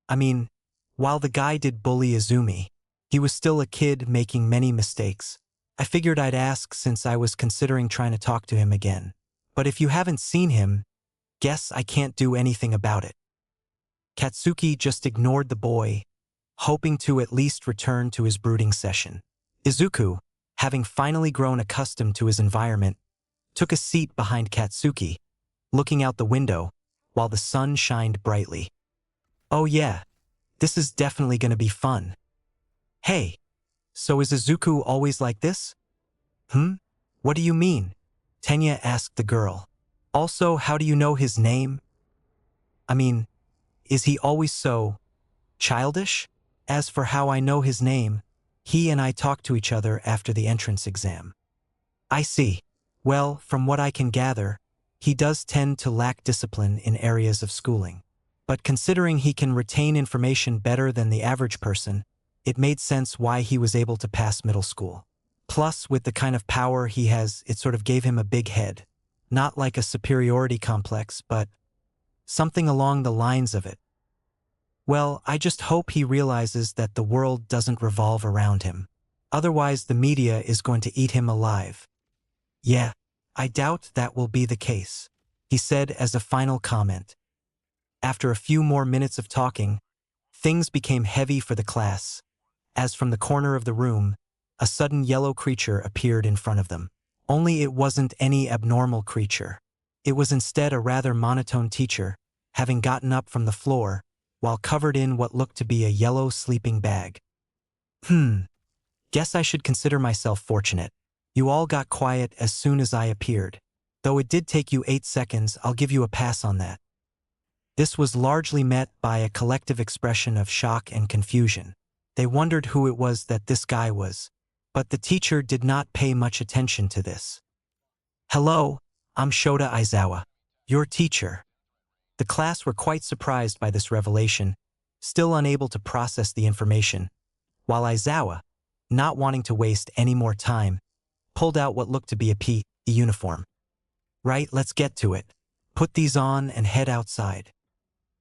I mean, while the guy did bully Izumi, he was still a kid making many mistakes. I figured I'd ask since I was considering trying to talk to him again. But if you haven't seen him, guess I can't do anything about it. Katsuki just ignored the boy, hoping to at least return to his brooding session. Izuku, having finally grown accustomed to his environment, took a seat behind Katsuki, looking out the window while the sun shined brightly. "Oh yeah, this is definitely gonna be fun." "Hey, so is Izuku always like this?" What do you mean?" Tenya asked the girl. "Also, how do you know his name? I mean, is he always so childish? As for how I know his name, he and I talked to each other after the entrance exam." "I see. Well, from what I can gather, he does tend to lack discipline in areas of schooling. But considering he can retain information better than the average person, it made sense why he was able to pass middle school. Plus, with the kind of power he has, it sort of gave him a big head. Not like a superiority complex, but something along the lines of it. Well, I just hope he realizes that the world doesn't revolve around him. Otherwise, the media is going to eat him alive." "Yeah, I doubt that will be the case," he said as a final comment. After a few more minutes of talking, things became heavy for the class, as from the corner of the room, a sudden yellow creature appeared in front of them. Only it wasn't any abnormal creature. It was instead a rather monotone teacher, having gotten up from the floor, while covered in what looked to be a yellow sleeping bag. Guess I should consider myself fortunate. You all got quiet as soon as I appeared. Though it did take you 8 seconds, I'll give you a pass on that." This was largely met by a collective expression of shock and confusion. They wondered who it was that this guy was, but the teacher did not pay much attention to this. "Hello, I'm Shota Aizawa, your teacher." The class were quite surprised by this revelation, still unable to process the information, while Aizawa, not wanting to waste any more time, pulled out what looked to be a PE uniform. "Right, let's get to it. Put these on and head outside."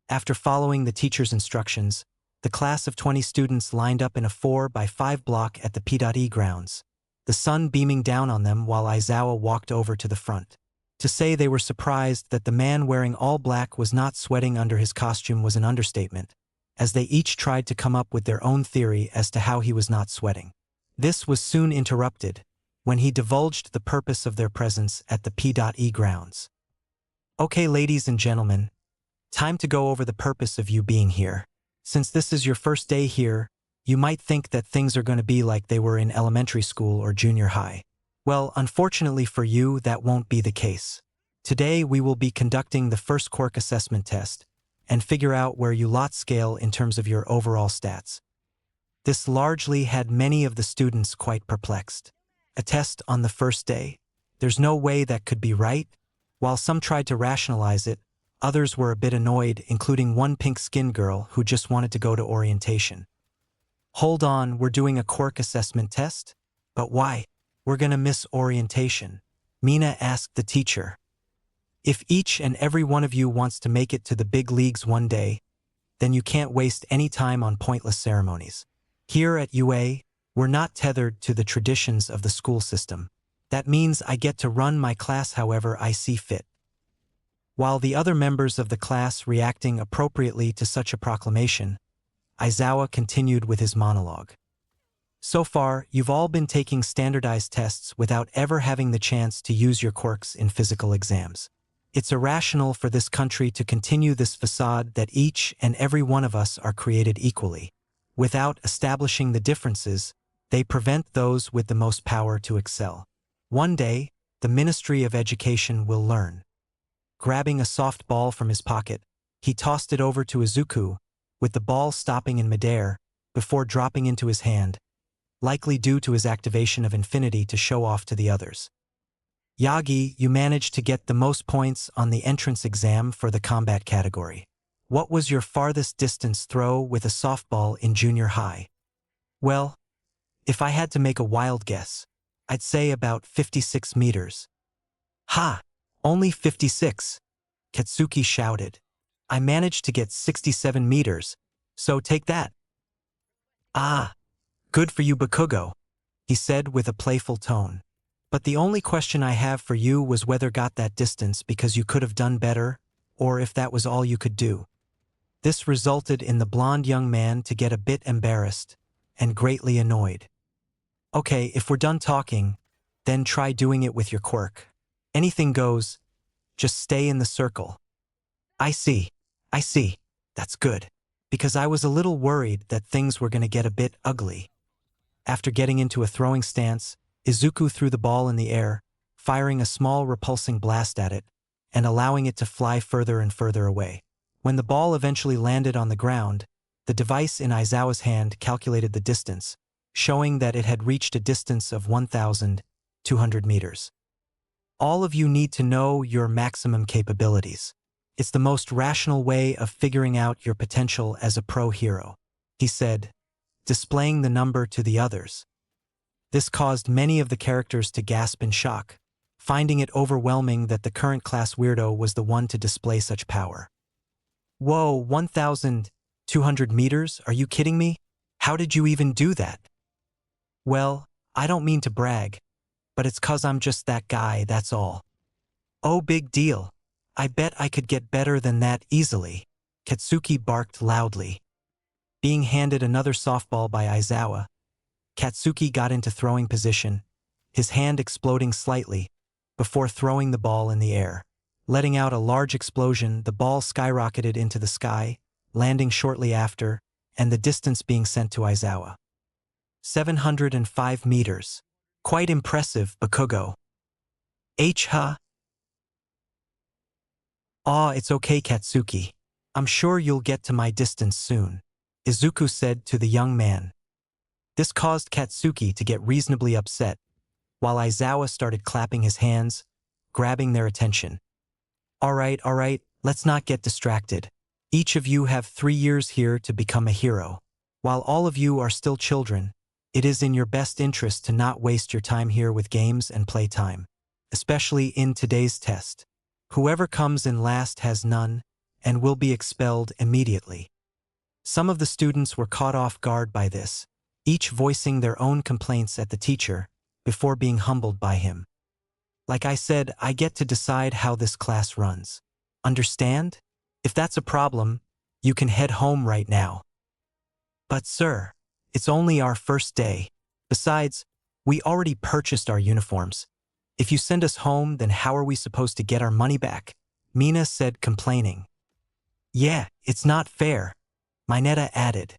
After following the teacher's instructions, the class of 20 students lined up in a 4x5 block at the PE grounds, the sun beaming down on them while Aizawa walked over to the front. To say they were surprised that the man wearing all black was not sweating under his costume was an understatement, as they each tried to come up with their own theory as to how he was not sweating. This was soon interrupted when he divulged the purpose of their presence at the P.E grounds. Okay, ladies and gentlemen, time to go over the purpose of you being here. Since this is your first day here, you might think that things are going to be like they were in elementary school or junior high. Well, unfortunately for you, that won't be the case. Today, we will be conducting the first quirk assessment test and figure out where you lot scale in terms of your overall stats. This largely had many of the students quite perplexed. A test on the first day? There's no way that could be right. While some tried to rationalize it, others were a bit annoyed, including one pink-skinned girl who just wanted to go to orientation. Hold on, we're doing a quirk assessment test? But why? We're gonna miss orientation, Mina asked the teacher. If each and every one of you wants to make it to the big leagues one day, then you can't waste any time on pointless ceremonies. Here at UA, we're not tethered to the traditions of the school system. That means I get to run my class however I see fit. While the other members of the class reacting appropriately to such a proclamation, Aizawa continued with his monologue. So far, you've all been taking standardized tests without ever having the chance to use your quirks in physical exams. It's irrational for this country to continue this facade that each and every one of us are created equally. Without establishing the differences, they prevent those with the most power to excel. One day, the Ministry of Education will learn. Grabbing a soft ball from his pocket, he tossed it over to Izuku, with the ball stopping in midair before dropping into his hand, likely due to his activation of Infinity to show off to the others. Yagi, you managed to get the most points on the entrance exam for the combat category. What was your farthest distance throw with a softball in junior high? Well, if I had to make a wild guess, I'd say about 56 meters. Ha! Only 56, Katsuki shouted. I managed to get 67 meters, so take that. Ah, good for you, Bakugo, he said with a playful tone. But the only question I have for you was whether got that distance because you could have done better, or if that was all you could do. This resulted in the blonde young man to get a bit embarrassed and greatly annoyed. Okay, if we're done talking, then try doing it with your quirk. Anything goes, just stay in the circle. I see. That's good. Because I was a little worried that things were going to get a bit ugly. After getting into a throwing stance, Izuku threw the ball in the air, firing a small repulsing blast at it, and allowing it to fly further and further away. When the ball eventually landed on the ground, the device in Aizawa's hand calculated the distance, showing that it had reached a distance of 1,200 meters. All of you need to know your maximum capabilities. It's the most rational way of figuring out your potential as a pro hero, he said, displaying the number to the others. This caused many of the characters to gasp in shock, finding it overwhelming that the current class weirdo was the one to display such power. Whoa, 1,200 meters? Are you kidding me? How did you even do that? Well, I don't mean to brag, but it's 'cause I'm just that guy, that's all. Oh, big deal. I bet I could get better than that easily, Katsuki barked loudly. Being handed another softball by Aizawa, Katsuki got into throwing position, his hand exploding slightly, before throwing the ball in the air. Letting out a large explosion, the ball skyrocketed into the sky, landing shortly after, and the distance being sent to Aizawa. 705 meters. Quite impressive, Bakugo. Huh? Aw, it's okay, Katsuki. I'm sure you'll get to my distance soon, Izuku said to the young man. This caused Katsuki to get reasonably upset, while Aizawa started clapping his hands, grabbing their attention. All right, let's not get distracted. Each of you have 3 years here to become a hero. While all of you are still children, it is in your best interest to not waste your time here with games and playtime, especially in today's test. Whoever comes in last has none, and will be expelled immediately. Some of the students were caught off guard by this, each voicing their own complaints at the teacher, before being humbled by him. Like I said, I get to decide how this class runs. Understand? If that's a problem, you can head home right now. But sir, it's only our first day. Besides, we already purchased our uniforms. If you send us home, then how are we supposed to get our money back? Mina said, complaining. Yeah, it's not fair, Mineta added.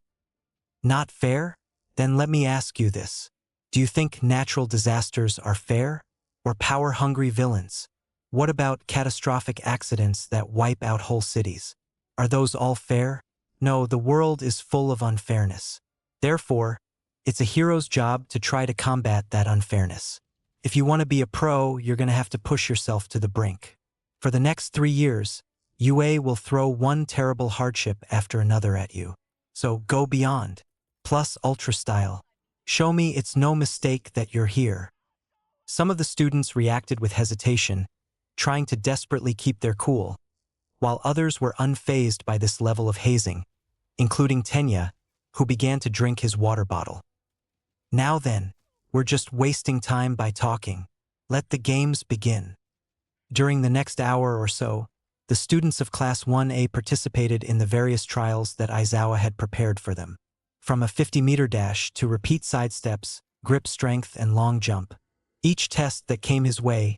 Not fair? Then let me ask you this. Do you think natural disasters are fair? Or power-hungry villains? What about catastrophic accidents that wipe out whole cities? Are those all fair? No, the world is full of unfairness. Therefore, it's a hero's job to try to combat that unfairness. If you want to be a pro, you're going to have to push yourself to the brink. For the next 3 years, UA will throw one terrible hardship after another at you. So go beyond. Plus Ultra Style. Show me it's no mistake that you're here. Some of the students reacted with hesitation, trying to desperately keep their cool, while others were unfazed by this level of hazing, including Tenya, who began to drink his water bottle. Now then, we're just wasting time by talking. Let the games begin. During the next hour or so, the students of Class 1A participated in the various trials that Aizawa had prepared for them. From a 50-meter dash to repeat sidesteps, grip strength, and long jump. Each test that came his way,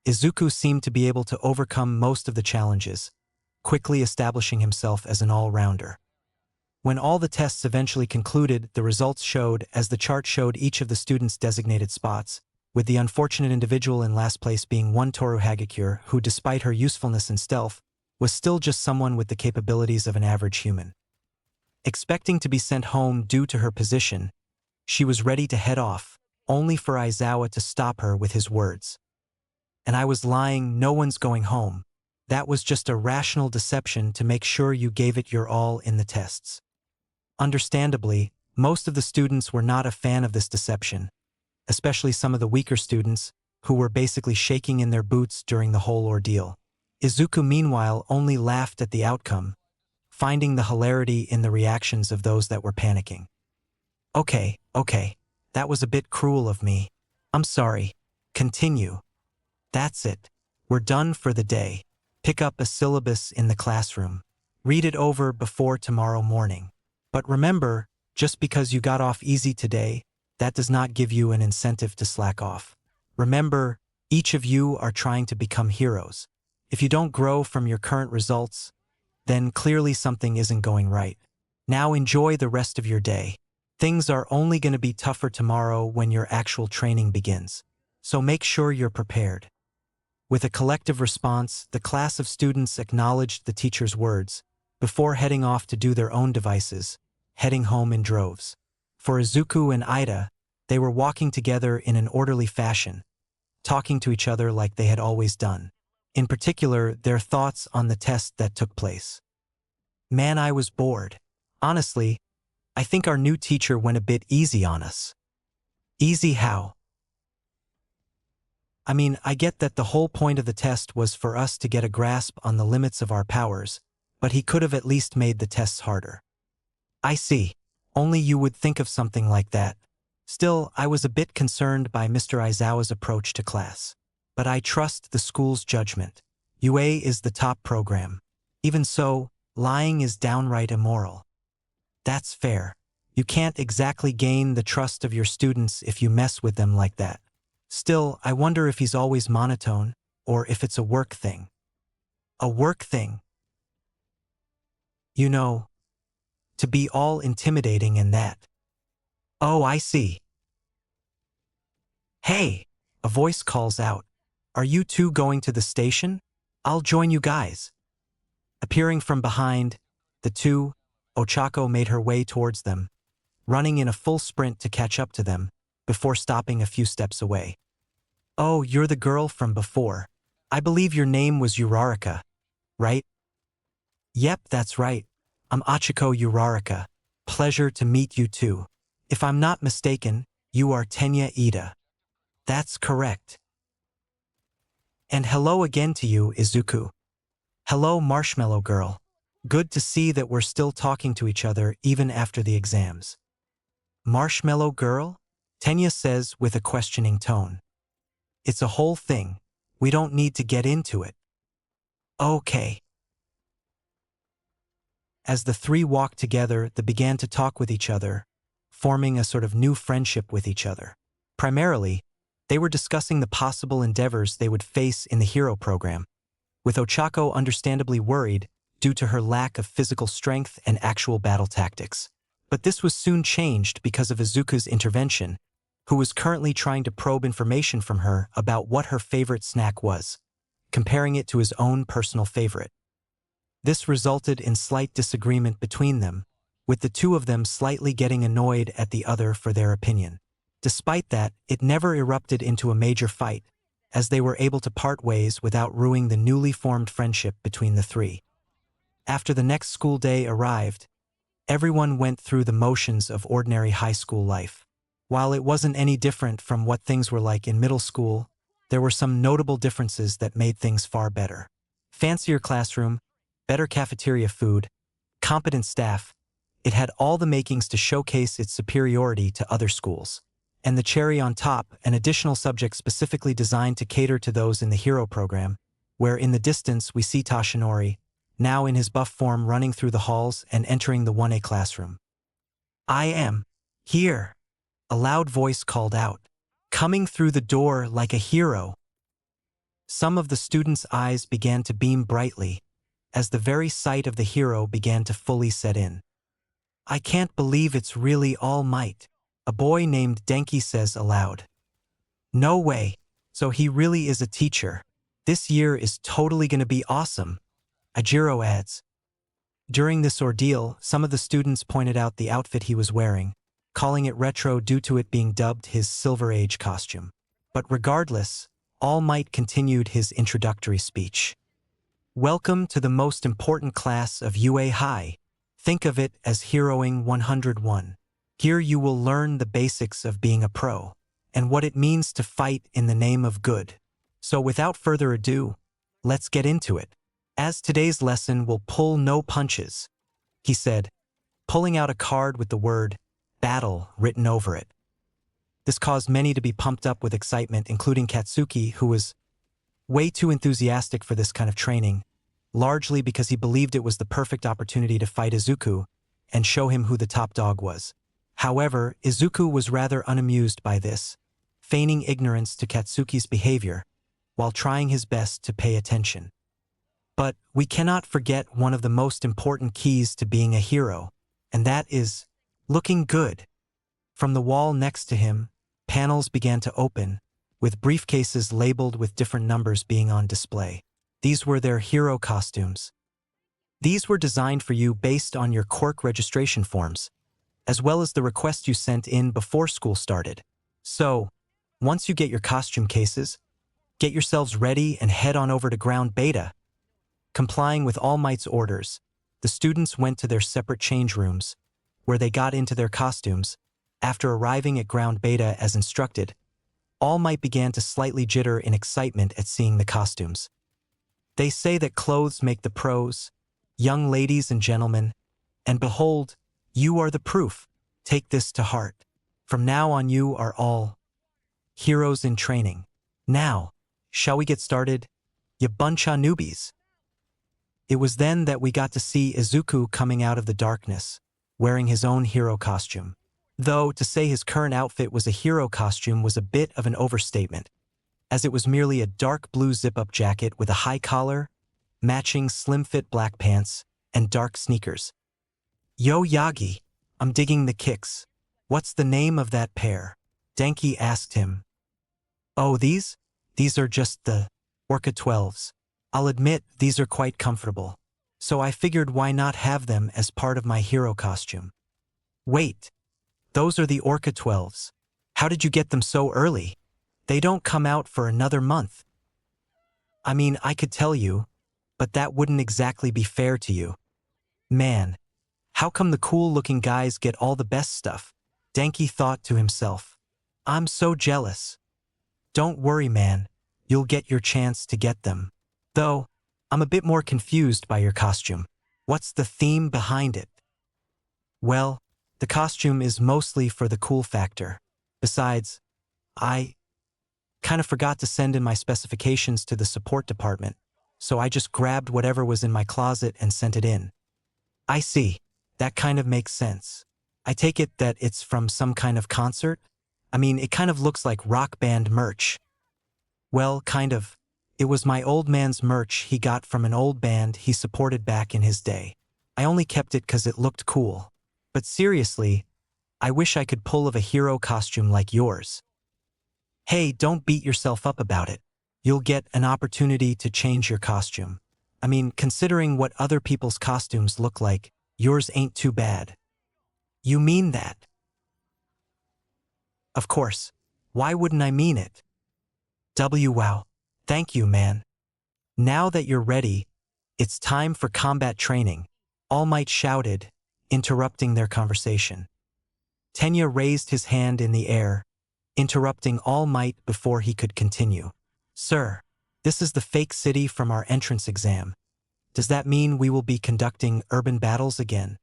Izuku seemed to be able to overcome most of the challenges, quickly establishing himself as an all-rounder. When all the tests eventually concluded, the results showed as the chart showed each of the students' designated spots, with the unfortunate individual in last place being one Toru Hagakure, who, despite her usefulness and stealth, was still just someone with the capabilities of an average human. Expecting to be sent home due to her position, she was ready to head off, only for Aizawa to stop her with his words. And I was lying, no one's going home. That was just a rational deception to make sure you gave it your all in the tests. Understandably, most of the students were not a fan of this deception, especially some of the weaker students, who were basically shaking in their boots during the whole ordeal. Izuku, meanwhile, only laughed at the outcome, finding the hilarity in the reactions of those that were panicking. Okay, that was a bit cruel of me. I'm sorry. Continue. That's it. We're done for the day. Pick up a syllabus in the classroom. Read it over before tomorrow morning. But remember, just because you got off easy today, that does not give you an incentive to slack off. Remember, each of you are trying to become heroes. If you don't grow from your current results, then clearly something isn't going right. Now enjoy the rest of your day. Things are only going to be tougher tomorrow when your actual training begins. So make sure you're prepared. With a collective response, the class of students acknowledged the teacher's words, before heading off to do their own devices, heading home in droves. For Izuku and Ida, they were walking together in an orderly fashion, talking to each other like they had always done. In particular, their thoughts on the test that took place. Man, I was bored. Honestly, I think our new teacher went a bit easy on us. Easy how? I mean, I get that the whole point of the test was for us to get a grasp on the limits of our powers, but he could have at least made the tests harder. I see. Only you would think of something like that. Still, I was a bit concerned by Mr. Aizawa's approach to class. But I trust the school's judgment. UA is the top program. Even so, lying is downright immoral. That's fair. You can't exactly gain the trust of your students if you mess with them like that. Still, I wonder if he's always monotone, or if it's a work thing. A work thing? You know, to be all intimidating and that. Oh, I see. Hey! A voice calls out. Are you two going to the station? I'll join you guys. Appearing from behind, the two, Ochako made her way towards them, running in a full sprint to catch up to them, before stopping a few steps away. Oh, you're the girl from before. I believe your name was Uraraka, right? Yep, that's right. I'm Achiko Uraraka. Pleasure to meet you too. If I'm not mistaken, you are Tenya Ida. That's correct. And hello again to you, Izuku. Hello, Marshmallow Girl. Good to see that we're still talking to each other even after the exams. Marshmallow Girl? Tenya says with a questioning tone. It's a whole thing. We don't need to get into it. Okay. As the three walked together, they began to talk with each other, forming a sort of new friendship with each other. Primarily, they were discussing the possible endeavors they would face in the hero program, with Ochako understandably worried due to her lack of physical strength and actual battle tactics. But this was soon changed because of Izuku's intervention, who was currently trying to probe information from her about what her favorite snack was, comparing it to his own personal favorite. This resulted in slight disagreement between them, with the two of them slightly getting annoyed at the other for their opinion. Despite that, it never erupted into a major fight, as they were able to part ways without ruining the newly formed friendship between the three. After the next school day arrived, everyone went through the motions of ordinary high school life. While it wasn't any different from what things were like in middle school, there were some notable differences that made things far better. Fancier classroom, better cafeteria food, competent staff. It had all the makings to showcase its superiority to other schools. And the cherry on top, an additional subject specifically designed to cater to those in the hero program, where in the distance we see Tashinori, now in his buff form, running through the halls and entering the 1A classroom. "I am here," a loud voice called out, coming through the door like a hero. Some of the students' eyes began to beam brightly, as the very sight of the hero began to fully set in. "I can't believe it's really All Might," a boy named Denki says aloud. "No way, so he really is a teacher. This year is totally gonna be awesome," Ajiro adds. During this ordeal, some of the students pointed out the outfit he was wearing, calling it retro due to it being dubbed his Silver Age costume. But regardless, All Might continued his introductory speech. "Welcome to the most important class of UA High. Think of it as Heroing 101. Here you will learn the basics of being a pro, and what it means to fight in the name of good. So without further ado, let's get into it. As today's lesson will pull no punches," he said, pulling out a card with the word "battle" written over it. This caused many to be pumped up with excitement, including Katsuki, who was way too enthusiastic for this kind of training, largely because he believed it was the perfect opportunity to fight Izuku and show him who the top dog was. However, Izuku was rather unamused by this, feigning ignorance to Katsuki's behavior, while trying his best to pay attention. But we cannot forget one of the most important keys to being a hero, and that is looking good. From the wall next to him, panels began to open, with briefcases labeled with different numbers being on display. These were their hero costumes. These were designed for you based on your quirk registration forms, as well as the request you sent in before school started. So, once you get your costume cases, get yourselves ready and head on over to Ground Beta. Complying with All Might's orders, the students went to their separate change rooms, where they got into their costumes. After arriving at Ground Beta as instructed, All Might began to slightly jitter in excitement at seeing the costumes. They say that clothes make the pros, young ladies and gentlemen, and behold, you are the proof. Take this to heart. From now on you are all heroes in training. Now, shall we get started, you bunch of newbies? It was then that we got to see Izuku coming out of the darkness, wearing his own hero costume. Though, to say his current outfit was a hero costume was a bit of an overstatement, as it was merely a dark blue zip-up jacket with a high collar, matching slim-fit black pants, and dark sneakers. "Yo, Yagi, I'm digging the kicks. What's the name of that pair?" Denki asked him. "Oh, these? These are just the Orca 12s. I'll admit these are quite comfortable, so I figured why not have them as part of my hero costume." "Wait, those are the Orca 12s. How did you get them so early? They don't come out for another month." "I mean, I could tell you, but that wouldn't exactly be fair to you. Man, how come the cool-looking guys get all the best stuff?" Denki thought to himself. "I'm so jealous." "Don't worry, man. You'll get your chance to get them. Though, I'm a bit more confused by your costume. What's the theme behind it?" "Well, the costume is mostly for the cool factor. Besides, I kind of forgot to send in my specifications to the support department, so I just grabbed whatever was in my closet and sent it in." I see. That kind of makes sense. I take it that it's from some kind of concert? I mean, it kind of looks like rock band merch. Well, kind of. It was my old man's merch he got from an old band he supported back in his day. I only kept it 'cause it looked cool. But seriously, I wish I could pull off a hero costume like yours. Hey, don't beat yourself up about it. You'll get an opportunity to change your costume. I mean, considering what other people's costumes look like, yours ain't too bad. You mean that? Of course. Why wouldn't I mean it? Wow. Thank you, man. Now that you're ready, it's time for combat training, All Might shouted, interrupting their conversation. Tenya raised his hand in the air, interrupting All Might before he could continue. Sir, this is the fake city from our entrance exam. Does that mean we will be conducting urban battles again?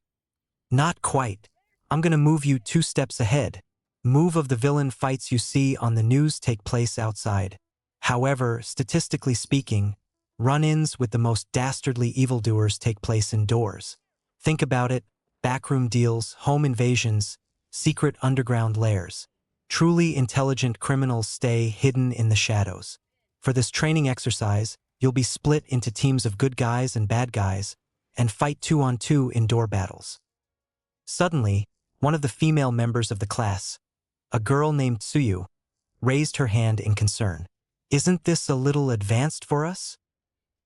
Not quite. I'm gonna move you 2 steps ahead. Move of the villain fights you see on the news take place outside. However, statistically speaking, run-ins with the most dastardly evildoers take place indoors. Think about it, backroom deals, home invasions, secret underground lairs. Truly intelligent criminals stay hidden in the shadows. For this training exercise, you'll be split into teams of good guys and bad guys, and fight 2-on-2 indoor battles. Suddenly, one of the female members of the class, a girl named Tsuyu, raised her hand in concern. Isn't this a little advanced for us?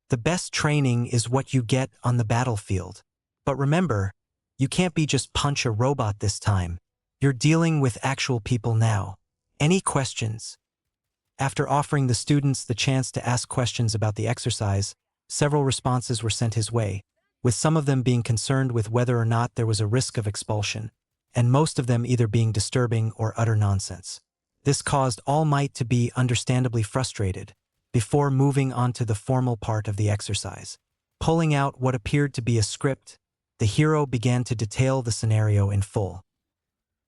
The best training is what you get on the battlefield. But remember, you can't be just punch a robot this time. You're dealing with actual people now. Any questions? After offering the students the chance to ask questions about the exercise, several responses were sent his way, with some of them being concerned with whether or not there was a risk of expulsion, and most of them either being disturbing or utter nonsense. This caused All Might to be understandably frustrated, before moving on to the formal part of the exercise. Pulling out what appeared to be a script, the hero began to detail the scenario in full.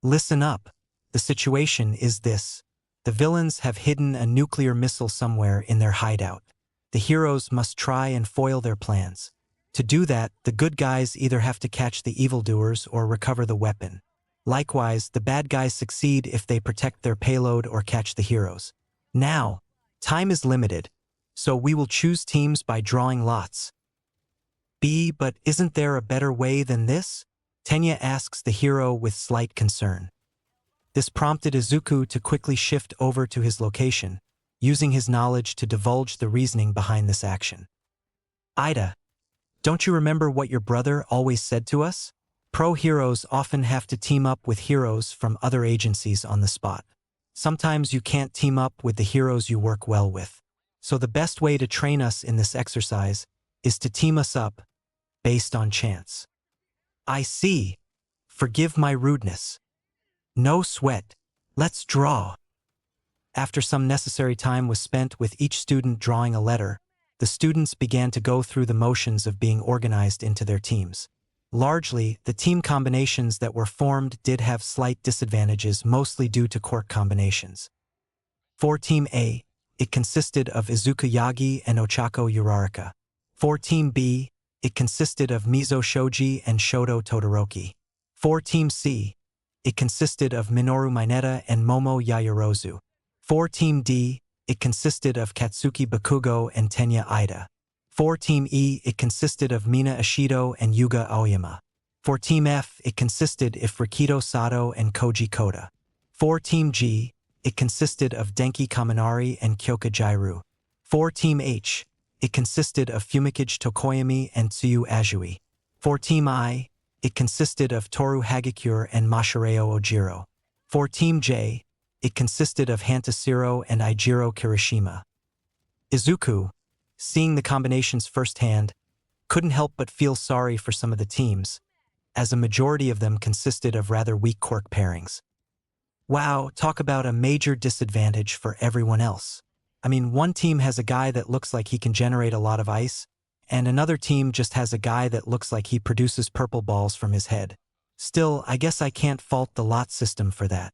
Listen up. The situation is this. The villains have hidden a nuclear missile somewhere in their hideout. The heroes must try and foil their plans. To do that, the good guys either have to catch the evildoers or recover the weapon. Likewise, the bad guys succeed if they protect their payload or catch the heroes. Now, time is limited, so we will choose teams by drawing lots. But isn't there a better way than this? Tenya asks the hero with slight concern. This prompted Izuku to quickly shift over to his location, using his knowledge to divulge the reasoning behind this action. Ida, don't you remember what your brother always said to us? Pro heroes often have to team up with heroes from other agencies on the spot. Sometimes you can't team up with the heroes you work well with. So the best way to train us in this exercise is to team us up based on chance. I see. Forgive my rudeness. No sweat. Let's draw. After some necessary time was spent with each student drawing a letter, the students began to go through the motions of being organized into their teams. Largely, the team combinations that were formed did have slight disadvantages, mostly due to quirk combinations. For Team A, it consisted of Izuku Yagi and Ochako Uraraka. For Team B, it consisted of Mizo Shoji and Shoto Todoroki. For Team C, it consisted of Minoru Mineta and Momo Yaoyorozu. For Team D, it consisted of Katsuki Bakugo and Tenya Ida. For Team E, it consisted of Mina Ishido and Yuga Aoyama. For Team F, it consisted of Rikito Sato and Koji Koda. For Team G, it consisted of Denki Kaminari and Kyoka Jairu. For Team H, it consisted of Fumikage Tokoyami and Tsuyu Azui. For Team I, it consisted of Toru Hagakure and Masahiro Ojiro. For Team J, it consisted of Hantasiro and Eijiro Kirishima. Izuku, seeing the combinations firsthand, couldn't help but feel sorry for some of the teams, as a majority of them consisted of rather weak quirk pairings. Wow, talk about a major disadvantage for everyone else. I mean, one team has a guy that looks like he can generate a lot of ice, and another team just has a guy that looks like he produces purple balls from his head. Still, I guess I can't fault the lot system for that.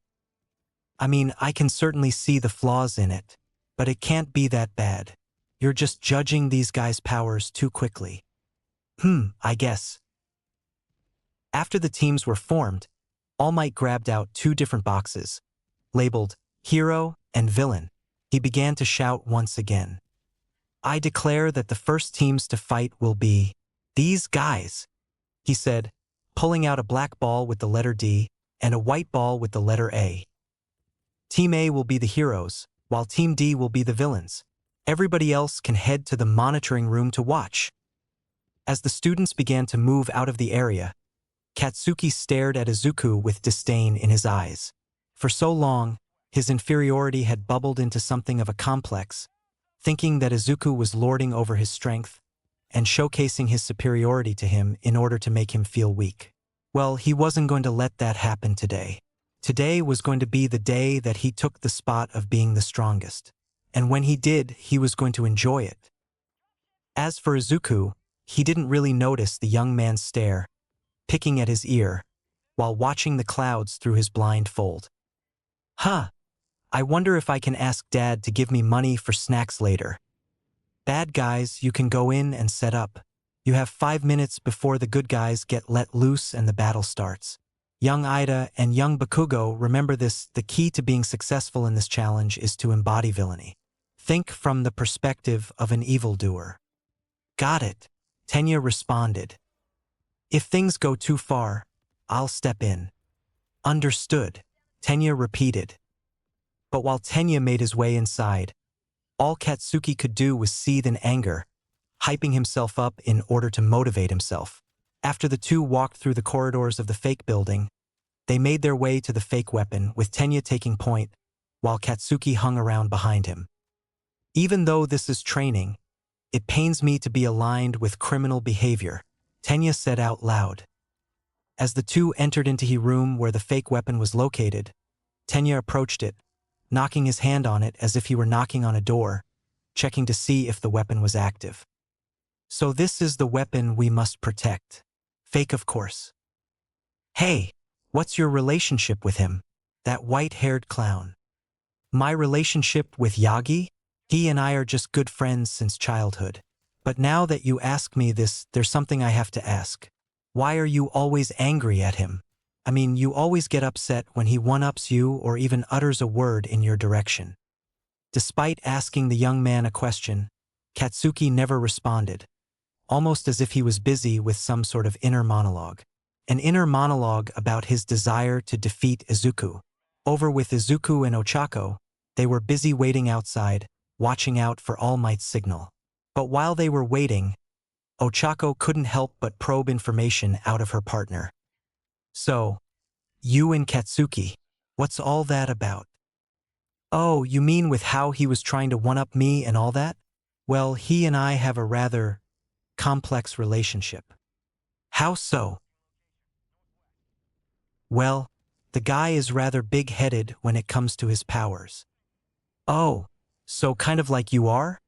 I mean, I can certainly see the flaws in it, but it can't be that bad. You're just judging these guys' powers too quickly. I guess. After the teams were formed, All Might grabbed out 2 different boxes, labeled Hero and Villain. He began to shout once again. I declare that the first teams to fight will be these guys, he said, pulling out a black ball with the letter D and a white ball with the letter A. Team A will be the heroes, while Team D will be the villains. Everybody else can head to the monitoring room to watch. As the students began to move out of the area, Katsuki stared at Izuku with disdain in his eyes. For so long, his inferiority had bubbled into something of a complex, thinking that Izuku was lording over his strength and showcasing his superiority to him in order to make him feel weak. Well, he wasn't going to let that happen today. Today was going to be the day that he took the spot of being the strongest. And when he did, he was going to enjoy it. As for Izuku, he didn't really notice the young man's stare, picking at his ear, while watching the clouds through his blindfold. Huh, I wonder if I can ask Dad to give me money for snacks later. Bad guys, you can go in and set up. You have 5 minutes before the good guys get let loose and the battle starts. Young Ida and young Bakugo, remember this, the key to being successful in this challenge is to embody villainy. Think from the perspective of an evildoer. Got it, Tenya responded. If things go too far, I'll step in. Understood, Tenya repeated. But while Tenya made his way inside, all Katsuki could do was seethe in anger, hyping himself up in order to motivate himself. After the two walked through the corridors of the fake building, they made their way to the fake weapon, with Tenya taking point, while Katsuki hung around behind him. Even though this is training, it pains me to be aligned with criminal behavior, Tenya said out loud. As the two entered into the room where the fake weapon was located, Tenya approached it, knocking his hand on it as if he were knocking on a door, checking to see if the weapon was active. So this is the weapon we must protect. Fake, of course. Hey, what's your relationship with him? That white-haired clown. My relationship with Yagi? He and I are just good friends since childhood. But now that you ask me this, there's something I have to ask. Why are you always angry at him? I mean, you always get upset when he one-ups you or even utters a word in your direction. Despite asking the young man a question, Katsuki never responded, almost as if he was busy with some sort of inner monologue. An inner monologue about his desire to defeat Izuku. Over with Izuku and Ochako, they were busy waiting outside, watching out for All Might's signal. But while they were waiting, Ochako couldn't help but probe information out of her partner. So, you and Katsuki, what's all that about? Oh, you mean with how he was trying to one-up me and all that? Well, he and I have a rather complex relationship. How so? Well, the guy is rather big-headed when it comes to his powers. Oh, so kind of like you are?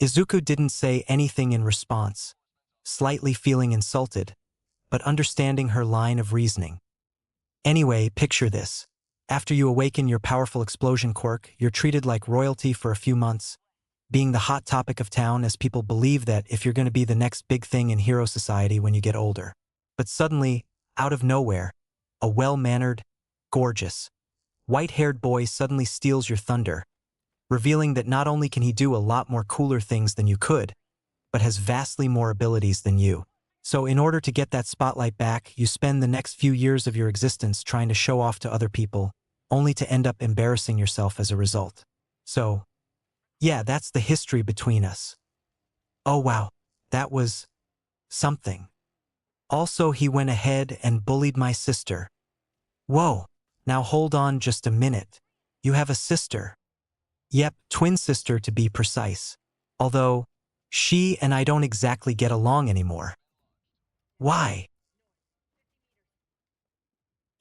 Izuku didn't say anything in response, slightly feeling insulted, but understanding her line of reasoning. Anyway, picture this. After you awaken your powerful explosion quirk, you're treated like royalty for a few months, being the hot topic of town as people believe that if you're going to be the next big thing in hero society when you get older. But suddenly, out of nowhere, a well-mannered, gorgeous, white-haired boy suddenly steals your thunder, revealing that not only can he do a lot more cooler things than you could, but has vastly more abilities than you. So in order to get that spotlight back, you spend the next few years of your existence trying to show off to other people, only to end up embarrassing yourself as a result. So, yeah, that's the history between us. Oh wow, that was something. Also, he went ahead and bullied my sister. Whoa, now hold on just a minute. You have a sister. Yep, twin sister to be precise. Although, she and I don't exactly get along anymore. Why?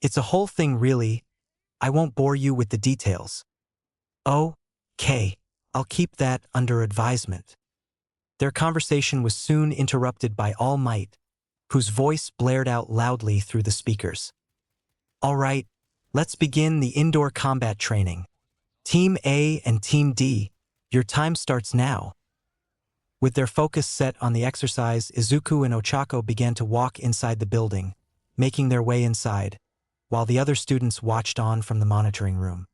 It's a whole thing really. I won't bore you with the details. Okay, I'll keep that under advisement. Their conversation was soon interrupted by All Might, whose voice blared out loudly through the speakers. All right, let's begin the indoor combat training. Team A and Team D, your time starts now. With their focus set on the exercise, Izuku and Ochako began to walk inside the building, making their way inside, while the other students watched on from the monitoring room.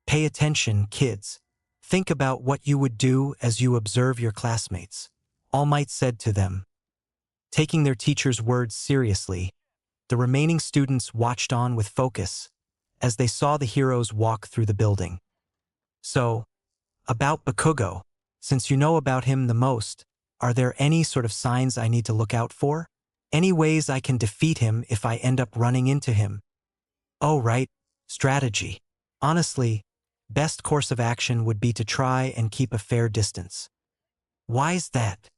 Pay attention, kids. Think about what you would do as you observe your classmates, All Might said to them. Taking their teacher's words seriously, the remaining students watched on with focus as they saw the heroes walk through the building. So, about Bakugo, since you know about him the most, are there any sort of signs I need to look out for? Any ways I can defeat him if I end up running into him? Oh, right, strategy. Honestly, best course of action would be to try and keep a fair distance. Why's that?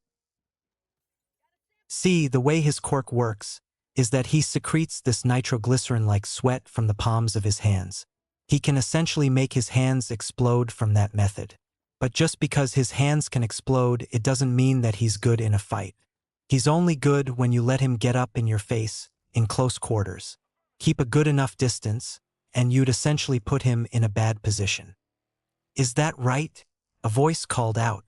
See, the way his quirk works is that he secretes this nitroglycerin-like sweat from the palms of his hands. He can essentially make his hands explode from that method. But just because his hands can explode, it doesn't mean that he's good in a fight. He's only good when you let him get up in your face, in close quarters. Keep a good enough distance, and you'd essentially put him in a bad position. Is that right? A voice called out.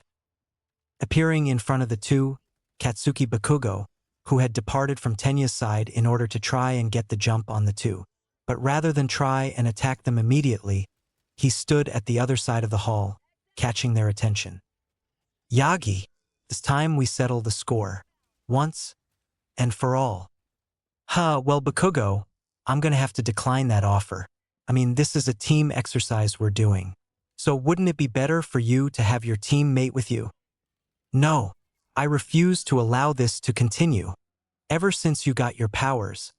Appearing in front of the two, Katsuki Bakugo, who had departed from Tenya's side in order to try and get the jump on the two. But rather than try and attack them immediately, he stood at the other side of the hall, catching their attention. Yagi, this time we settle the score. Once and for all. Well, Bakugo, I'm gonna have to decline that offer. I mean, this is a team exercise we're doing. So wouldn't it be better for you to have your teammate with you? No, I refuse to allow this to continue. Ever since you got your powers,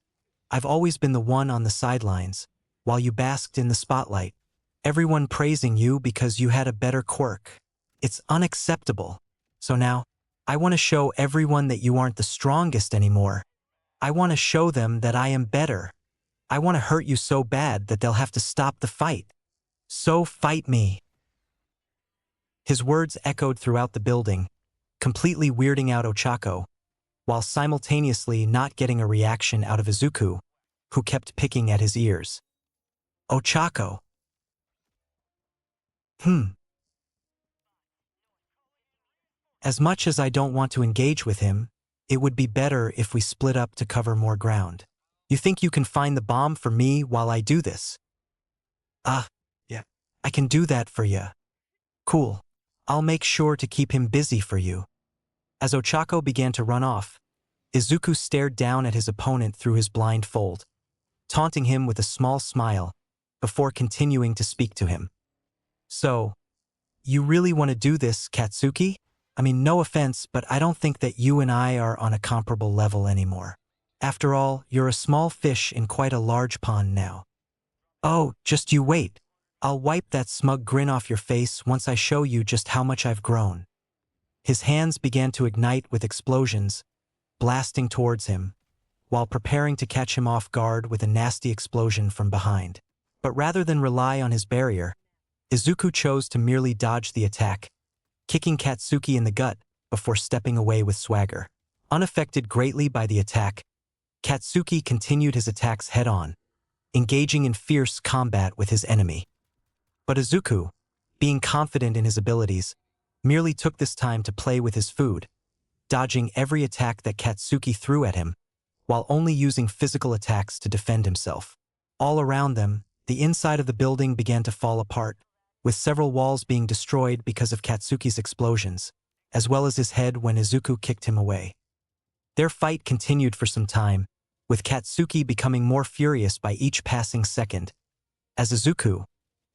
I've always been the one on the sidelines, while you basked in the spotlight. Everyone praising you because you had a better quirk. It's unacceptable. So now, I want to show everyone that you aren't the strongest anymore. I want to show them that I am better. I want to hurt you so bad that they'll have to stop the fight. So fight me. His words echoed throughout the building, completely weirding out Ochako, while simultaneously not getting a reaction out of Izuku, who kept picking at his ears. Ochako. As much as I don't want to engage with him, it would be better if we split up to cover more ground. You think you can find the bomb for me while I do this? Yeah. I can do that for ya. Cool. I'll make sure to keep him busy for you. As Ochako began to run off, Izuku stared down at his opponent through his blindfold, taunting him with a small smile before continuing to speak to him. So, you really want to do this, Katsuki? I mean, no offense, but I don't think that you and I are on a comparable level anymore. After all, you're a small fish in quite a large pond now. Oh, just you wait. I'll wipe that smug grin off your face once I show you just how much I've grown. His hands began to ignite with explosions, blasting towards him, while preparing to catch him off guard with a nasty explosion from behind. But rather than rely on his barrier, Izuku chose to merely dodge the attack, kicking Katsuki in the gut before stepping away with swagger. Unaffected greatly by the attack, Katsuki continued his attacks head-on, engaging in fierce combat with his enemy. But Izuku, being confident in his abilities, merely took this time to play with his food, dodging every attack that Katsuki threw at him, while only using physical attacks to defend himself. All around them, the inside of the building began to fall apart, with several walls being destroyed because of Katsuki's explosions, as well as his head when Izuku kicked him away. Their fight continued for some time, with Katsuki becoming more furious by each passing second, as Izuku,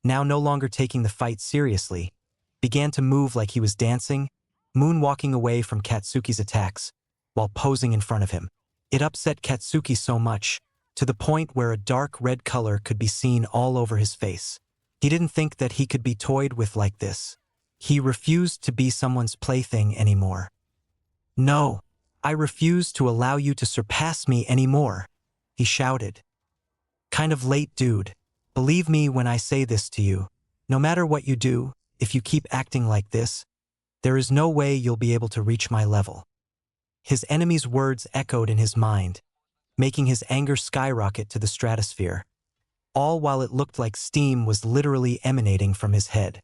now no longer taking the fight seriously, began to move like he was dancing, moonwalking away from Katsuki's attacks, while posing in front of him. It upset Katsuki so much, to the point where a dark red color could be seen all over his face. He didn't think that he could be toyed with like this. He refused to be someone's plaything anymore. No, I refuse to allow you to surpass me anymore, he shouted. Kind of late, dude. Believe me when I say this to you. No matter what you do, if you keep acting like this, there is no way you'll be able to reach my level. His enemy's words echoed in his mind, making his anger skyrocket to the stratosphere, all while it looked like steam was literally emanating from his head.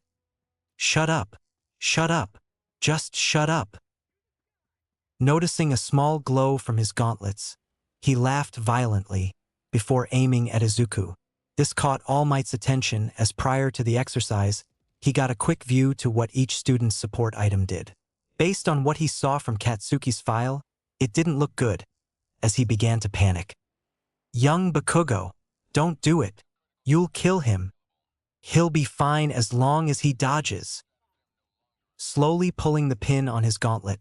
Shut up. Shut up. Just shut up. Noticing a small glow from his gauntlets, He laughed violently before aiming at Izuku. This caught All Might's attention as prior to the exercise, he got a quick view to what each student's support item did. Based on what he saw from Katsuki's file, it didn't look good, as he began to panic. Young Bakugo, don't do it. You'll kill him. He'll be fine as long as he dodges. Slowly pulling the pin on his gauntlet,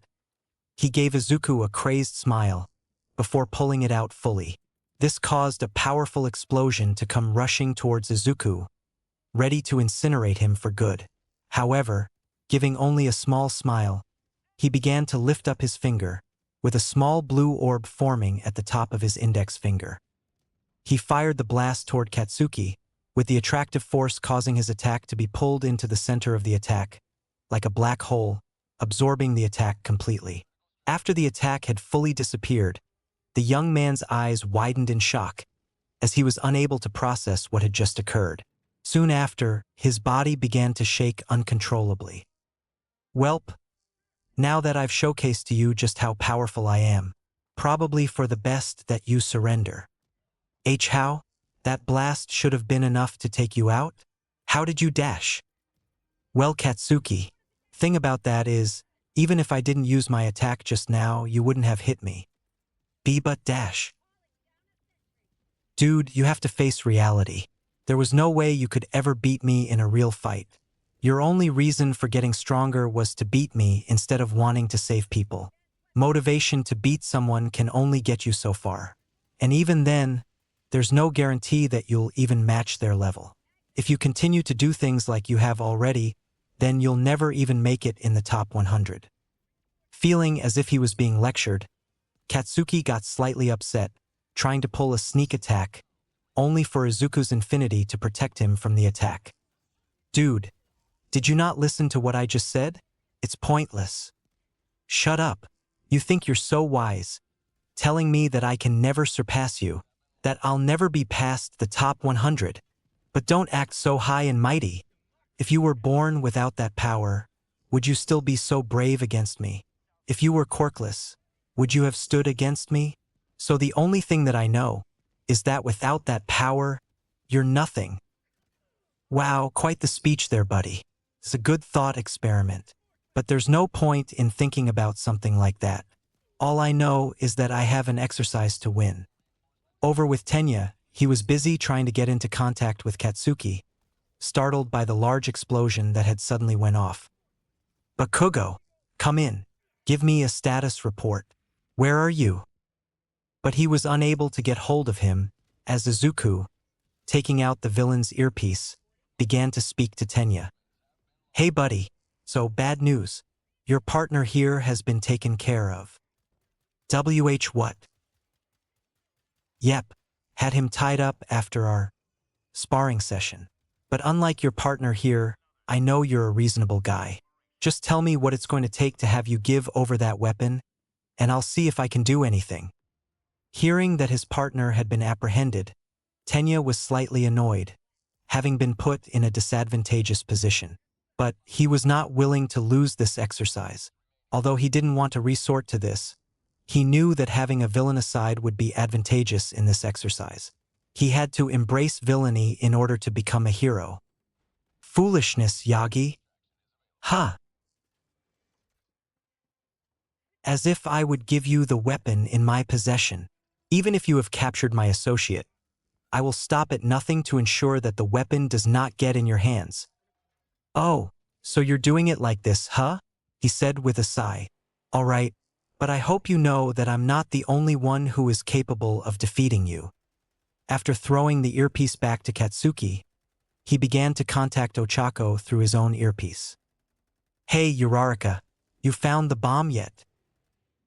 he gave Izuku a crazed smile before pulling it out fully. This caused a powerful explosion to come rushing towards Izuku, ready to incinerate him for good. However, giving only a small smile, he began to lift up his finger, with a small blue orb forming at the top of his index finger. He fired the blast toward Katsuki, with the attractive force causing his attack to be pulled into the center of the attack, like a black hole, absorbing the attack completely. After the attack had fully disappeared, the young man's eyes widened in shock, as he was unable to process what had just occurred. Soon after, his body began to shake uncontrollably. Welp, now that I've showcased to you just how powerful I am, probably for the best that you surrender. How? That blast should have been enough to take you out? How did you dash? Well, Katsuki, thing about that is, even if I didn't use my attack just now, you wouldn't have hit me. But dash. Dude, you have to face reality. There was no way you could ever beat me in a real fight. Your only reason for getting stronger was to beat me instead of wanting to save people. Motivation to beat someone can only get you so far. And even then, there's no guarantee that you'll even match their level. If you continue to do things like you have already, then you'll never even make it in the top 100. Feeling as if he was being lectured, Katsuki got slightly upset, trying to pull a sneak attack, only for Izuku's infinity to protect him from the attack. Dude, did you not listen to what I just said? It's pointless. Shut up. You think you're so wise, telling me that I can never surpass you, that I'll never be past the top 100. But don't act so high and mighty. If you were born without that power, would you still be so brave against me? If you were quirkless, would you have stood against me? So the only thing that I know is that without that power, you're nothing. Wow, quite the speech there, buddy. It's a good thought experiment. But there's no point in thinking about something like that. All I know is that I have an exercise to win. Over with Tenya, he was busy trying to get into contact with Katsuki, startled by the large explosion that had suddenly went off. Bakugo, come in. Give me a status report. Where are you? But he was unable to get hold of him, as Izuku, taking out the villain's earpiece, began to speak to Tenya. Hey buddy, so bad news. Your partner here has been taken care of. What? Yep, had him tied up after our sparring session. But unlike your partner here, I know you're a reasonable guy. Just tell me what it's going to take to have you give over that weapon, and I'll see if I can do anything. Hearing that his partner had been apprehended, Tenya was slightly annoyed, having been put in a disadvantageous position. But he was not willing to lose this exercise. Although he didn't want to resort to this, he knew that having a villain aside would be advantageous in this exercise. He had to embrace villainy in order to become a hero. Foolishness, Yagi. Ha! As if I would give you the weapon in my possession. Even if you have captured my associate, I will stop at nothing to ensure that the weapon does not get in your hands. Oh, so you're doing it like this, huh? He said with a sigh. All right, but I hope you know that I'm not the only one who is capable of defeating you. After throwing the earpiece back to Katsuki, he began to contact Ochako through his own earpiece. Hey, Uraraka, you found the bomb yet?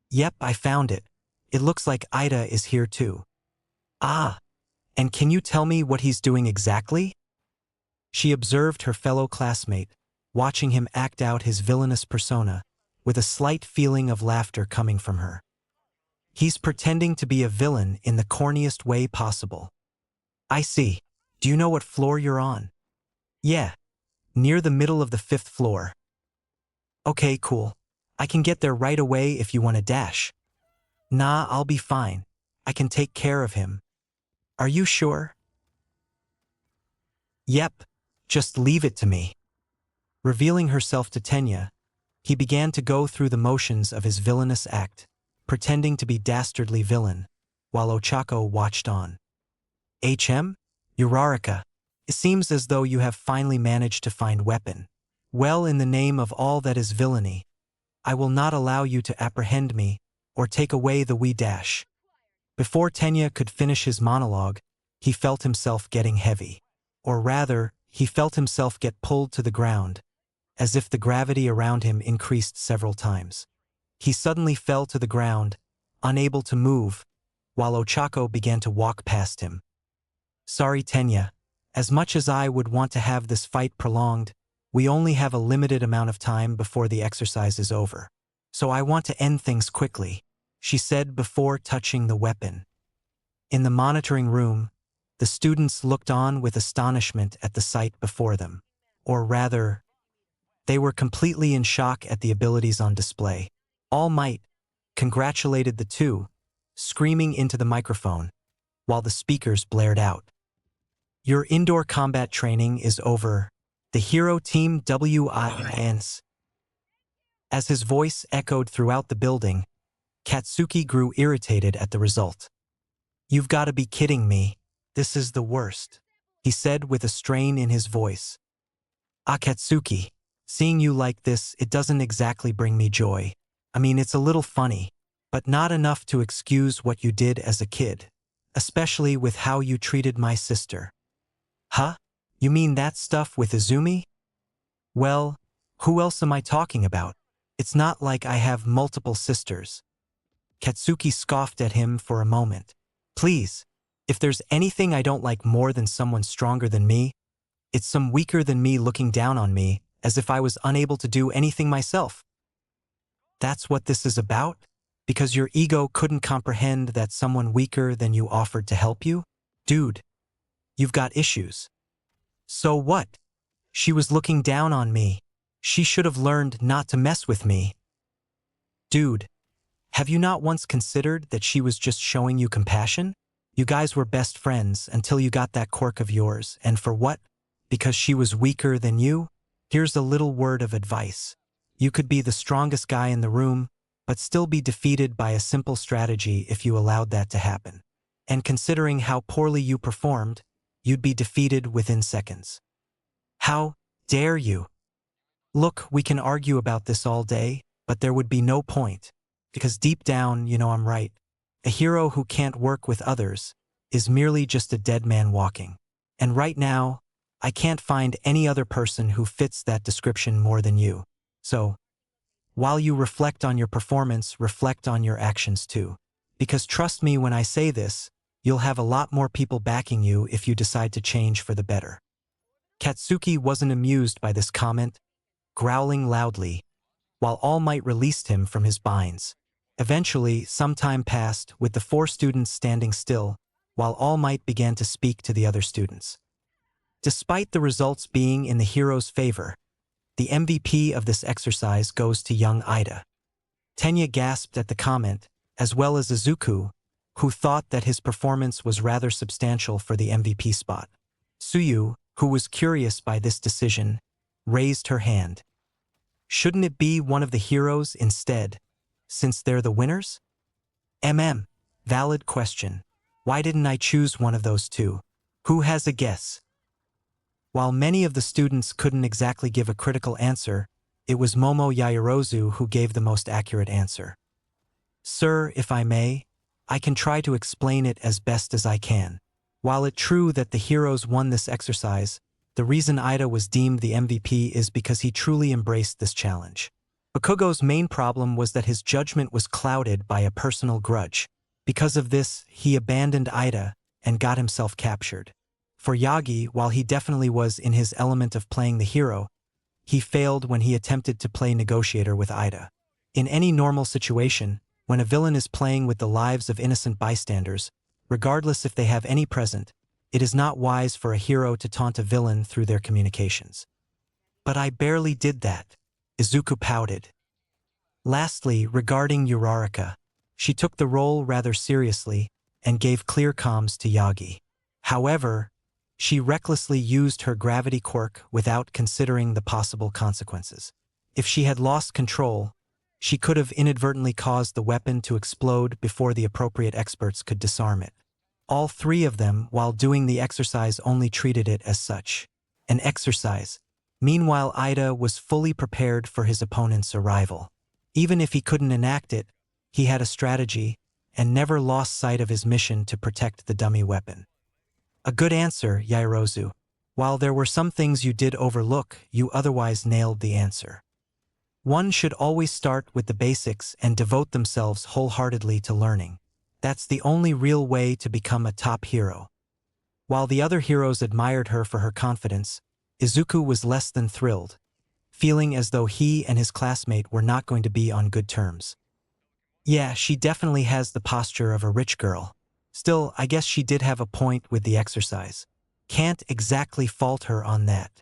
Yep, I found it. It looks like Ida is here too. Ah, and can you tell me what he's doing exactly? She observed her fellow classmate, watching him act out his villainous persona, with a slight feeling of laughter coming from her. He's pretending to be a villain in the corniest way possible. I see. Do you know what floor you're on? Yeah, near the middle of the 5th floor. Okay, cool. I can get there right away if you want to dash. Nah, I'll be fine. I can take care of him. Are you sure? Yep, just leave it to me. Revealing herself to Tenya, he began to go through the motions of his villainous act, pretending to be dastardly villain, while Ochako watched on. Uraraka, it seems as though you have finally managed to find weapon. Well, in the name of all that is villainy, I will not allow you to apprehend me or take away the wee dash. Before Tenya could finish his monologue, he felt himself getting heavy. Or rather, he felt himself get pulled to the ground, as if the gravity around him increased several times. He suddenly fell to the ground, unable to move, while Ochako began to walk past him. Sorry, Tenya. As much as I would want to have this fight prolonged, we only have a limited amount of time before the exercise is over. So I want to end things quickly, she said before touching the weapon. In the monitoring room, the students looked on with astonishment at the sight before them. Or rather, they were completely in shock at the abilities on display. All Might congratulated the two, screaming into the microphone, while the speakers blared out. Your indoor combat training is over. The hero team wins. As his voice echoed throughout the building, Katsuki grew irritated at the result. You've got to be kidding me. This is the worst, he said with a strain in his voice. Katsuki, seeing you like this, it doesn't exactly bring me joy. I mean, it's a little funny, but not enough to excuse what you did as a kid, especially with how you treated my sister. Huh? You mean that stuff with Izumi? Well, who else am I talking about? It's not like I have multiple sisters. Katsuki scoffed at him for a moment. Please, if there's anything I don't like more than someone stronger than me, it's some weaker than me looking down on me as if I was unable to do anything myself. That's what this is about? Because your ego couldn't comprehend that someone weaker than you offered to help you? Dude, you've got issues. So what? She was looking down on me. She should have learned not to mess with me. Dude, have you not once considered that she was just showing you compassion? You guys were best friends until you got that quirk of yours, and for what? Because she was weaker than you? Here's a little word of advice. You could be the strongest guy in the room, but still be defeated by a simple strategy if you allowed that to happen. And considering how poorly you performed, you'd be defeated within seconds. How dare you? Look, we can argue about this all day, but there would be no point. Because deep down, you know I'm right. A hero who can't work with others is merely just a dead man walking. And right now, I can't find any other person who fits that description more than you. So, while you reflect on your performance, reflect on your actions too. Because trust me when I say this, you'll have a lot more people backing you if you decide to change for the better. Katsuki wasn't amused by this comment, growling loudly, while All Might released him from his binds. Eventually, some time passed with the 4 students standing still, while All Might began to speak to the other students. Despite the results being in the hero's favor, the MVP of this exercise goes to young Ida. Tenya gasped at the comment, as well as Izuku, who thought that his performance was rather substantial for the MVP spot. Suyu, who was curious by this decision, raised her hand. Shouldn't it be one of the heroes instead, since they're the winners? Valid question. Why didn't I choose one of those two? Who has a guess? While many of the students couldn't exactly give a critical answer, it was Momo Yaoyorozu who gave the most accurate answer. Sir, if I may, I can try to explain it as best as I can. While it's true that the heroes won this exercise, the reason Ida was deemed the MVP is because he truly embraced this challenge. Bakugo's main problem was that his judgment was clouded by a personal grudge. Because of this, he abandoned Ida and got himself captured. For Yagi, while he definitely was in his element of playing the hero, he failed when he attempted to play negotiator with Ida. In any normal situation, when a villain is playing with the lives of innocent bystanders, regardless if they have any present, it is not wise for a hero to taunt a villain through their communications. But I barely did that, Izuku pouted. Lastly, regarding Uraraka, she took the role rather seriously, and gave clear comms to Yagi. However, she recklessly used her gravity quirk without considering the possible consequences. If she had lost control, she could have inadvertently caused the weapon to explode before the appropriate experts could disarm it. All three of them, while doing the exercise, only treated it as such. An exercise. Meanwhile, Ida was fully prepared for his opponent's arrival. Even if he couldn't enact it, he had a strategy and never lost sight of his mission to protect the dummy weapon. A good answer, Yairozu. While there were some things you did overlook, you otherwise nailed the answer. One should always start with the basics and devote themselves wholeheartedly to learning. That's the only real way to become a top hero. While the other heroes admired her for her confidence, Izuku was less than thrilled, feeling as though he and his classmate were not going to be on good terms. Yeah, she definitely has the posture of a rich girl. Still, I guess she did have a point with the exercise. Can't exactly fault her on that.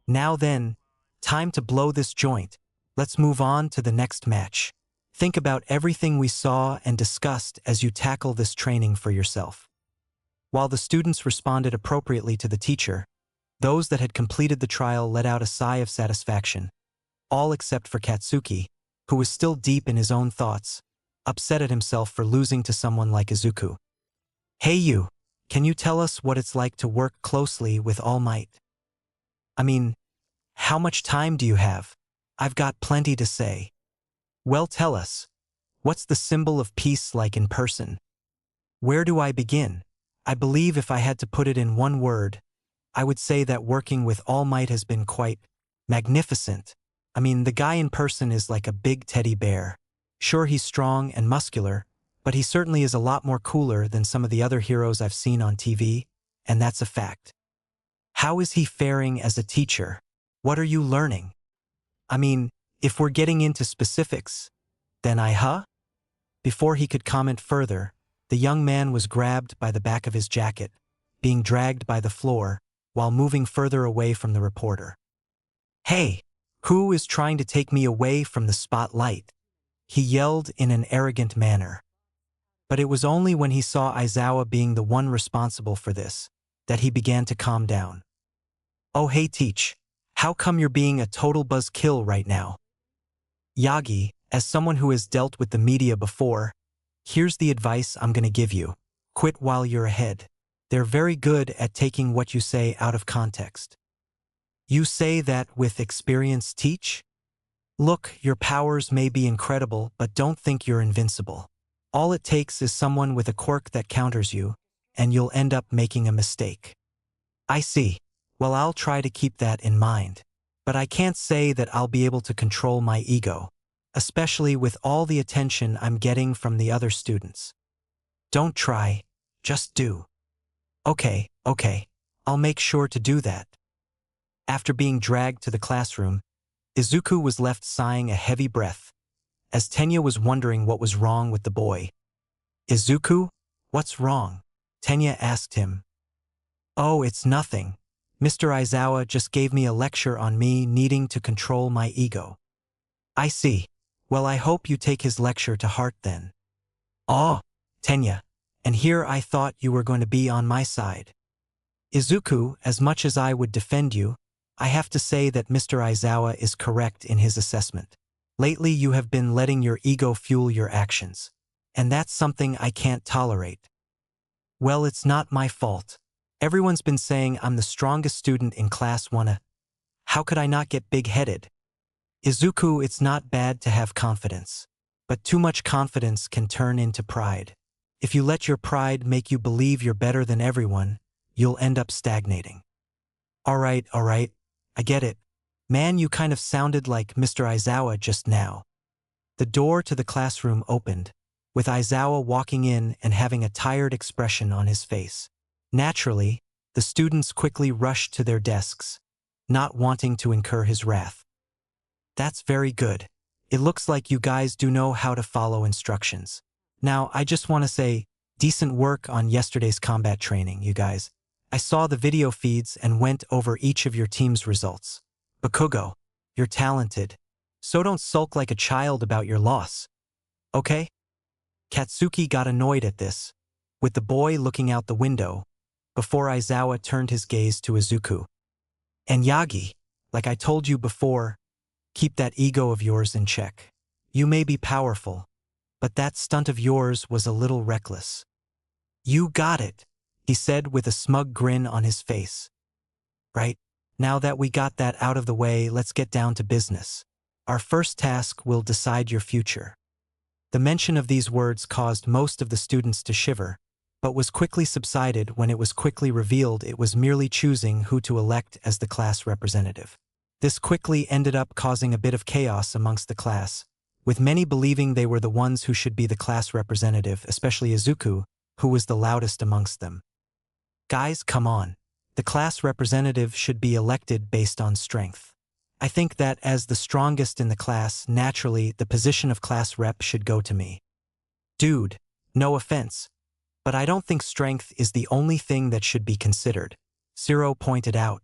Now then, time to blow this joint. Let's move on to the next match. Think about everything we saw and discussed as you tackle this training for yourself. While the students responded appropriately to the teacher, those that had completed the trial let out a sigh of satisfaction, all except for Katsuki, who was still deep in his own thoughts, upset at himself for losing to someone like Izuku. Hey you, can you tell us what it's like to work closely with All Might? I mean, how much time do you have? I've got plenty to say. Well, tell us. What's the symbol of peace like in person? Where do I begin? I believe if I had to put it in one word, I would say that working with All Might has been quite magnificent. I mean, the guy in person is like a big teddy bear. Sure, he's strong and muscular, but he certainly is a lot more cooler than some of the other heroes I've seen on TV, and that's a fact. How is he faring as a teacher? What are you learning? I mean, if we're getting into specifics, then Before he could comment further, the young man was grabbed by the back of his jacket, being dragged by the floor, while moving further away from the reporter. Hey, who is trying to take me away from the spotlight? He yelled in an arrogant manner. But it was only when he saw Aizawa being the one responsible for this that he began to calm down. Oh hey Teach, how come you're being a total buzzkill right now? Yagi, as someone who has dealt with the media before, here's the advice I'm gonna give you. Quit while you're ahead. They're very good at taking what you say out of context. You say that with experience, Teach? Look, your powers may be incredible, but don't think you're invincible. All it takes is someone with a quirk that counters you, and you'll end up making a mistake. I see. Well, I'll try to keep that in mind. But I can't say that I'll be able to control my ego, especially with all the attention I'm getting from the other students. Don't try, just do. Okay, I'll make sure to do that. After being dragged to the classroom, Izuku was left sighing a heavy breath, as Tenya was wondering what was wrong with the boy. Izuku, what's wrong? Tenya asked him. Oh, it's nothing. Mr. Aizawa just gave me a lecture on me needing to control my ego. I see. Well, I hope you take his lecture to heart then. Oh, Tenya, and here I thought you were going to be on my side. Izuku, as much as I would defend you, I have to say that Mr. Aizawa is correct in his assessment. Lately you have been letting your ego fuel your actions, and that's something I can't tolerate. Well, it's not my fault. Everyone's been saying I'm the strongest student in class 1. How could I not get big-headed? Izuku, it's not bad to have confidence, but too much confidence can turn into pride. If you let your pride make you believe you're better than everyone, you'll end up stagnating. All right, I get it. Man, you kind of sounded like Mr. Aizawa just now. The door to the classroom opened, with Aizawa walking in and having a tired expression on his face. Naturally, the students quickly rushed to their desks, not wanting to incur his wrath. That's very good. It looks like you guys do know how to follow instructions. Now, I just want to say, decent work on yesterday's combat training, you guys. I saw the video feeds and went over each of your team's results. Bakugo, you're talented, so don't sulk like a child about your loss. Okay? Katsuki got annoyed at this, with the boy looking out the window, before Aizawa turned his gaze to Izuku. And Yagi, like I told you before, keep that ego of yours in check. You may be powerful, but that stunt of yours was a little reckless. You got it, he said with a smug grin on his face. Right, now that we got that out of the way, let's get down to business. Our first task will decide your future. The mention of these words caused most of the students to shiver, but was quickly subsided when it was quickly revealed it was merely choosing who to elect as the class representative. This quickly ended up causing a bit of chaos amongst the class, with many believing they were the ones who should be the class representative, especially Izuku, who was the loudest amongst them. Guys, come on. The class representative should be elected based on strength. I think that as the strongest in the class, naturally, the position of class rep should go to me. Dude, no offense, but I don't think strength is the only thing that should be considered, Zero pointed out.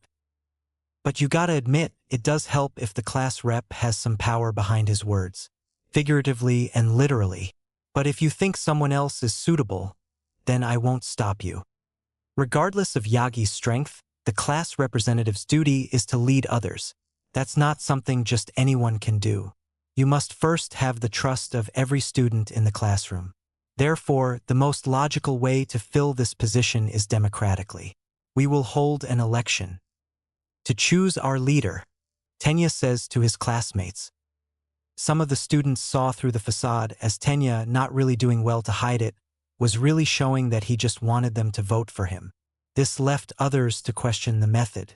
But you gotta admit, it does help if the class rep has some power behind his words, figuratively and literally. But if you think someone else is suitable, then I won't stop you. Regardless of Yagi's strength, the class representative's duty is to lead others. That's not something just anyone can do. You must first have the trust of every student in the classroom. Therefore, the most logical way to fill this position is democratically. We will hold an election to choose our leader, Tenya says to his classmates. Some of the students saw through the facade as Tenya, not really doing well to hide it, was really showing that he just wanted them to vote for him. This left others to question the method.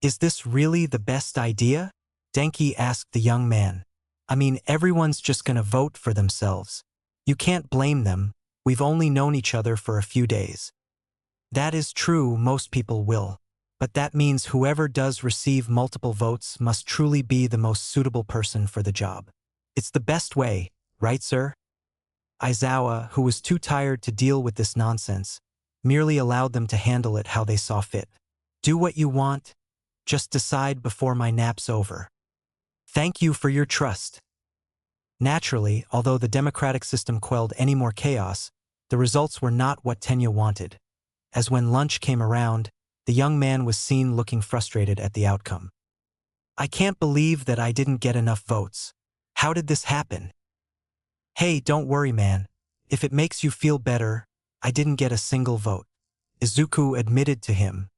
Is this really the best idea? Denki asked the young man. I mean, everyone's just gonna vote for themselves. You can't blame them, we've only known each other for a few days. That is true, most people will. But that means whoever does receive multiple votes must truly be the most suitable person for the job. It's the best way, right, sir? Aizawa, who was too tired to deal with this nonsense, merely allowed them to handle it how they saw fit. Do what you want, just decide before my nap's over. Thank you for your trust. Naturally, although the democratic system quelled any more chaos, the results were not what Tenya wanted, as when lunch came around, the young man was seen looking frustrated at the outcome. I can't believe that I didn't get enough votes. How did this happen? Hey, don't worry, man. If it makes you feel better, I didn't get a single vote, Izuku admitted to him.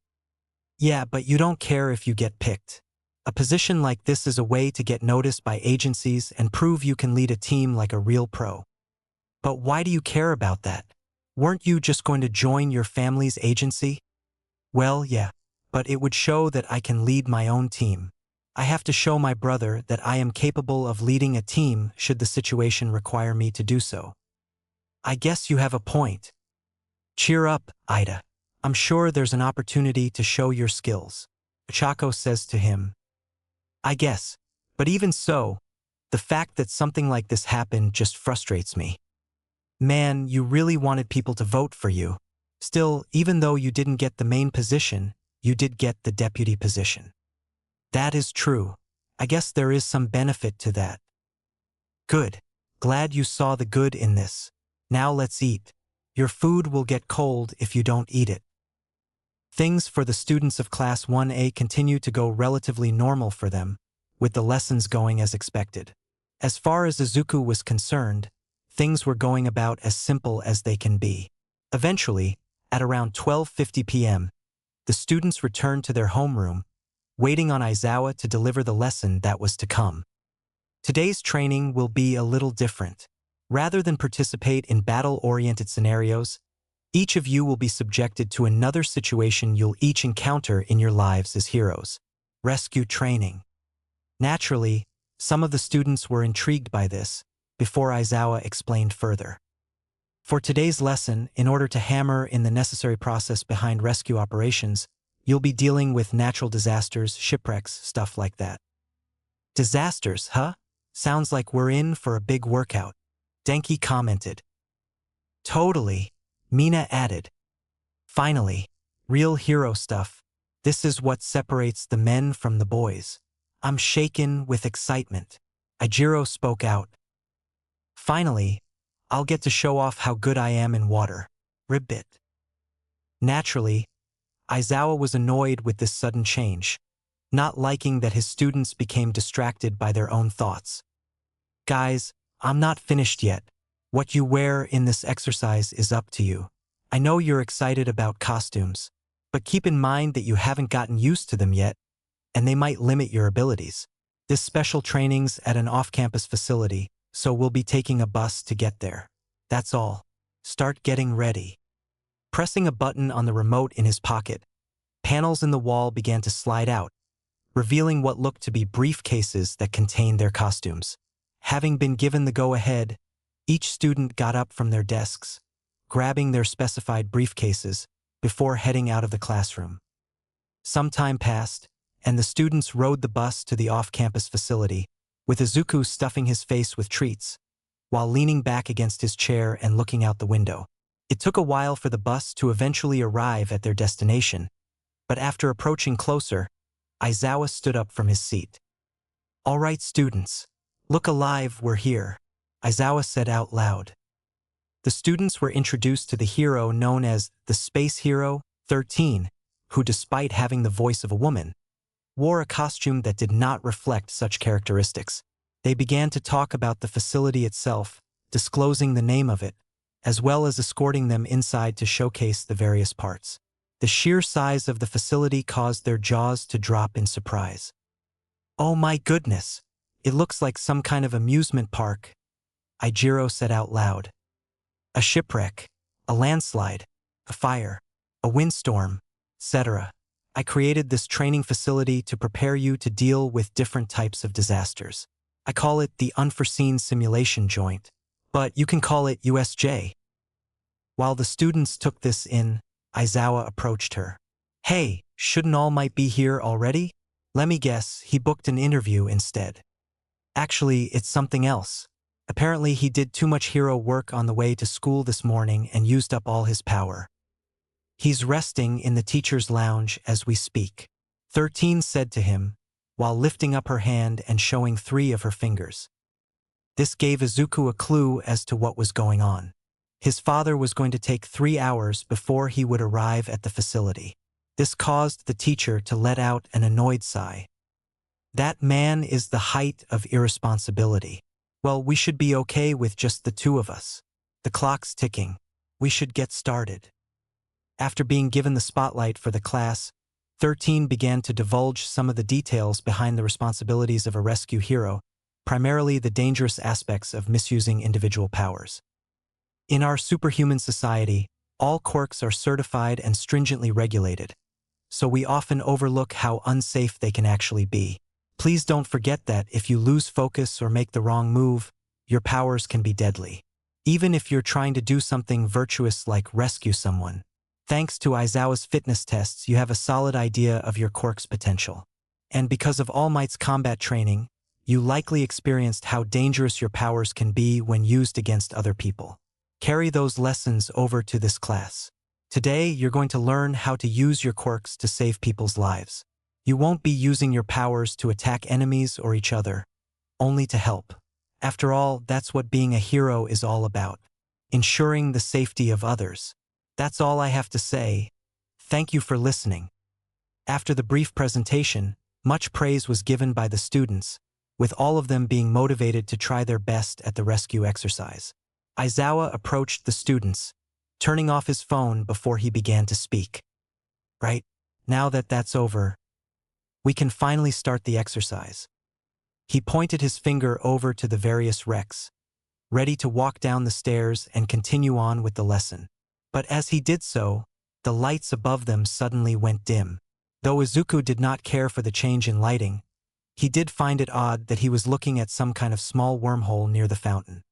Yeah, but you don't care if you get picked. A position like this is a way to get noticed by agencies and prove you can lead a team like a real pro. But why do you care about that? Weren't you just going to join your family's agency? Well, yeah, but it would show that I can lead my own team. I have to show my brother that I am capable of leading a team should the situation require me to do so. I guess you have a point. Cheer up, Ida. I'm sure there's an opportunity to show your skills, Chako says to him. I guess, but even so, the fact that something like this happened just frustrates me. Man, you really wanted people to vote for you. Still, even though you didn't get the main position, you did get the deputy position. That is true. I guess there is some benefit to that. Good. Glad you saw the good in this. Now let's eat. Your food will get cold if you don't eat it. Things for the students of Class 1A continue to go relatively normal for them, with the lessons going as expected. As far as Izuku was concerned, things were going about as simple as they can be. Eventually, at around 12:50 p.m., the students returned to their homeroom, waiting on Aizawa to deliver the lesson that was to come. Today's training will be a little different. Rather than participate in battle-oriented scenarios, each of you will be subjected to another situation you'll each encounter in your lives as heroes. Rescue training. Naturally, some of the students were intrigued by this, before Aizawa explained further. For today's lesson, in order to hammer in the necessary process behind rescue operations, you'll be dealing with natural disasters, shipwrecks, stuff like that. Disasters, huh? Sounds like we're in for a big workout, Denki commented. Totally, Mina added. Finally, real hero stuff. This is what separates the men from the boys. I'm shaken with excitement. Ijiro spoke out. Finally, I'll get to show off how good I am in water. Ribbit. Naturally, Aizawa was annoyed with this sudden change, not liking that his students became distracted by their own thoughts. Guys, I'm not finished yet. What you wear in this exercise is up to you. I know you're excited about costumes, but keep in mind that you haven't gotten used to them yet, and they might limit your abilities. This special training's at an off-campus facility, so we'll be taking a bus to get there. That's all. Start getting ready. Pressing a button on the remote in his pocket, panels in the wall began to slide out, revealing what looked to be briefcases that contained their costumes. Having been given the go-ahead, each student got up from their desks, grabbing their specified briefcases before heading out of the classroom. Some time passed, and the students rode the bus to the off-campus facility, with Izuku stuffing his face with treats, while leaning back against his chair and looking out the window. It took a while for the bus to eventually arrive at their destination, but after approaching closer, Aizawa stood up from his seat. "All right, students. Look alive, we're here," Aizawa said out loud. The students were introduced to the hero known as the Space Hero 13, who, despite having the voice of a woman, wore a costume that did not reflect such characteristics. They began to talk about the facility itself, disclosing the name of it, as well as escorting them inside to showcase the various parts. The sheer size of the facility caused their jaws to drop in surprise. "Oh my goodness! It looks like some kind of amusement park," Ijiro said out loud. "A shipwreck, a landslide, a fire, a windstorm, etc. I created this training facility to prepare you to deal with different types of disasters. I call it the Unforeseen Simulation Joint, but you can call it USJ." While the students took this in, Aizawa approached her. "Hey, shouldn't All Might be here already? Let me guess, he booked an interview instead." "Actually, it's something else. Apparently he did too much hero work on the way to school this morning and used up all his power. He's resting in the teacher's lounge as we speak," 13 said to him, while lifting up her hand and showing 3 of her fingers. This gave Izuku a clue as to what was going on. His father was going to take 3 hours before he would arrive at the facility. This caused the teacher to let out an annoyed sigh. "That man is the height of irresponsibility. Well, we should be okay with just the 2 of us. The clock's ticking. We should get started." After being given the spotlight for the class, 13 began to divulge some of the details behind the responsibilities of a rescue hero, primarily the dangerous aspects of misusing individual powers. In our superhuman society, all quirks are certified and stringently regulated, so we often overlook how unsafe they can actually be. Please don't forget that if you lose focus or make the wrong move, your powers can be deadly. Even if you're trying to do something virtuous like rescue someone. Thanks to Aizawa's fitness tests, you have a solid idea of your quirk's potential. And because of All Might's combat training, you likely experienced how dangerous your powers can be when used against other people. Carry those lessons over to this class. Today, you're going to learn how to use your quirks to save people's lives. You won't be using your powers to attack enemies or each other, only to help. After all, that's what being a hero is all about. Ensuring the safety of others. That's all I have to say. Thank you for listening. After the brief presentation, much praise was given by the students, with all of them being motivated to try their best at the rescue exercise. Aizawa approached the students, turning off his phone before he began to speak. "Right, now that that's over, we can finally start the exercise." He pointed his finger over to the various wrecks, ready to walk down the stairs and continue on with the lesson. But as he did so, the lights above them suddenly went dim. Though Izuku did not care for the change in lighting, he did find it odd that he was looking at some kind of small wormhole near the fountain.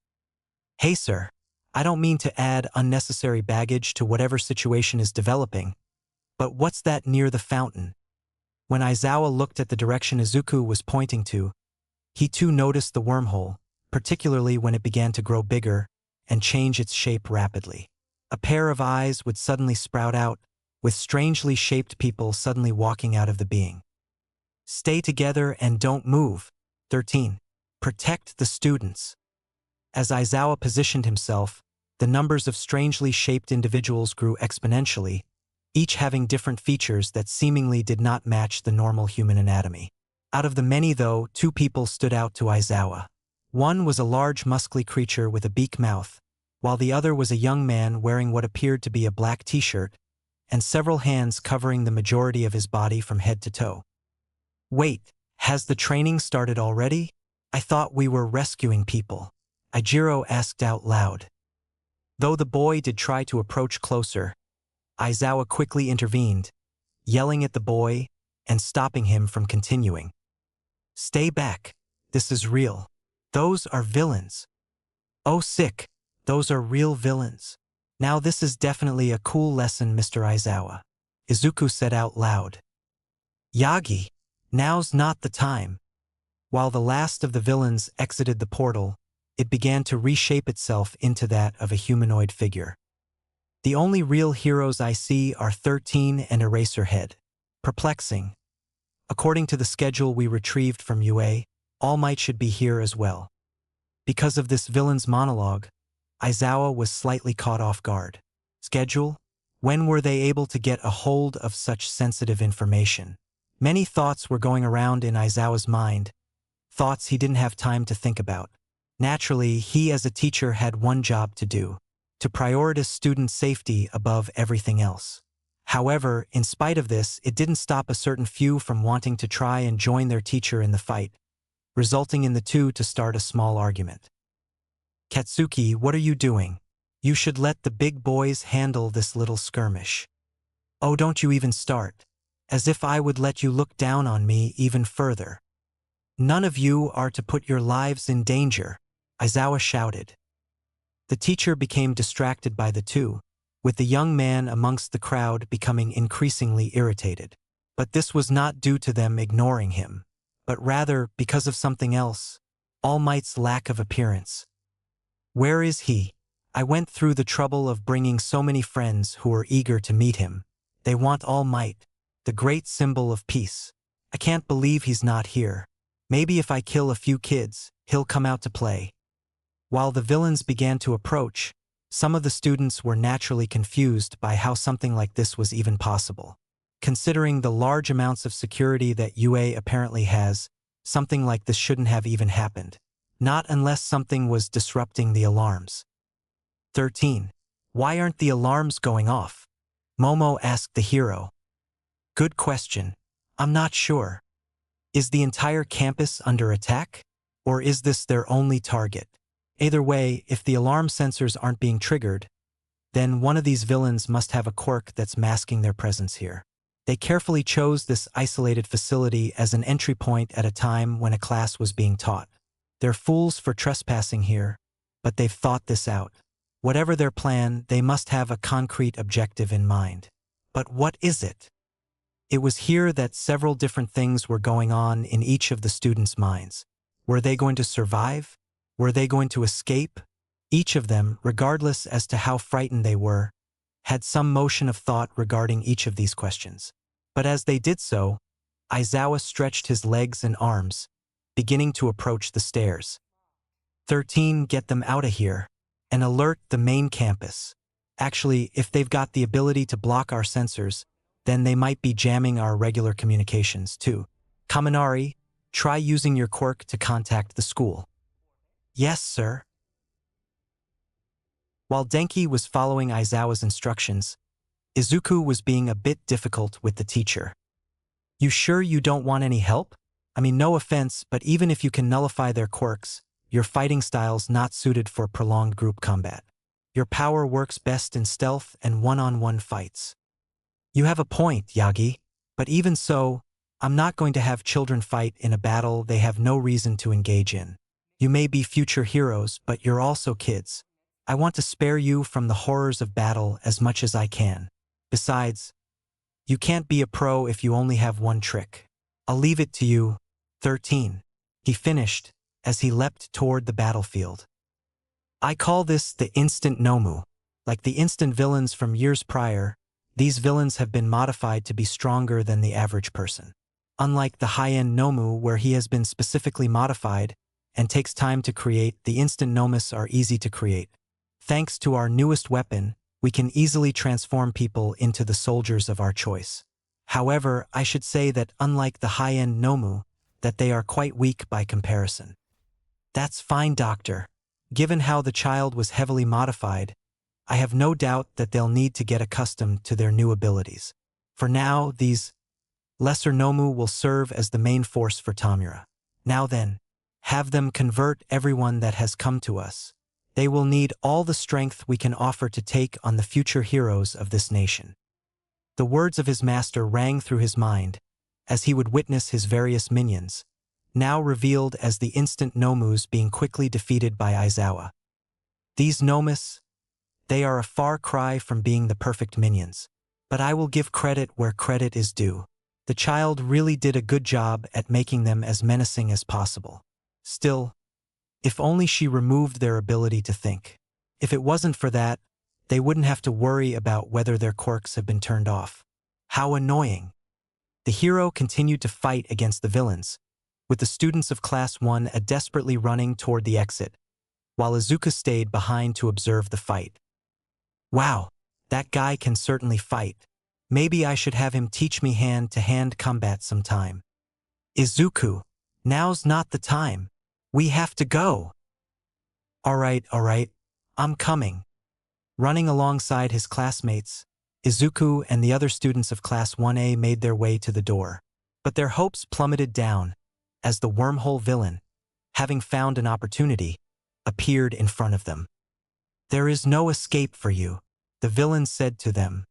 "Hey sir, I don't mean to add unnecessary baggage to whatever situation is developing, but what's that near the fountain?" When Aizawa looked at the direction Izuku was pointing to, he too noticed the wormhole, particularly when it began to grow bigger and change its shape rapidly. A pair of eyes would suddenly sprout out, with strangely shaped people suddenly walking out of the being. "Stay together and don't move." 13. Protect the students. As Aizawa positioned himself, The numbers of strangely shaped individuals grew exponentially, each having different features that seemingly did not match the normal human anatomy. Out of the many, though, two people stood out to Aizawa. One was a large, muscly creature with a beak mouth, while the other was a young man wearing what appeared to be a black t-shirt and several hands covering the majority of his body from head to toe. "Wait, has the training started already? I thought we were rescuing people," Ijiro asked out loud. Though the boy did try to approach closer, Aizawa quickly intervened, yelling at the boy and stopping him from continuing. "Stay back. This is real. Those are villains." "Oh, sick. Those are real villains. Now this is definitely a cool lesson, Mr. Aizawa," Izuku said out loud. "Yagi, now's not the time." While the last of the villains exited the portal, it began to reshape itself into that of a humanoid figure. "The only real heroes I see are 13 and Eraserhead. Perplexing. According to the schedule we retrieved from UA, All Might should be here as well." Because of this villain's monologue, Aizawa was slightly caught off guard. Schedule? When were they able to get a hold of such sensitive information? Many thoughts were going around in Aizawa's mind, thoughts he didn't have time to think about. Naturally, he as a teacher had one job to do, to prioritize student safety above everything else. However, in spite of this, it didn't stop a certain few from wanting to try and join their teacher in the fight, resulting in the two to start a small argument. "Katsuki, what are you doing? You should let the big boys handle this little skirmish." "Oh, don't you even start. As if I would let you look down on me even further. None of you are to put your lives in danger," Aizawa shouted. The teacher became distracted by the two, with the young man amongst the crowd becoming increasingly irritated. But this was not due to them ignoring him, but rather because of something else: All Might's lack of appearance. "Where is he? I went through the trouble of bringing so many friends who were eager to meet him. They want All Might, the great symbol of peace. I can't believe he's not here. Maybe if I kill a few kids, he'll come out to play." While the villains began to approach, some of the students were naturally confused by how something like this was even possible. Considering the large amounts of security that UA apparently has, something like this shouldn't have even happened. Not unless something was disrupting the alarms. 13. Why aren't the alarms going off? Momo asked the hero. "Good question. I'm not sure. Is the entire campus under attack? Or is this their only target? Either way, if the alarm sensors aren't being triggered, then one of these villains must have a quirk that's masking their presence here. They carefully chose this isolated facility as an entry point at a time when a class was being taught. They're fools for trespassing here, but they've thought this out. Whatever their plan, they must have a concrete objective in mind. But what is it?" It was here that several different things were going on in each of the students' minds. Were they going to survive? Were they going to escape? Each of them, regardless as to how frightened they were, had some motion of thought regarding each of these questions. But as they did so, Aizawa stretched his legs and arms, beginning to approach the stairs. 13, get them out of here, and alert the main campus. Actually, if they've got the ability to block our sensors, then they might be jamming our regular communications too. Kaminari, try using your quirk to contact the school." "Yes, sir." While Denki was following Aizawa's instructions, Izuku was being a bit difficult with the teacher. "You sure you don't want any help? I mean, no offense, but even if you can nullify their quirks, your fighting style's not suited for prolonged group combat. Your power works best in stealth and one-on-one fights." "You have a point, Yagi, but even so, I'm not going to have children fight in a battle they have no reason to engage in. You may be future heroes, but you're also kids. I want to spare you from the horrors of battle as much as I can. Besides, you can't be a pro if you only have one trick. I'll leave it to you." 13. He finished as he leapt toward the battlefield. "I call this the instant Nomu. Like the instant villains from years prior, these villains have been modified to be stronger than the average person. Unlike the high-end Nomu where he has been specifically modified and takes time to create, the instant Nomus are easy to create. Thanks to our newest weapon, we can easily transform people into the soldiers of our choice. However, I should say that unlike the high-end Nomu, that they are quite weak by comparison. That's fine, Doctor. Given how the child was heavily modified, I have no doubt that they'll need to get accustomed to their new abilities. For now, these lesser Nomu will serve as the main force for Tamura. Now then, have them convert everyone that has come to us. They will need all the strength we can offer to take on the future heroes of this nation. The words of his master rang through his mind, as he would witness his various minions, now revealed as the instant Nomus being quickly defeated by Aizawa. These Nomus, they are a far cry from being the perfect minions. But I will give credit where credit is due. The child really did a good job at making them as menacing as possible. Still, if only she removed their ability to think. If it wasn't for that, they wouldn't have to worry about whether their quirks have been turned off. How annoying. The hero continued to fight against the villains, with the students of Class 1 desperately running toward the exit, while Izuku stayed behind to observe the fight. Wow, that guy can certainly fight. Maybe I should have him teach me hand-to-hand combat sometime. Izuku, now's not the time. We have to go. All right, I'm coming. Running alongside his classmates, Izuku and the other students of Class 1A made their way to the door. But their hopes plummeted down, as the wormhole villain, having found an opportunity, appeared in front of them. There is no escape for you, the villain said to them.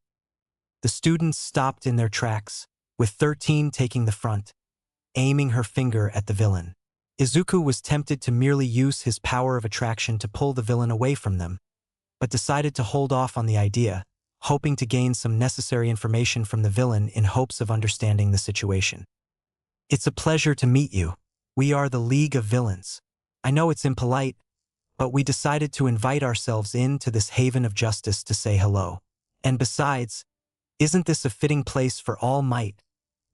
The students stopped in their tracks, with 13 taking the front, aiming her finger at the villain. Izuku was tempted to merely use his power of attraction to pull the villain away from them, but decided to hold off on the idea, hoping to gain some necessary information from the villain in hopes of understanding the situation. It's a pleasure to meet you. We are the League of Villains. I know it's impolite, but we decided to invite ourselves into this haven of justice to say hello. And besides, isn't this a fitting place for All Might,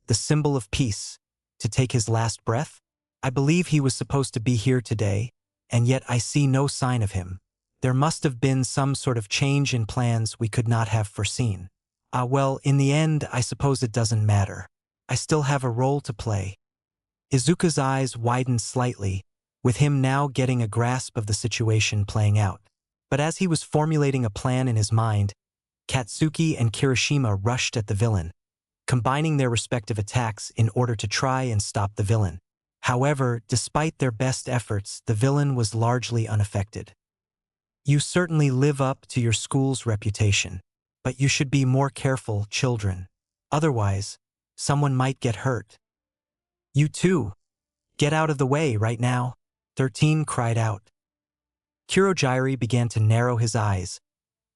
the symbol of peace, to take his last breath? I believe he was supposed to be here today, and yet I see no sign of him. There must have been some sort of change in plans we could not have foreseen. Well, in the end, I suppose it doesn't matter. I still have a role to play. Izuku's eyes widened slightly, with him now getting a grasp of the situation playing out. But as he was formulating a plan in his mind, Katsuki and Kirishima rushed at the villain, combining their respective attacks in order to try and stop the villain. However, despite their best efforts, the villain was largely unaffected. You certainly live up to your school's reputation, but you should be more careful, children. Otherwise, someone might get hurt. You too. Get out of the way right now, 13 cried out. Kurogiri began to narrow his eyes,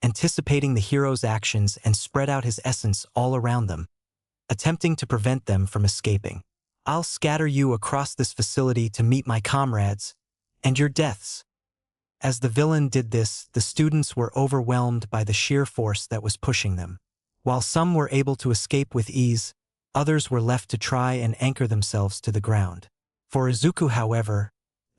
anticipating the hero's actions, and spread out his essence all around them, attempting to prevent them from escaping. I'll scatter you across this facility to meet my comrades, and your deaths. As the villain did this, the students were overwhelmed by the sheer force that was pushing them. While some were able to escape with ease, others were left to try and anchor themselves to the ground. For Izuku, however,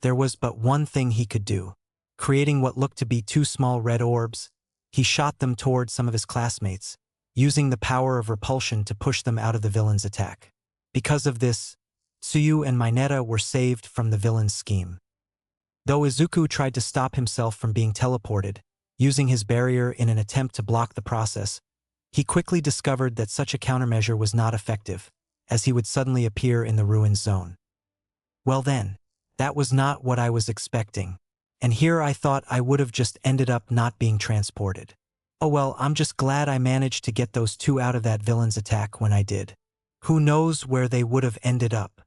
there was but one thing he could do. Creating what looked to be two small red orbs, he shot them toward some of his classmates, using the power of repulsion to push them out of the villain's attack. Because of this, Tsuyu and Mineta were saved from the villain's scheme. Though Izuku tried to stop himself from being teleported, using his barrier in an attempt to block the process, he quickly discovered that such a countermeasure was not effective, as he would suddenly appear in the ruined zone. Well then, that was not what I was expecting, and here I thought I would have just ended up not being transported. Oh well, I'm just glad I managed to get those two out of that villain's attack when I did. Who knows where they would have ended up?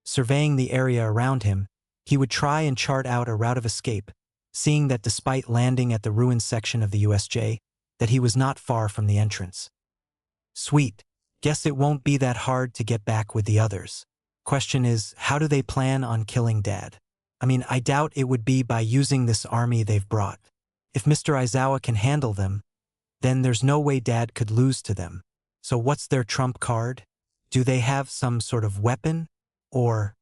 Surveying the area around him, he would try and chart out a route of escape, seeing that despite landing at the ruined section of the USJ, that he was not far from the entrance. Sweet. Guess it won't be that hard to get back with the others. Question is, how do they plan on killing Dad? I mean, I doubt it would be by using this army they've brought. If Mr. Aizawa can handle them, then there's no way Dad could lose to them. So what's their trump card? Do they have some sort of weapon? Or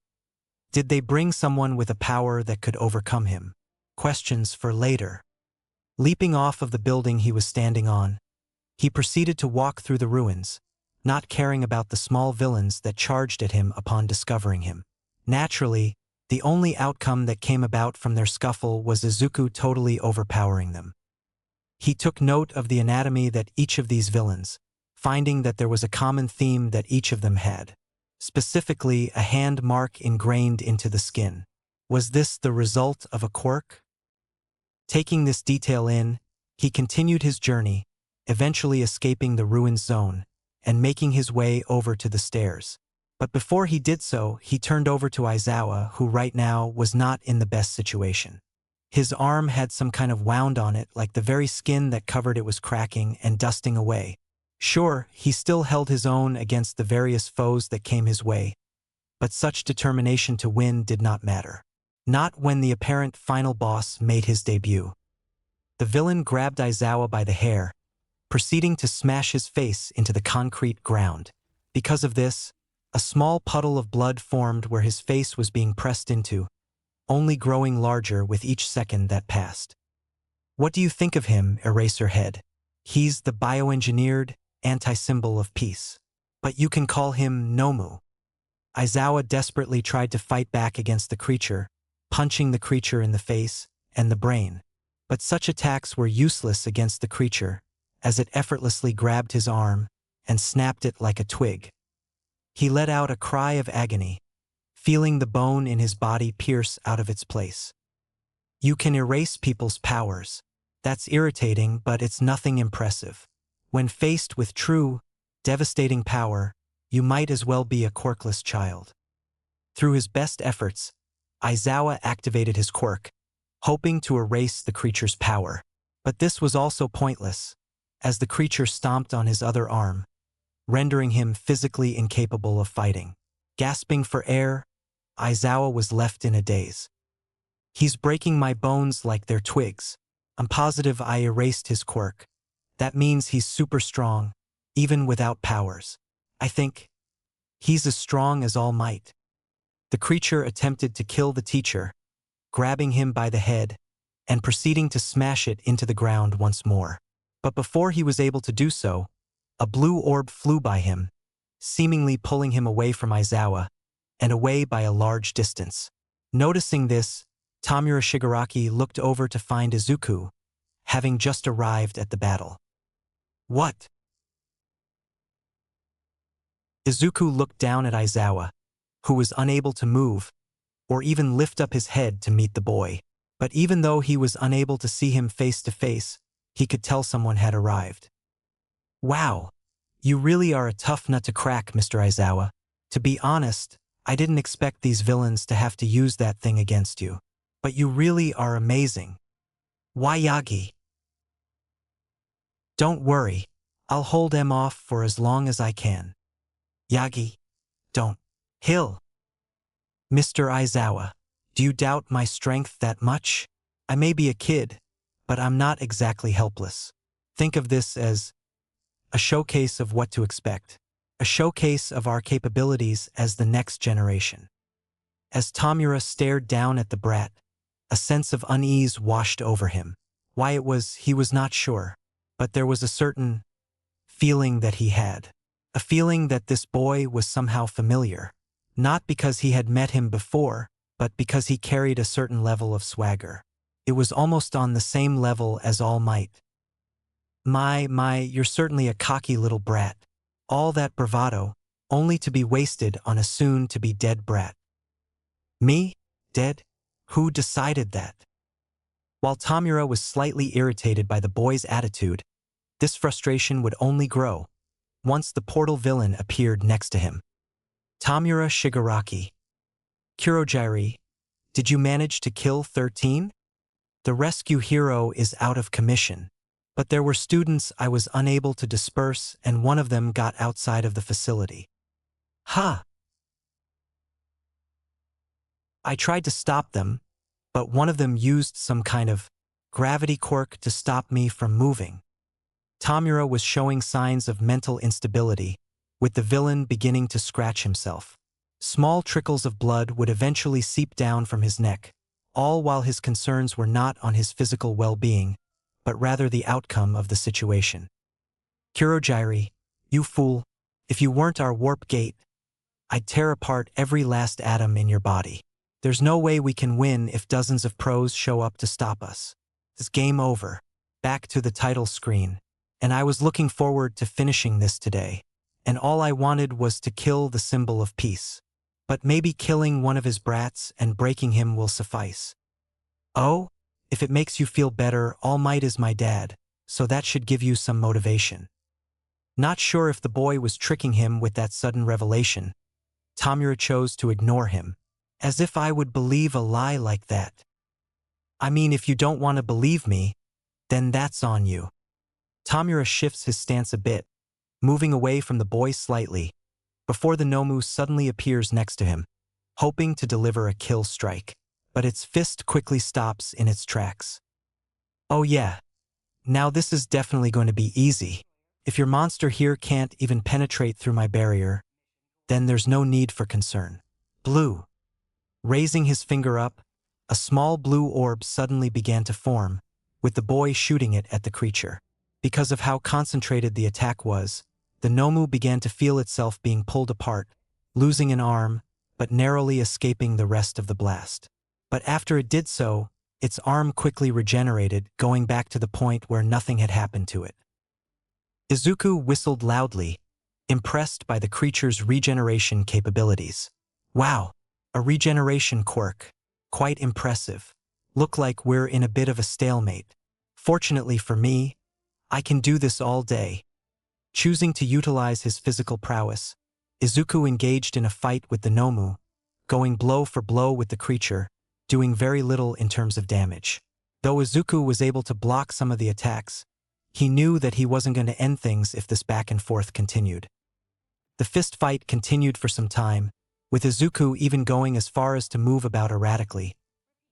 did they bring someone with a power that could overcome him? Questions for later. Leaping off of the building he was standing on, he proceeded to walk through the ruins, not caring about the small villains that charged at him upon discovering him. Naturally, the only outcome that came about from their scuffle was Izuku totally overpowering them. He took note of the anatomy that each of these villains, finding that there was a common theme that each of them had. Specifically, a hand mark ingrained into the skin. Was this the result of a quirk? Taking this detail in, he continued his journey, eventually escaping the ruined zone and making his way over to the stairs. But before he did so, he turned over to Aizawa, who right now was not in the best situation. His arm had some kind of wound on it, like the very skin that covered it was cracking and dusting away. Sure, he still held his own against the various foes that came his way, but such determination to win did not matter. Not when the apparent final boss made his debut. The villain grabbed Aizawa by the hair, proceeding to smash his face into the concrete ground. Because of this, a small puddle of blood formed where his face was being pressed into, only growing larger with each second that passed. What do you think of him, Eraserhead? He's the bioengineered anti-symbol of peace. But you can call him Nomu. Aizawa desperately tried to fight back against the creature, punching the creature in the face and the brain. But such attacks were useless against the creature, as it effortlessly grabbed his arm and snapped it like a twig. He let out a cry of agony, feeling the bone in his body pierce out of its place. You can erase people's powers. That's irritating, but it's nothing impressive. When faced with true, devastating power, you might as well be a quirkless child. Through his best efforts, Aizawa activated his quirk, hoping to erase the creature's power. But this was also pointless, as the creature stomped on his other arm, rendering him physically incapable of fighting. Gasping for air, Aizawa was left in a daze. He's breaking my bones like they're twigs. I'm positive I erased his quirk. That means he's super strong, even without powers. I think he's as strong as All Might. The creature attempted to kill the teacher, grabbing him by the head and proceeding to smash it into the ground once more. But before he was able to do so, a blue orb flew by him, seemingly pulling him away from Aizawa and away by a large distance. Noticing this, Tamura Shigaraki looked over to find Izuku, having just arrived at the battle. What? Izuku looked down at Aizawa, who was unable to move or even lift up his head to meet the boy. But even though he was unable to see him face to face, he could tell someone had arrived. Wow, you really are a tough nut to crack, Mr. Aizawa. To be honest, I didn't expect these villains to have to use that thing against you. But you really are amazing. Why, Yagi? Don't worry, I'll hold them off for as long as I can. Yagi, don't. Hill. Mr. Aizawa, do you doubt my strength that much? I may be a kid, but I'm not exactly helpless. Think of this as a showcase of what to expect. A showcase of our capabilities as the next generation. As Tamura stared down at the brat, a sense of unease washed over him. Why it was, he was not sure, but there was a certain feeling that he had. A feeling that this boy was somehow familiar. Not because he had met him before, but because he carried a certain level of swagger. It was almost on the same level as All Might. My, you're certainly a cocky little brat. All that bravado, only to be wasted on a soon-to-be-dead brat. Me? Dead? Who decided that? While Tamura was slightly irritated by the boy's attitude, this frustration would only grow once the portal villain appeared next to him. Tamura Shigaraki. Kurogiri, did you manage to kill 13? The rescue hero is out of commission, but there were students I was unable to disperse and one of them got outside of the facility. Ha! I tried to stop them, but one of them used some kind of gravity quirk to stop me from moving. Tamura was showing signs of mental instability, with the villain beginning to scratch himself. Small trickles of blood would eventually seep down from his neck, all while his concerns were not on his physical well-being, but rather the outcome of the situation. Kurogiri, you fool, if you weren't our warp gate, I'd tear apart every last atom in your body. There's no way we can win if dozens of pros show up to stop us. It's game over. Back to the title screen. And I was looking forward to finishing this today. And all I wanted was to kill the symbol of peace. But maybe killing one of his brats and breaking him will suffice. Oh, if it makes you feel better, All Might is my dad, so that should give you some motivation. Not sure if the boy was tricking him with that sudden revelation. Tamura chose to ignore him. As if I would believe a lie like that. I mean, if you don't want to believe me, then that's on you. Tamura shifts his stance a bit, moving away from the boy slightly, before the Nomu suddenly appears next to him, hoping to deliver a kill strike. But its fist quickly stops in its tracks. Oh yeah, now this is definitely going to be easy. If your monster here can't even penetrate through my barrier, then there's no need for concern. Blue. Raising his finger up, a small blue orb suddenly began to form, with the boy shooting it at the creature. Because of how concentrated the attack was, the Nomu began to feel itself being pulled apart, losing an arm, but narrowly escaping the rest of the blast. But after it did so, its arm quickly regenerated, going back to the point where nothing had happened to it. Izuku whistled loudly, impressed by the creature's regeneration capabilities. Wow, a regeneration quirk. Quite impressive. Look like we're in a bit of a stalemate. Fortunately for me, I can do this all day. Choosing to utilize his physical prowess, Izuku engaged in a fight with the Nomu, going blow for blow with the creature, doing very little in terms of damage. Though Izuku was able to block some of the attacks, he knew that he wasn't going to end things if this back and forth continued. The fist fight continued for some time, with Izuku even going as far as to move about erratically,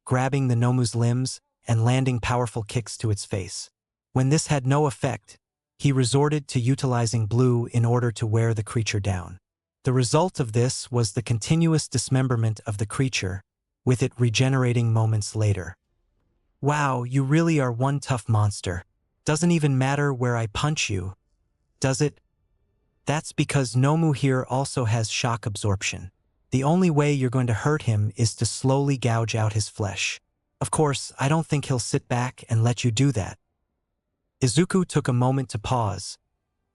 grabbing the Nomu's limbs and landing powerful kicks to its face. When this had no effect, he resorted to utilizing blue in order to wear the creature down. The result of this was the continuous dismemberment of the creature, with it regenerating moments later. Wow, you really are one tough monster. Doesn't even matter where I punch you, does it? That's because Nomu here also has shock absorption. The only way you're going to hurt him is to slowly gouge out his flesh. Of course, I don't think he'll sit back and let you do that. Izuku took a moment to pause,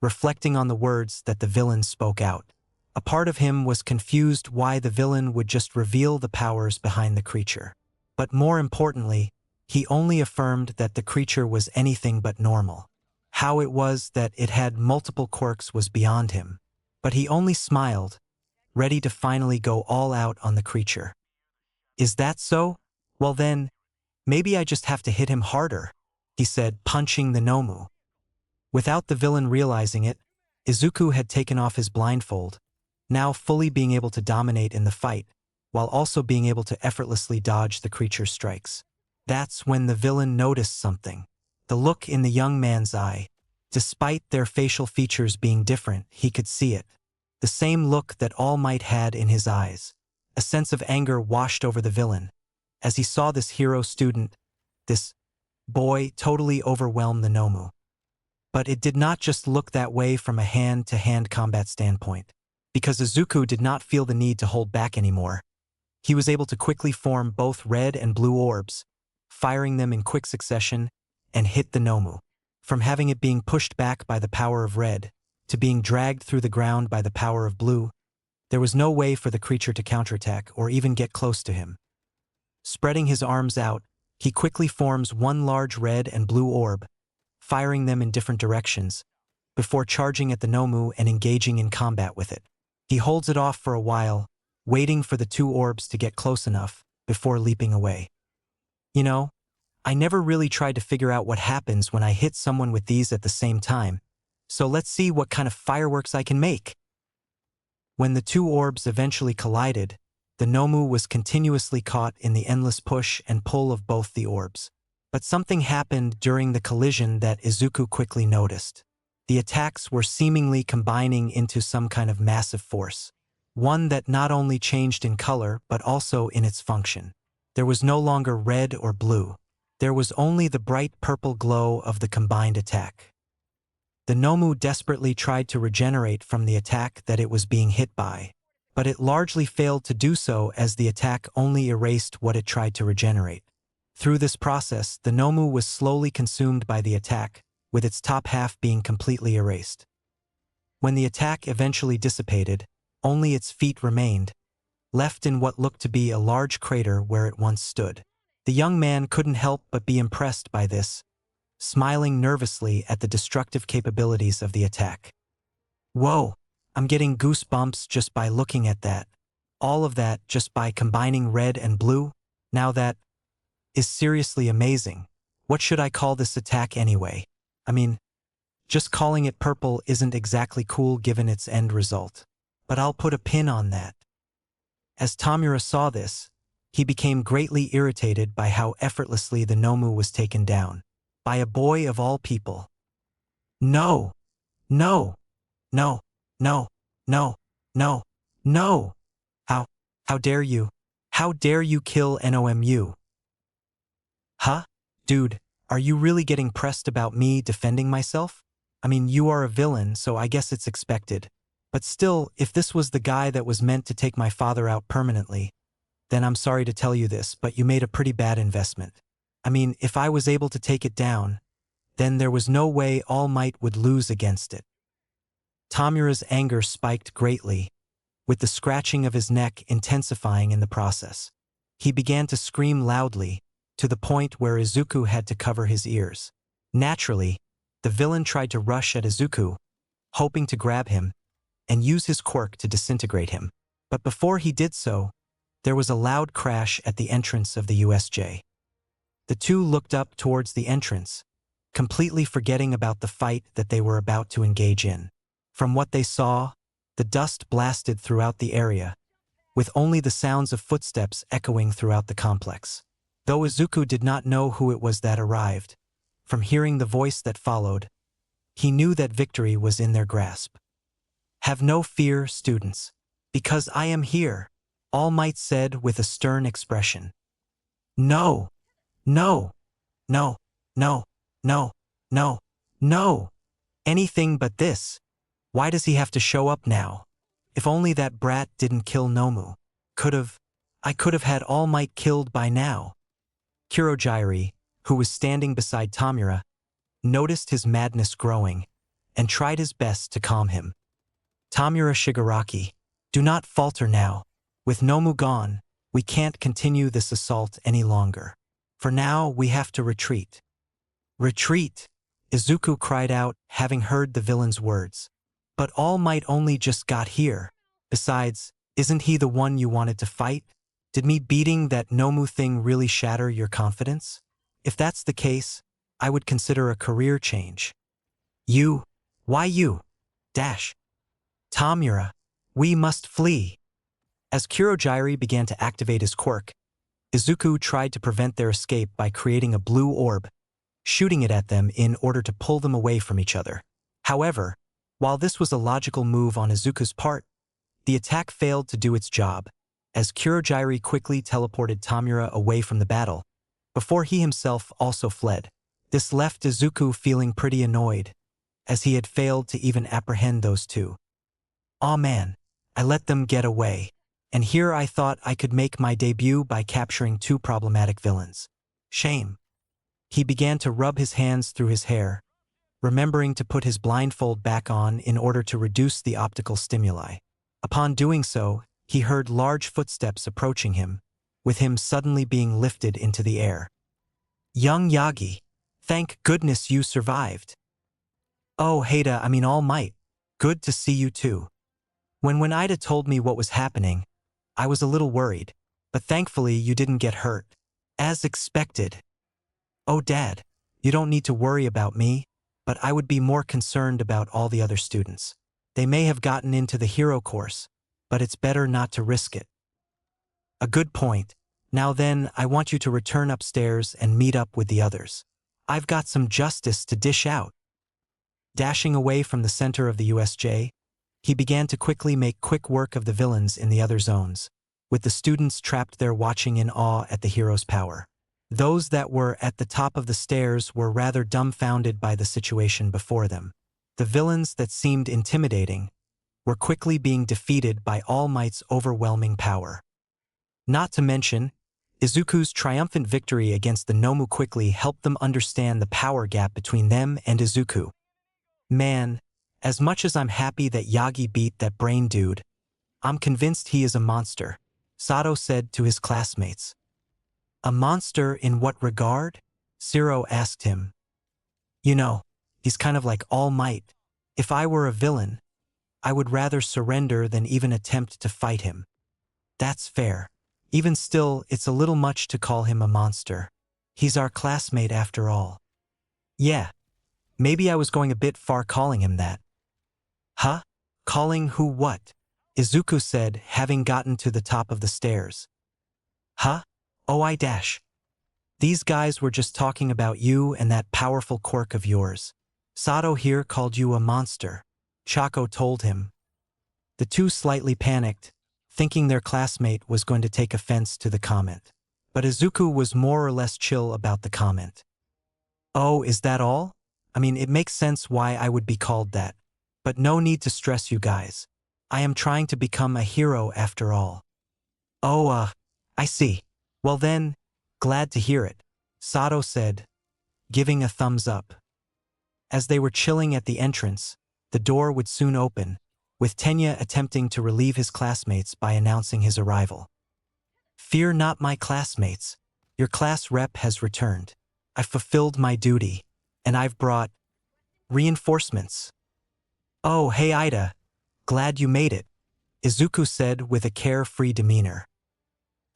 reflecting on the words that the villain spoke out. A part of him was confused why the villain would just reveal the powers behind the creature. But more importantly, he only affirmed that the creature was anything but normal. How it was that it had multiple quirks was beyond him. But he only smiled, ready to finally go all out on the creature. Is that so? Well then, maybe I just have to hit him harder, he said, punching the Nomu. Without the villain realizing it, Izuku had taken off his blindfold, now fully being able to dominate in the fight, while also being able to effortlessly dodge the creature's strikes. That's when the villain noticed something. The look in the young man's eye. Despite their facial features being different, he could see it. The same look that All Might had in his eyes. A sense of anger washed over the villain. As he saw this hero student, this boy totally overwhelmed the Nomu. But it did not just look that way from a hand-to-hand combat standpoint. Because Izuku did not feel the need to hold back anymore, he was able to quickly form both red and blue orbs, firing them in quick succession, and hit the Nomu. From having it being pushed back by the power of red, to being dragged through the ground by the power of blue, there was no way for the creature to counterattack or even get close to him. Spreading his arms out, he quickly forms one large red and blue orb, firing them in different directions, before charging at the Nomu and engaging in combat with it. He holds it off for a while, waiting for the two orbs to get close enough, before leaping away. You know, I never really tried to figure out what happens when I hit someone with these at the same time, so let's see what kind of fireworks I can make. When the two orbs eventually collided, the Nomu was continuously caught in the endless push and pull of both the orbs. But something happened during the collision that Izuku quickly noticed. The attacks were seemingly combining into some kind of massive force. One that not only changed in color but also in its function. There was no longer red or blue. There was only the bright purple glow of the combined attack. The Nomu desperately tried to regenerate from the attack that it was being hit by, but it largely failed to do so as the attack only erased what it tried to regenerate. Through this process, the Nomu was slowly consumed by the attack, with its top half being completely erased. When the attack eventually dissipated, only its feet remained, left in what looked to be a large crater where it once stood. The young man couldn't help but be impressed by this, smiling nervously at the destructive capabilities of the attack. Whoa, I'm getting goosebumps just by looking at that. All of that just by combining red and blue? Now that is seriously amazing. What should I call this attack anyway? I mean, just calling it purple isn't exactly cool given its end result. But I'll put a pin on that. As Tamura saw this, he became greatly irritated by how effortlessly the Nomu was taken down. By a boy of all people. No! No! No! No! No! No! No! How dare you? How dare you kill NOMU? Huh? Dude, are you really getting pressed about me defending myself? I mean, you are a villain, so I guess it's expected. But still, if this was the guy that was meant to take my father out permanently, then I'm sorry to tell you this, but you made a pretty bad investment. I mean, if I was able to take it down, then there was no way All Might would lose against it. Tamura's anger spiked greatly, with the scratching of his neck intensifying in the process. He began to scream loudly, to the point where Izuku had to cover his ears. Naturally, the villain tried to rush at Izuku, hoping to grab him and use his quirk to disintegrate him. But before he did so, there was a loud crash at the entrance of the USJ. The two looked up towards the entrance, completely forgetting about the fight that they were about to engage in. From what they saw, the dust blasted throughout the area, with only the sounds of footsteps echoing throughout the complex. Though Izuku did not know who it was that arrived, from hearing the voice that followed, he knew that victory was in their grasp. Have no fear, students, because I am here, All Might said with a stern expression. No, no, no, no, no, no, no. Anything but this. Why does he have to show up now? If only that brat didn't kill Nomu. I could have had All Might killed by now. Kurojairi, who was standing beside Tamura, noticed his madness growing and tried his best to calm him. Tamura Shigaraki, do not falter now. With Nomu gone, we can't continue this assault any longer. For now, we have to retreat. Retreat! Izuku cried out, having heard the villain's words. But All Might only just got here. Besides, isn't he the one you wanted to fight? Did me beating that Nomu thing really shatter your confidence? If that's the case, I would consider a career change. You? Why you? Dash. Tamura, we must flee. As Kurojairi began to activate his quirk, Izuku tried to prevent their escape by creating a blue orb, shooting it at them in order to pull them away from each other. However, while this was a logical move on Izuku's part, the attack failed to do its job, as Kurojairi quickly teleported Tamura away from the battle, before he himself also fled. This left Izuku feeling pretty annoyed, as he had failed to even apprehend those two. Aw man, I let them get away, and here I thought I could make my debut by capturing two problematic villains. Shame. He began to rub his hands through his hair, remembering to put his blindfold back on in order to reduce the optical stimuli. Upon doing so, he heard large footsteps approaching him, with him suddenly being lifted into the air. Young Yagi, thank goodness you survived. Oh, All Might, good to see you too. When Ida told me what was happening, I was a little worried, but thankfully you didn't get hurt. As expected. Oh Dad, you don't need to worry about me, but I would be more concerned about all the other students. They may have gotten into the hero course, but it's better not to risk it. A good point. Now then, I want you to return upstairs and meet up with the others. I've got some justice to dish out. Dashing away from the center of the USJ, he began to quickly make quick work of the villains in the other zones, with the students trapped there watching in awe at the hero's power. Those that were at the top of the stairs were rather dumbfounded by the situation before them. The villains that seemed intimidating were quickly being defeated by All Might's overwhelming power. Not to mention, Izuku's triumphant victory against the Nomu quickly helped them understand the power gap between them and Izuku. Man, as much as I'm happy that Yagi beat that brain dude, I'm convinced he is a monster, Sato said to his classmates. A monster in what regard? Zero asked him. You know, he's kind of like All Might. If I were a villain, I would rather surrender than even attempt to fight him. That's fair. Even still, it's a little much to call him a monster. He's our classmate after all. Yeah, maybe I was going a bit far calling him that. Huh? Calling who what? Izuku said, having gotten to the top of the stairs. Huh? Oh, I dash. These guys were just talking about you and that powerful quirk of yours. Sato here called you a monster, Chaco told him. The two slightly panicked, thinking their classmate was going to take offense to the comment. But Izuku was more or less chill about the comment. Oh, is that all? I mean, it makes sense why I would be called that. But no need to stress, you guys. I am trying to become a hero after all. Oh, I see. Well then, glad to hear it, Sato said, giving a thumbs up. As they were chilling at the entrance, the door would soon open, with Tenya attempting to relieve his classmates by announcing his arrival. Fear not, my classmates. Your class rep has returned. I've fulfilled my duty, and I've brought reinforcements. Oh, hey Ida. Glad you made it, Izuku said with a carefree demeanor.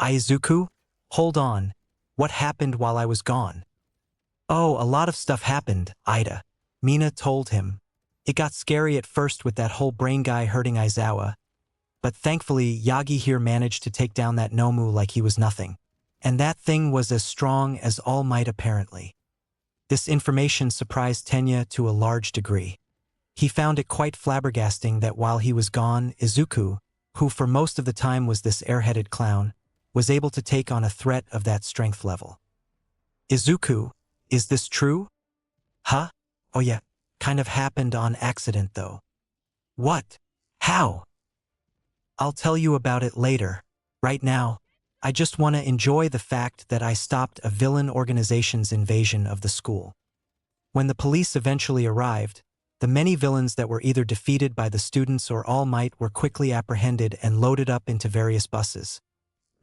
Izuku? Hold on. What happened while I was gone? Oh, a lot of stuff happened, Ida, Mina told him. It got scary at first with that whole brain guy hurting Aizawa, but thankfully Yagi here managed to take down that Nomu like he was nothing. And that thing was as strong as All Might apparently. This information surprised Tenya to a large degree. He found it quite flabbergasting that while he was gone, Izuku, who for most of the time was this airheaded clown, was able to take on a threat of that strength level. Izuku, is this true? Huh? Oh yeah, kind of happened on accident though. What? How? I'll tell you about it later. Right now, I just want to enjoy the fact that I stopped a villain organization's invasion of the school. When the police eventually arrived, the many villains that were either defeated by the students or All Might were quickly apprehended and loaded up into various buses,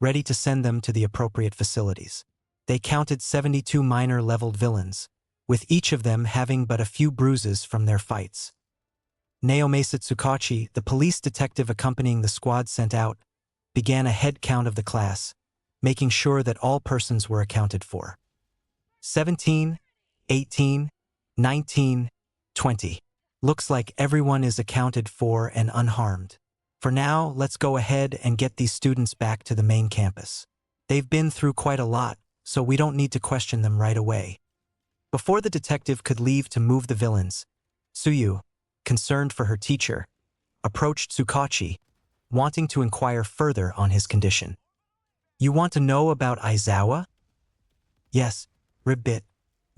ready to send them to the appropriate facilities. They counted 72 minor-leveled villains, with each of them having but a few bruises from their fights. Naomasa Tsukachi, the police detective accompanying the squad sent out, began a head count of the class, making sure that all persons were accounted for. 17, 18, 19, 20. Looks like everyone is accounted for and unharmed. For now, let's go ahead and get these students back to the main campus. They've been through quite a lot, so we don't need to question them right away. Before the detective could leave to move the villains, Tsuyu, concerned for her teacher, approached Tsukachi, wanting to inquire further on his condition. You want to know about Aizawa? Yes, Ribbit.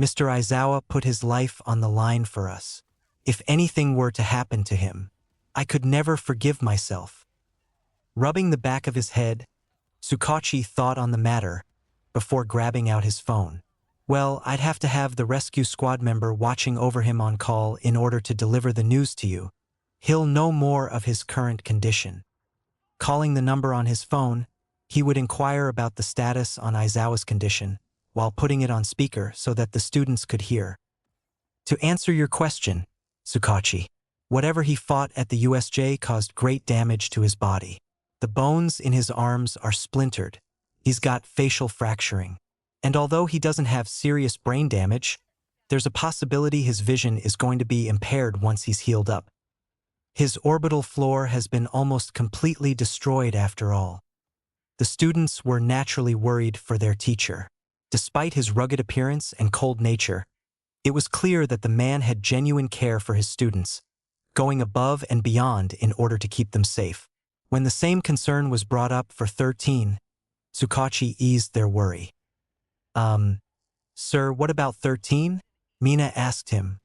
Mr. Aizawa put his life on the line for us. If anything were to happen to him, I could never forgive myself. Rubbing the back of his head, Tsukachi thought on the matter before grabbing out his phone. Well, I'd have to have the rescue squad member watching over him on call in order to deliver the news to you. He'll know more of his current condition. Calling the number on his phone, he would inquire about the status on Aizawa's condition, while putting it on speaker so that the students could hear. To answer your question, Tsukachi, whatever he fought at the USJ caused great damage to his body. The bones in his arms are splintered. He's got facial fracturing. And although he doesn't have serious brain damage, there's a possibility his vision is going to be impaired once he's healed up. His orbital floor has been almost completely destroyed after all. The students were naturally worried for their teacher. Despite his rugged appearance and cold nature, it was clear that the man had genuine care for his students, going above and beyond in order to keep them safe. When the same concern was brought up for 13, Tsukachi eased their worry. Um, Sir, what about 13? Mina asked him.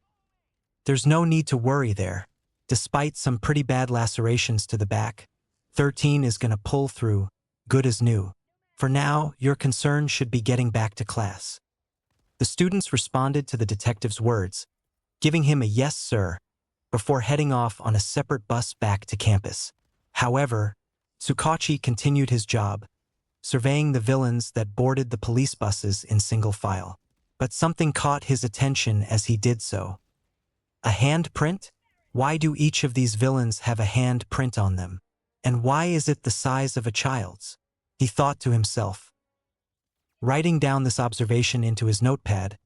There's no need to worry there. Despite some pretty bad lacerations to the back, 13 is gonna pull through, good as new. For now, your concern should be getting back to class. The students responded to the detective's words, giving him a yes, sir, before heading off on a separate bus back to campus. However, Tsukachi continued his job, surveying the villains that boarded the police buses in single file. But something caught his attention as he did so. A handprint? Why do each of these villains have a handprint on them? And why is it the size of a child's? He thought to himself. Writing down this observation into his notepad,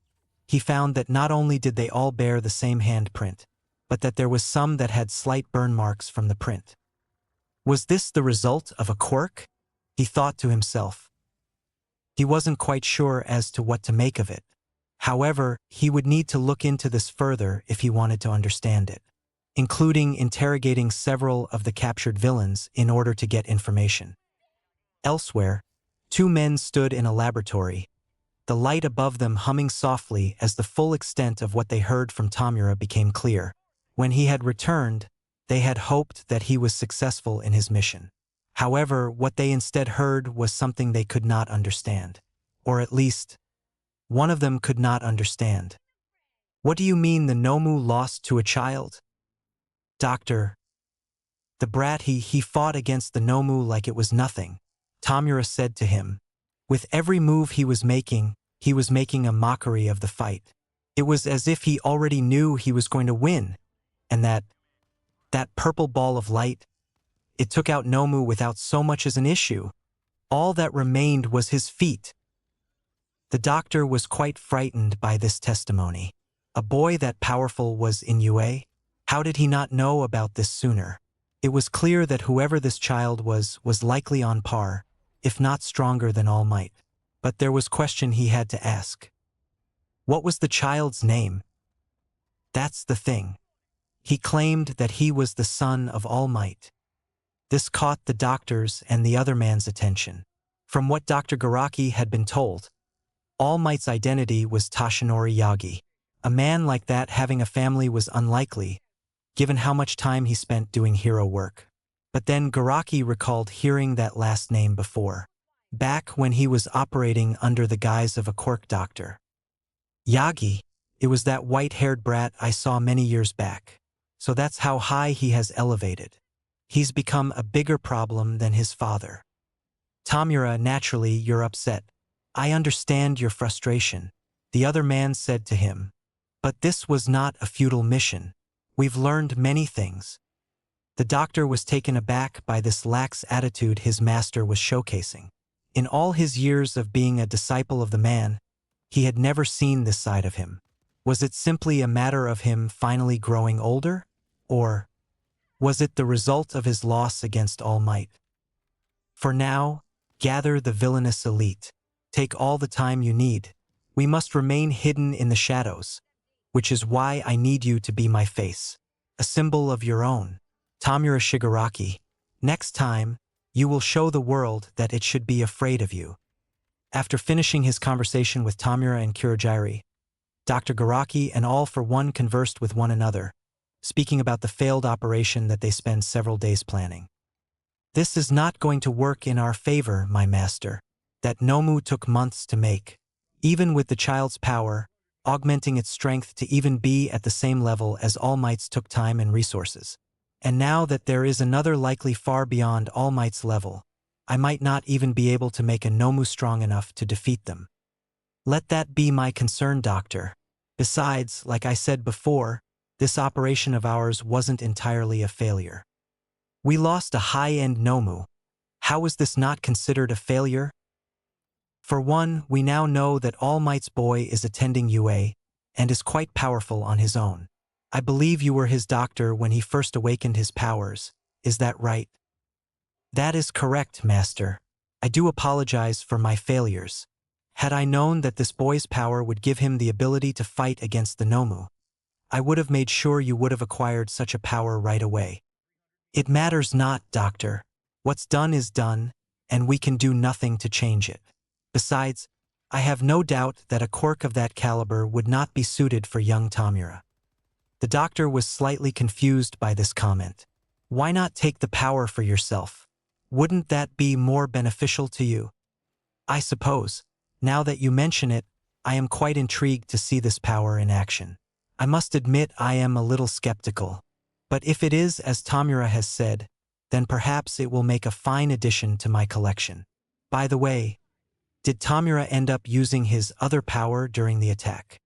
he found that not only did they all bear the same handprint, but that there was some that had slight burn marks from the print. Was this the result of a quirk? He thought to himself. He wasn't quite sure as to what to make of it. However, he would need to look into this further if he wanted to understand it, including interrogating several of the captured villains in order to get information. Elsewhere, two men stood in a laboratory, the light above them humming softly as the full extent of what they heard from Tamura became clear. When he had returned, they had hoped that he was successful in his mission. However, what they instead heard was something they could not understand. Or at least, one of them could not understand. What do you mean the Nomu lost to a child? Doctor. The brat he fought against the Nomu like it was nothing, Tamura said to him. With every move he was making a mockery of the fight. It was as if he already knew he was going to win, and that purple ball of light, it took out Nomu without so much as an issue. All that remained was his feet. The doctor was quite frightened by this testimony. A boy that powerful was Inoue? How did he not know about this sooner? It was clear that whoever this child was likely on par, if not stronger than All Might. But there was question he had to ask. What was the child's name? That's the thing. He claimed that he was the son of All Might. This caught the doctor's and the other man's attention. From what Dr. Garaki had been told, All Might's identity was Toshinori Yagi. A man like that having a family was unlikely, given how much time he spent doing hero work. But then Garaki recalled hearing that last name before, back when he was operating under the guise of a quirk doctor. Yagi, it was that white-haired brat I saw many years back. So that's how high he has elevated. He's become a bigger problem than his father. Tamura, naturally, you're upset. I understand your frustration, the other man said to him. But this was not a futile mission. We've learned many things. The doctor was taken aback by this lax attitude his master was showcasing. In all his years of being a disciple of the man, he had never seen this side of him. Was it simply a matter of him finally growing older? Or was it the result of his loss against All Might? For now, gather the villainous elite. Take all the time you need. We must remain hidden in the shadows, which is why I need you to be my face, a symbol of your own. Tamura Shigaraki, next time, you will show the world that it should be afraid of you. After finishing his conversation with Tamura and Kurogiri, Dr. Garaki and All for One conversed with one another, speaking about the failed operation that they spent several days planning. This is not going to work in our favor, my master. That Nomu took months to make. Even with the child's power, augmenting its strength to even be at the same level as All Might's took time and resources. And now that there is another likely far beyond All Might's level, I might not even be able to make a Nomu strong enough to defeat them. Let that be my concern, Doctor. Besides, like I said before, this operation of ours wasn't entirely a failure. We lost a high-end Nomu. How is this not considered a failure? For one, we now know that All Might's boy is attending UA and is quite powerful on his own. I believe you were his doctor when he first awakened his powers. Is that right? That is correct, Master. I do apologize for my failures. Had I known that this boy's power would give him the ability to fight against the Nomu, I would have made sure you would have acquired such a power right away. It matters not, Doctor. What's done is done, and we can do nothing to change it. Besides, I have no doubt that a quirk of that caliber would not be suited for young Tamura. The doctor was slightly confused by this comment. Why not take the power for yourself? Wouldn't that be more beneficial to you? I suppose. Now that you mention it, I am quite intrigued to see this power in action. I must admit I am a little skeptical. But if it is as Tamura has said, then perhaps it will make a fine addition to my collection. By the way, did Tamura end up using his other power during the attack?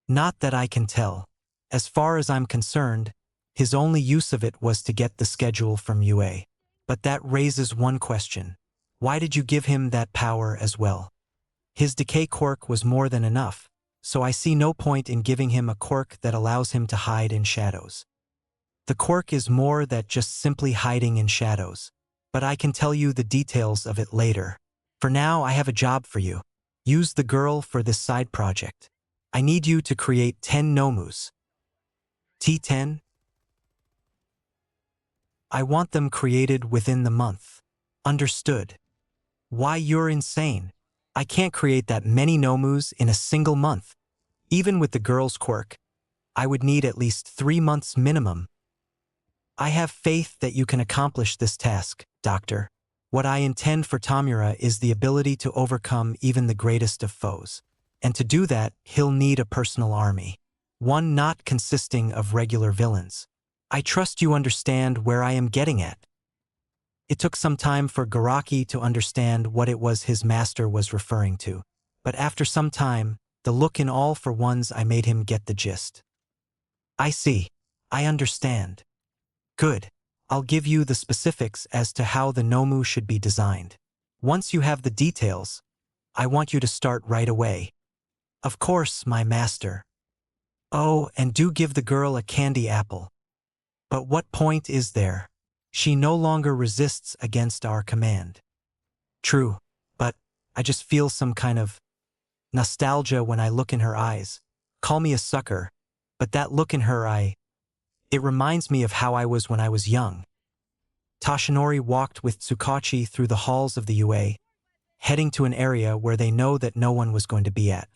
Not that I can tell. As far as I'm concerned, his only use of it was to get the schedule from UA. But that raises one question. Why did you give him that power as well? His decay quirk was more than enough, so I see no point in giving him a quirk that allows him to hide in shadows. The quirk is more than just simply hiding in shadows, but I can tell you the details of it later. For now, I have a job for you. Use the girl for this side project. I need you to create 10 Nomus. T10? I want them created within the month. Understood. Why, you're insane. I can't create that many Nomus in a single month. Even with the girl's quirk, I would need at least 3 months minimum. I have faith that you can accomplish this task, Doctor. What I intend for Tamura is the ability to overcome even the greatest of foes. And to do that, he'll need a personal army. One not consisting of regular villains. I trust you understand where I am getting at. It took some time for Garaki to understand what it was his master was referring to. But after some time, the look in all for ones I made him get the gist. I see. I understand. Good. I'll give you the specifics as to how the Nomu should be designed. Once you have the details, I want you to start right away. Of course, my master. Oh, and do give the girl a candy apple. But what point is there? She no longer resists against our command. True, but I just feel some kind of nostalgia when I look in her eyes. Call me a sucker, but that look in her eye, it reminds me of how I was when I was young. Toshinori walked with Tsukachi through the halls of the UA, heading to an area where they know that no one was going to be at.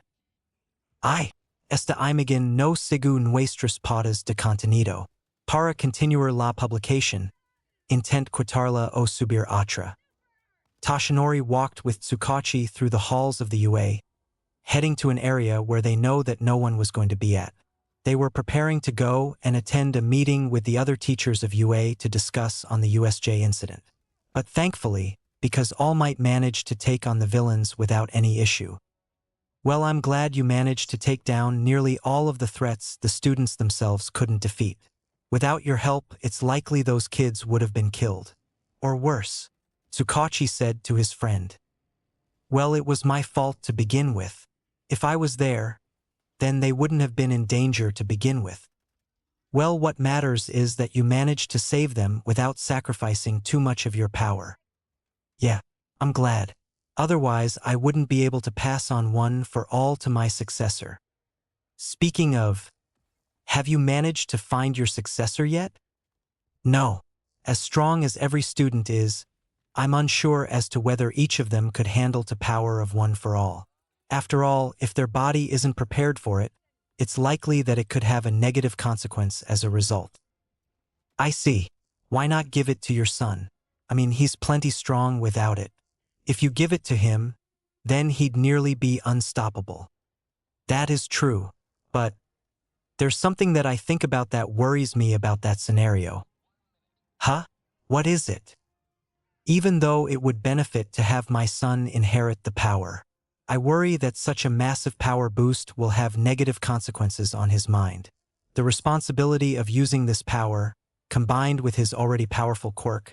Esta imagen no sigu nuestras podas de contenido, para continuar la publicación, intent quitarla o subir otra. Toshinori walked with Tsukachi through the halls of the UA, heading to an area where they know that no one was going to be at. They were preparing to go and attend a meeting with the other teachers of UA to discuss on the USJ incident. But thankfully, because All Might managed to take on the villains without any issue. Well, I'm glad you managed to take down nearly all of the threats the students themselves couldn't defeat. Without your help, it's likely those kids would have been killed. Or worse, Tsukachi said to his friend. Well, it was my fault to begin with. If I was there, then they wouldn't have been in danger to begin with. Well, what matters is that you managed to save them without sacrificing too much of your power. Yeah, I'm glad. Otherwise, I wouldn't be able to pass on one for all to my successor. Speaking of, have you managed to find your successor yet? No. As strong as every student is, I'm unsure as to whether each of them could handle the power of one for all. After all, if their body isn't prepared for it, it's likely that it could have a negative consequence as a result. I see. Why not give it to your son? I mean, he's plenty strong without it. If you give it to him, then he'd nearly be unstoppable. That is true, but there's something that I think about that worries me about that scenario. Huh? What is it? Even though it would benefit to have my son inherit the power, I worry that such a massive power boost will have negative consequences on his mind. The responsibility of using this power, combined with his already powerful quirk,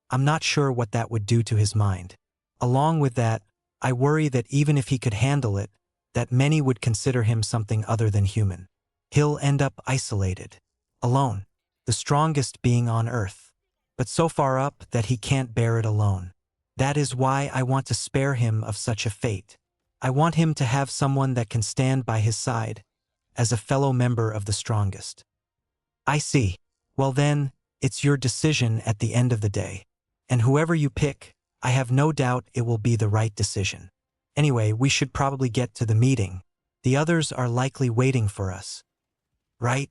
I'm not sure what that would do to his mind. Along with that, I worry that even if he could handle it, that many would consider him something other than human. He'll end up isolated, alone, the strongest being on Earth, but so far up that he can't bear it alone. That is why I want to spare him of such a fate. I want him to have someone that can stand by his side, as a fellow member of the strongest. I see. Well then, it's your decision at the end of the day. And whoever you pick, I have no doubt it will be the right decision. Anyway, we should probably get to the meeting. The others are likely waiting for us. Right?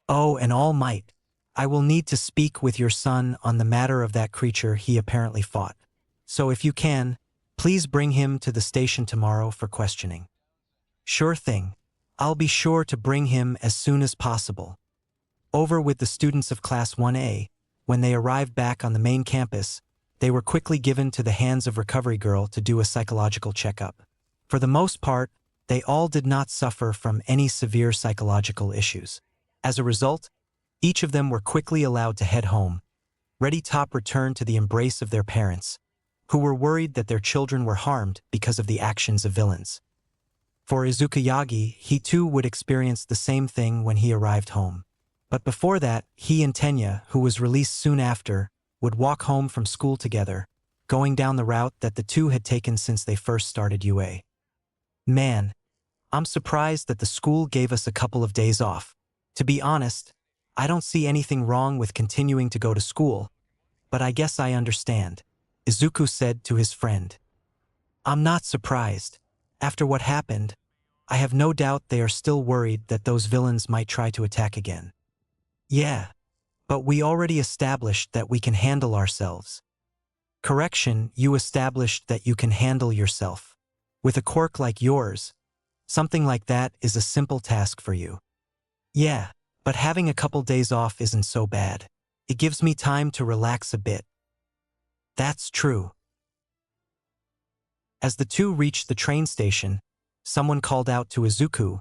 Oh, and All Might, I will need to speak with your son on the matter of that creature he apparently fought. So if you can, please bring him to the station tomorrow for questioning. Sure thing. I'll be sure to bring him as soon as possible. Over with the students of Class 1A, when they arrived back on the main campus, they were quickly given to the hands of Recovery Girl to do a psychological checkup. For the most part, they all did not suffer from any severe psychological issues. As a result, each of them were quickly allowed to head home. Ready Top returned to the embrace of their parents, who were worried that their children were harmed because of the actions of villains. For Izuku Yagi, he too would experience the same thing when he arrived home. But before that, he and Tenya, who was released soon after, would walk home from school together, going down the route that the two had taken since they first started UA. Man, I'm surprised that the school gave us a couple of days off. To be honest, I don't see anything wrong with continuing to go to school, but I guess I understand, Izuku said to his friend. I'm not surprised. After what happened, I have no doubt they are still worried that those villains might try to attack again. Yeah, but we already established that we can handle ourselves. Correction, you established that you can handle yourself. With a quirk like yours, something like that is a simple task for you. Yeah, but having a couple days off isn't so bad. It gives me time to relax a bit. That's true. As the two reached the train station, someone called out to Izuku,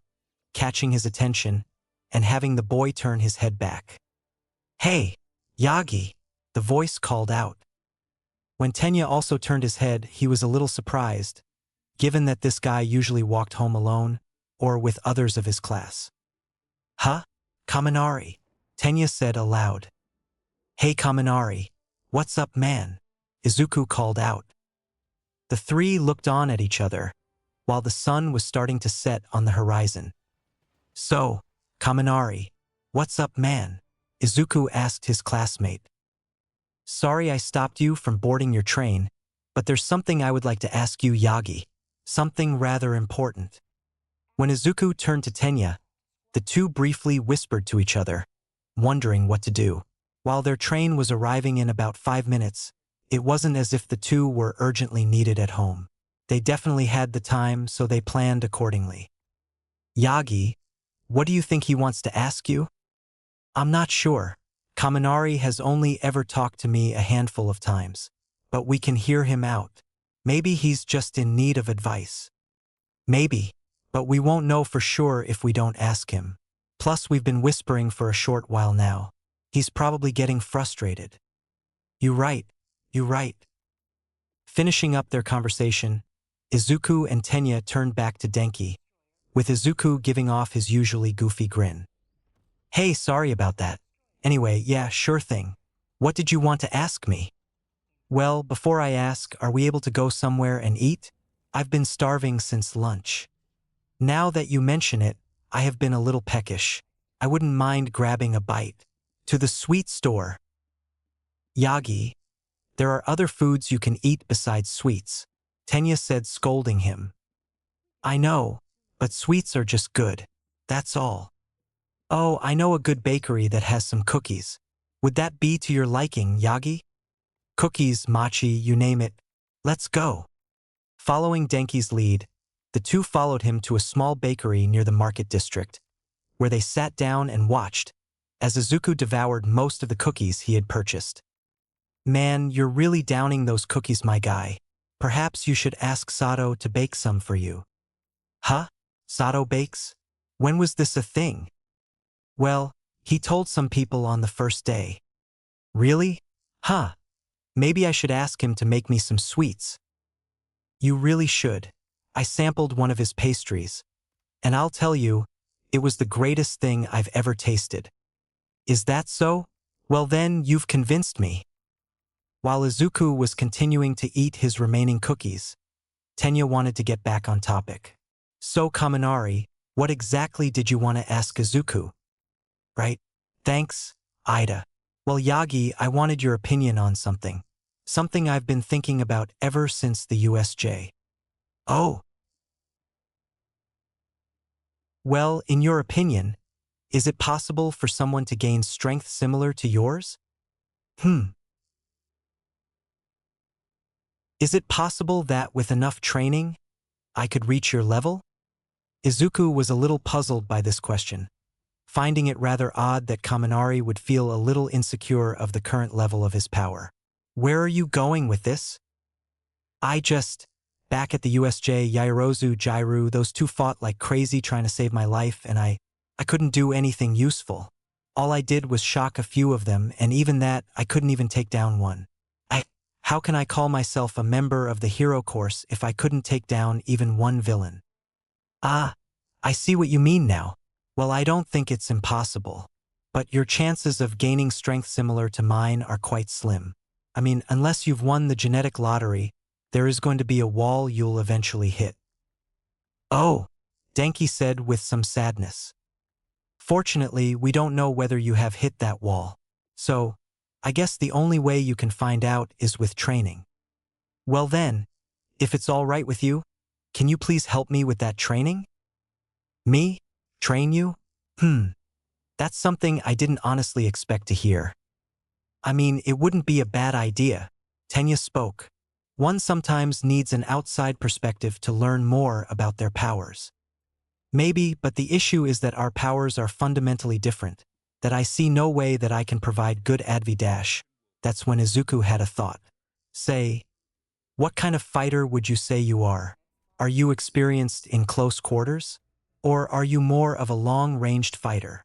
catching his attention and having the boy turn his head back. Hey, Yagi, the voice called out. When Tenya also turned his head, he was a little surprised, given that this guy usually walked home alone or with others of his class. Huh? Kaminari, Tenya said aloud. Hey Kaminari, what's up man? Izuku called out. The three looked on at each other, while the sun was starting to set on the horizon. So, Kaminari, what's up man? Izuku asked his classmate. Sorry I stopped you from boarding your train, but there's something I would like to ask you Yagi. Something rather important. When Izuku turned to Tenya, the two briefly whispered to each other, wondering what to do. While their train was arriving in about 5 minutes, it wasn't as if the two were urgently needed at home. They definitely had the time, so they planned accordingly. Yagi, what do you think he wants to ask you? I'm not sure. Kaminari has only ever talked to me a handful of times, but we can hear him out. Maybe he's just in need of advice. Maybe, but we won't know for sure if we don't ask him. Plus, we've been whispering for a short while now. He's probably getting frustrated. You're right. Finishing up their conversation, Izuku and Tenya turned back to Denki, with Izuku giving off his usually goofy grin. Hey, sorry about that. Anyway, yeah, sure thing. What did you want to ask me? Well, before I ask, are we able to go somewhere and eat? I've been starving since lunch. Now that you mention it, I have been a little peckish. I wouldn't mind grabbing a bite. To the sweet store. Yagi, there are other foods you can eat besides sweets, Tenya said, scolding him. I know, but sweets are just good. That's all. Oh, I know a good bakery that has some cookies. Would that be to your liking, Yagi? Cookies, mochi, you name it. Let's go. Following Denki's lead, the two followed him to a small bakery near the market district, where they sat down and watched, as Izuku devoured most of the cookies he had purchased. Man, you're really downing those cookies, my guy. Perhaps you should ask Sato to bake some for you. Huh? Sato bakes? When was this a thing? Well, he told some people on the first day. Really? Huh. Maybe I should ask him to make me some sweets. You really should. I sampled one of his pastries, and I'll tell you, it was the greatest thing I've ever tasted. Is that so? Well then, you've convinced me. While Izuku was continuing to eat his remaining cookies, Tenya wanted to get back on topic. So Kaminari, what exactly did you want to ask Izuku? Right? Thanks, Ida. Well Yagi, I wanted your opinion on something. Something I've been thinking about ever since the USJ. Oh, well, in your opinion, is it possible for someone to gain strength similar to yours? Hmm. Is it possible that with enough training, I could reach your level? Izuku was a little puzzled by this question, finding it rather odd that Kaminari would feel a little insecure of the current level of his power. Where are you going with this? Back at the USJ, Yairozu, Jairu, those two fought like crazy trying to save my life, and I couldn't do anything useful. All I did was shock a few of them, and even that, I couldn't even take down one. How can I call myself a member of the hero course if I couldn't take down even one villain? Ah, I see what you mean now. Well, I don't think it's impossible. But your chances of gaining strength similar to mine are quite slim. I mean, unless you've won the genetic lottery, there is going to be a wall you'll eventually hit. Oh, Denki said with some sadness. Fortunately, we don't know whether you have hit that wall. So, I guess the only way you can find out is with training. Well then, if it's all right with you, can you please help me with that training? Me? Train you? That's something I didn't honestly expect to hear. I mean, it wouldn't be a bad idea. Tenya spoke. One sometimes needs an outside perspective to learn more about their powers. Maybe, but the issue is that our powers are fundamentally different, that I see no way that I can provide good advi-dash. That's when Izuku had a thought. Say, what kind of fighter would you say you are? Are you experienced in close quarters? Or are you more of a long-ranged fighter?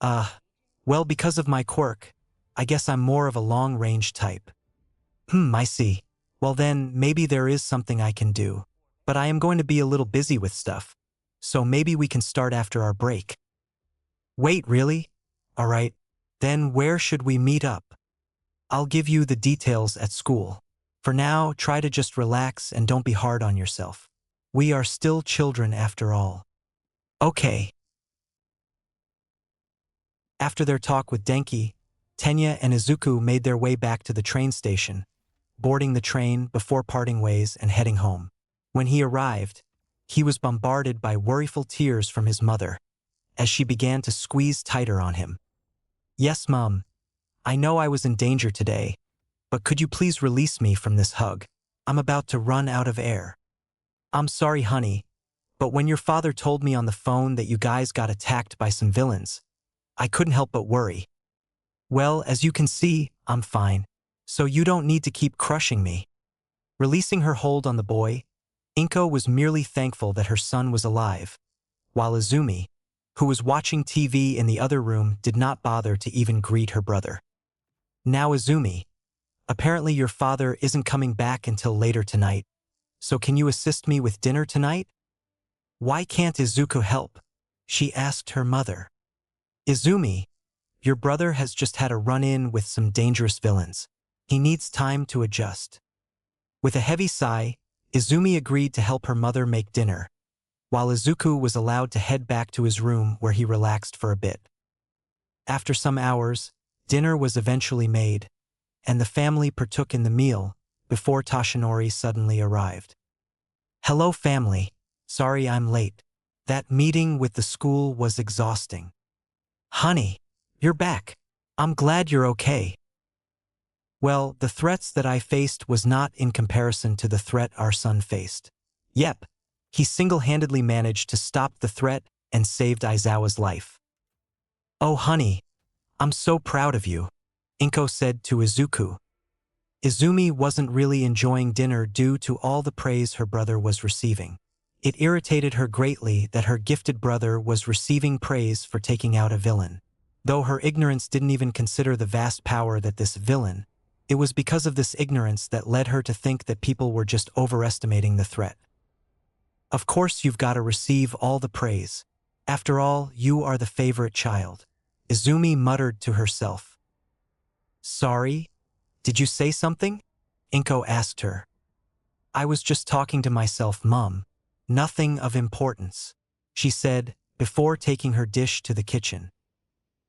Well, because of my quirk, I guess I'm more of a long-range type. I see. Well then, maybe there is something I can do. But I am going to be a little busy with stuff. So maybe we can start after our break. Wait, really? Alright. Then where should we meet up? I'll give you the details at school. For now, try to just relax and don't be hard on yourself. We are still children after all. Okay. After their talk with Denki, Tenya and Izuku made their way back to the train station, boarding the train before parting ways and heading home. When he arrived, he was bombarded by worryful tears from his mother, as she began to squeeze tighter on him. Yes, Mom. I know I was in danger today, but could you please release me from this hug? I'm about to run out of air. I'm sorry, honey, but when your father told me on the phone that you guys got attacked by some villains, I couldn't help but worry. Well, as you can see, I'm fine, so you don't need to keep crushing me. Releasing her hold on the boy, Inko was merely thankful that her son was alive, while Izumi, who was watching TV in the other room, did not bother to even greet her brother. Now Izumi, apparently your father isn't coming back until later tonight, so can you assist me with dinner tonight? Why can't Izuku help? She asked her mother. Izumi, your brother has just had a run-in with some dangerous villains. He needs time to adjust. With a heavy sigh, Izumi agreed to help her mother make dinner, while Izuku was allowed to head back to his room where he relaxed for a bit. After some hours, dinner was eventually made, and the family partook in the meal before Toshinori suddenly arrived. Hello, family. Sorry I'm late. That meeting with the school was exhausting. Honey, you're back. I'm glad you're okay. Well, the threats that I faced was not in comparison to the threat our son faced. Yep, he single-handedly managed to stop the threat and saved Aizawa's life. Oh honey, I'm so proud of you, Inko said to Izuku. Izumi wasn't really enjoying dinner due to all the praise her brother was receiving. It irritated her greatly that her gifted brother was receiving praise for taking out a villain. Though her ignorance didn't even consider the vast power that this villain, it was because of this ignorance that led her to think that people were just overestimating the threat. Of course you've got to receive all the praise. After all, you are the favorite child, Izumi muttered to herself. Sorry? Did you say something? Inko asked her. I was just talking to myself, Mom. Nothing of importance, she said before taking her dish to the kitchen.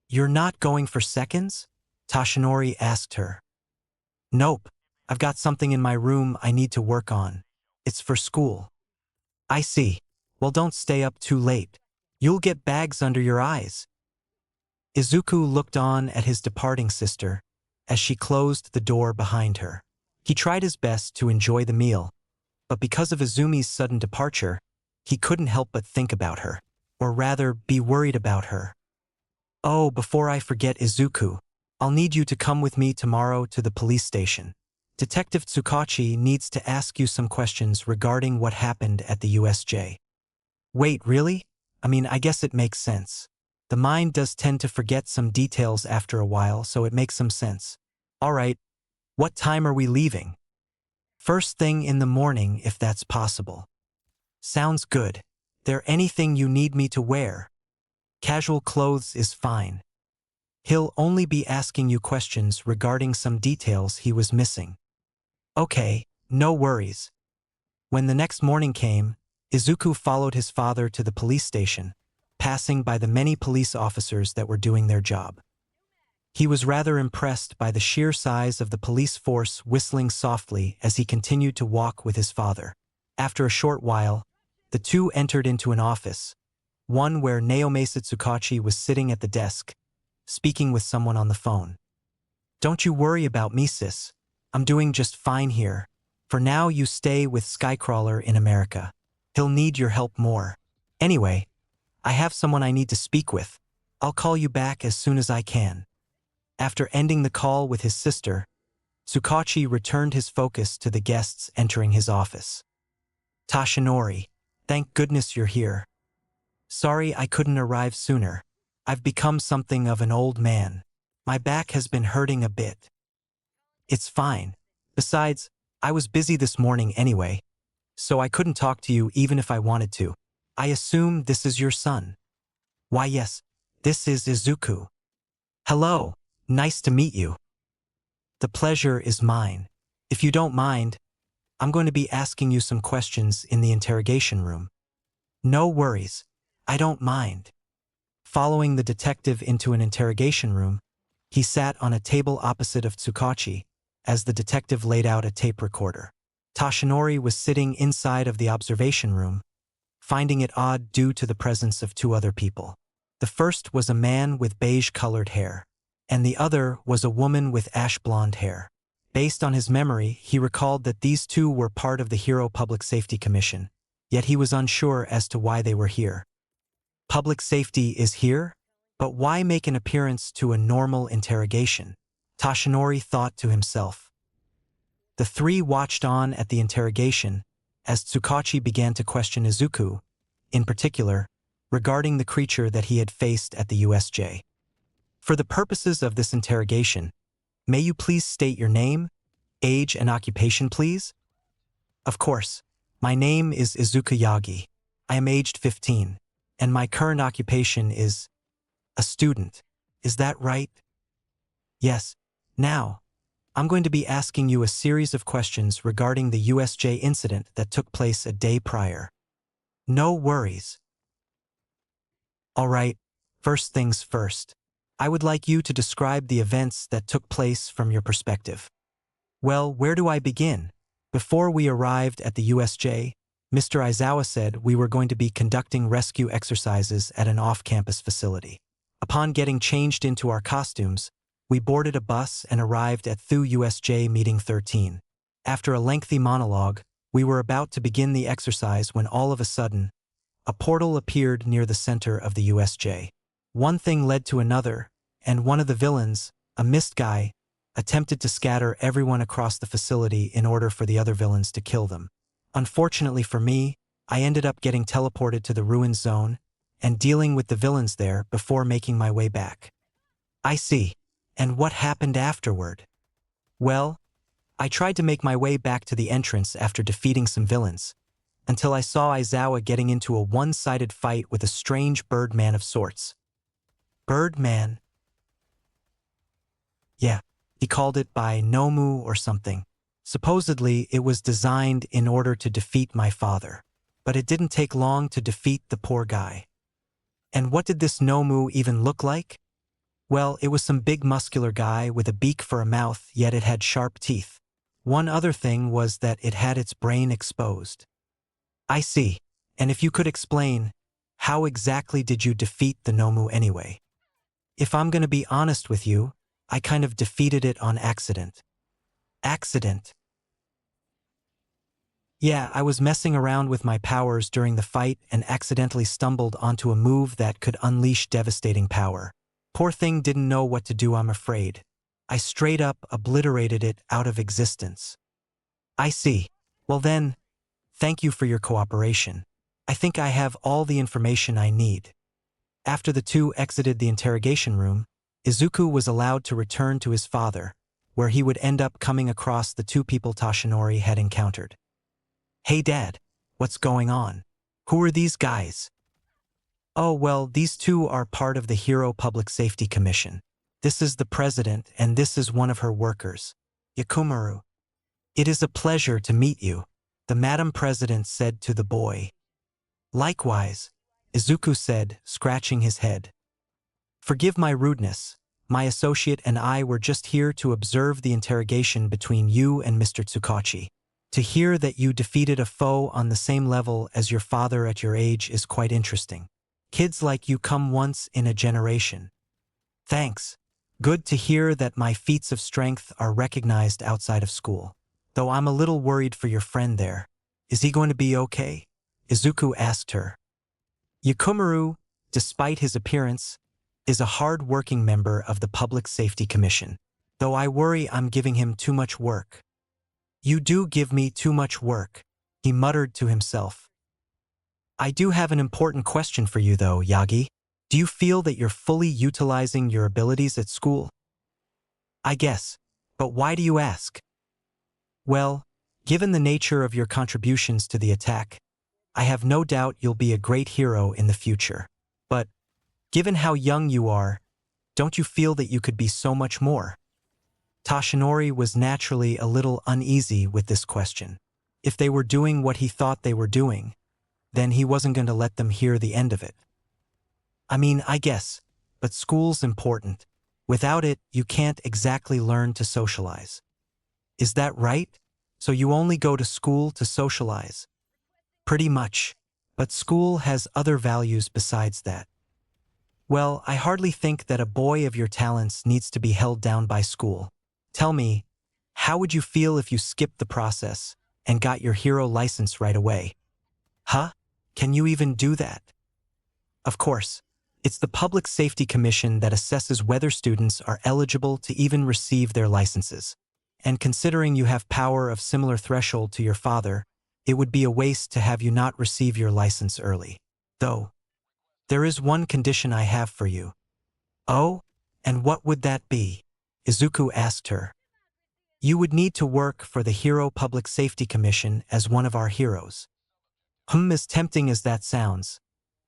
You're not going for seconds? Toshinori asked her. Nope, I've got something in my room I need to work on. It's for school. I see. Well, don't stay up too late. You'll get bags under your eyes. Izuku looked on at his departing sister as she closed the door behind her. He tried his best to enjoy the meal, but because of Izumi's sudden departure, he couldn't help but think about her, or rather be worried about her. Oh, before I forget, Izuku, I'll need you to come with me tomorrow to the police station. Detective Tsukachi needs to ask you some questions regarding what happened at the USJ. Wait, really? I guess it makes sense. The mind does tend to forget some details after a while, so it makes some sense. All right, what time are we leaving? First thing in the morning, if that's possible. Sounds good. There anything you need me to wear? Casual clothes is fine. He'll only be asking you questions regarding some details he was missing. Okay, no worries. When the next morning came, Izuku followed his father to the police station, passing by the many police officers that were doing their job. He was rather impressed by the sheer size of the police force whistling softly as he continued to walk with his father. After a short while, the two entered into an office, one where Naomasa Tsukachi was sitting at the desk, speaking with someone on the phone. Don't you worry about me, sis. I'm doing just fine here. For now, you stay with Skycrawler in America. He'll need your help more. Anyway, I have someone I need to speak with. I'll call you back as soon as I can. After ending the call with his sister, Tsukachi returned his focus to the guests entering his office. Tashinori, thank goodness you're here. Sorry I couldn't arrive sooner. I've become something of an old man. My back has been hurting a bit. It's fine. Besides, I was busy this morning anyway, so I couldn't talk to you even if I wanted to. I assume this is your son. Why yes, this is Izuku. Hello, nice to meet you. The pleasure is mine. If you don't mind, I'm going to be asking you some questions in the interrogation room. No worries, I don't mind. Following the detective into an interrogation room, he sat on a table opposite of Tsukachi as the detective laid out a tape recorder. Tashinori was sitting inside of the observation room, finding it odd due to the presence of two other people. The first was a man with beige-colored hair, and the other was a woman with ash-blonde hair. Based on his memory, he recalled that these two were part of the Hero Public Safety Commission, yet he was unsure as to why they were here. Public safety is here? But why make an appearance to a normal interrogation? Tashinori thought to himself. The three watched on at the interrogation as Tsukachi began to question Izuku, in particular, regarding the creature that he had faced at the USJ. For the purposes of this interrogation, may you please state your name, age, and occupation, please? Of course. My name is Izuku Yagi. I am aged 15, and my current occupation is a student. Is that right? Yes. Now, I'm going to be asking you a series of questions regarding the USJ incident that took place a day prior. No worries. All right, first things first. I would like you to describe the events that took place from your perspective. Well, where do I begin? Before we arrived at the USJ, Mr. Aizawa said we were going to be conducting rescue exercises at an off-campus facility. Upon getting changed into our costumes, we boarded a bus and arrived at THU USJ Meeting 13. After a lengthy monologue, we were about to begin the exercise when all of a sudden, a portal appeared near the center of the USJ. One thing led to another, and one of the villains, a mist guy, attempted to scatter everyone across the facility in order for the other villains to kill them. Unfortunately for me, I ended up getting teleported to the ruin zone and dealing with the villains there before making my way back. I see. And what happened afterward? Well, I tried to make my way back to the entrance after defeating some villains, until I saw Aizawa getting into a one-sided fight with a strange Birdman of sorts. Birdman? Yeah, he called it by Nomu or something. Supposedly, it was designed in order to defeat my father, but it didn't take long to defeat the poor guy. And what did this Nomu even look like? Well, it was some big muscular guy with a beak for a mouth, yet it had sharp teeth. One other thing was that it had its brain exposed. I see. And if you could explain, how exactly did you defeat the Nomu anyway? If I'm gonna be honest with you, I kind of defeated it on accident. Accident? Yeah, I was messing around with my powers during the fight and accidentally stumbled onto a move that could unleash devastating power. Poor thing didn't know what to do, I'm afraid. I straight up obliterated it out of existence. I see. Well then, thank you for your cooperation. I think I have all the information I need. After the two exited the interrogation room, Izuku was allowed to return to his father, where he would end up coming across the two people Toshinori had encountered. Hey Dad, what's going on? Who are these guys? Oh well, these two are part of the Hero Public Safety Commission. This is the president and this is one of her workers. Yakumaru. It is a pleasure to meet you, the Madam President said to the boy. Likewise, Izuku said, scratching his head. Forgive my rudeness. My associate and I were just here to observe the interrogation between you and Mr. Tsukachi. To hear that you defeated a foe on the same level as your father at your age is quite interesting. Kids like you come once in a generation. Thanks. Good to hear that my feats of strength are recognized outside of school. Though I'm a little worried for your friend there. Is he going to be okay? Izuku asked her. Yakumaru, despite his appearance, is a hard-working member of the Public Safety Commission, though I worry I'm giving him too much work. You do give me too much work, he muttered to himself. I do have an important question for you though, Yagi. Do you feel that you're fully utilizing your abilities at school? I guess, but why do you ask? Well, given the nature of your contributions to the attack, I have no doubt you'll be a great hero in the future. But, given how young you are, don't you feel that you could be so much more? Toshinori was naturally a little uneasy with this question. If they were doing what he thought they were doing, then he wasn't going to let them hear the end of it. I mean, I guess, but school's important. Without it, you can't exactly learn to socialize. Is that right? So you only go to school to socialize? Pretty much. But school has other values besides that. Well, I hardly think that a boy of your talents needs to be held down by school. Tell me, how would you feel if you skipped the process and got your hero license right away? Huh? Can you even do that? Of course. It's the Public Safety Commission that assesses whether students are eligible to even receive their licenses. And considering you have power of similar threshold to your father, it would be a waste to have you not receive your license early. Though, there is one condition I have for you. Oh? And what would that be? Izuku asked her. You would need to work for the Hero Public Safety Commission as one of our heroes. As tempting as that sounds,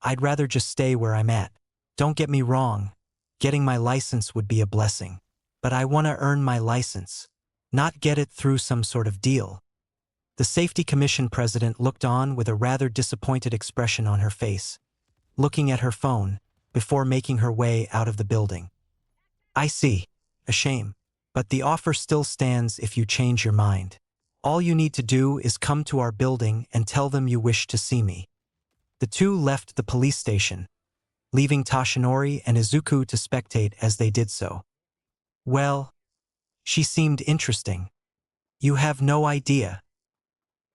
I'd rather just stay where I'm at. Don't get me wrong, getting my license would be a blessing. But I want to earn my license, not get it through some sort of deal. The Safety Commission president looked on with a rather disappointed expression on her face, looking at her phone before making her way out of the building. I see. A shame. But the offer still stands if you change your mind. All you need to do is come to our building and tell them you wish to see me. The two left the police station, leaving Toshinori and Izuku to spectate as they did so. Well, she seemed interesting. You have no idea.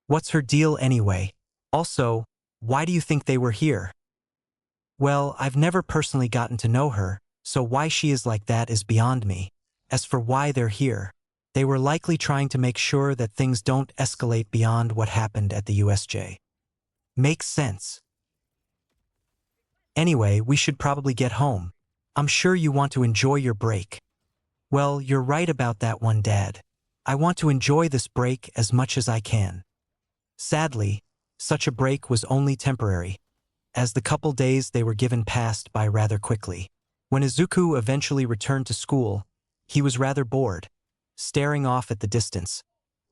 What's her deal anyway? Also, why do you think they were here? Well, I've never personally gotten to know her, so why she is like that is beyond me. As for why they're here, they were likely trying to make sure that things don't escalate beyond what happened at the USJ. Makes sense. Anyway, we should probably get home. I'm sure you want to enjoy your break. Well, you're right about that one, Dad. I want to enjoy this break as much as I can. Sadly, such a break was only temporary, as the couple days they were given passed by rather quickly. When Izuku eventually returned to school, he was rather bored, staring off at the distance,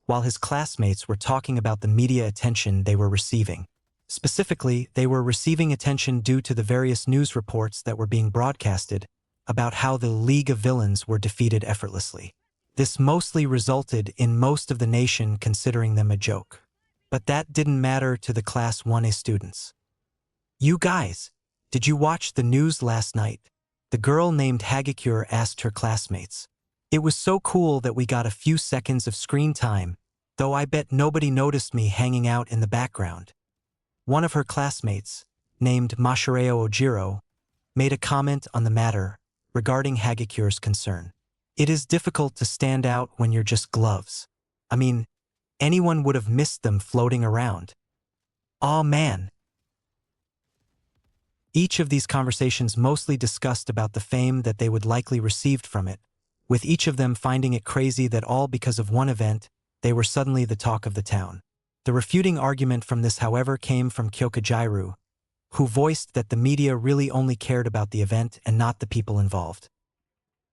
while his classmates were talking about the media attention they were receiving. Specifically, they were receiving attention due to the various news reports that were being broadcasted about how the League of Villains were defeated effortlessly. This mostly resulted in most of the nation considering them a joke. But that didn't matter to the Class 1A students. "You guys, did you watch the news last night?" The girl named Hagakure asked her classmates. "It was so cool that we got a few seconds of screen time, though I bet nobody noticed me hanging out in the background." One of her classmates, named Mashireo Ojiro, made a comment on the matter regarding Hagakure's concern. "It is difficult to stand out when you're just gloves. I mean, anyone would have missed them floating around." Aw man. Each of these conversations mostly discussed about the fame that they would likely received from it, with each of them finding it crazy that all because of one event, they were suddenly the talk of the town. The refuting argument from this, however, came from Kyokajiru, who voiced that the media really only cared about the event and not the people involved.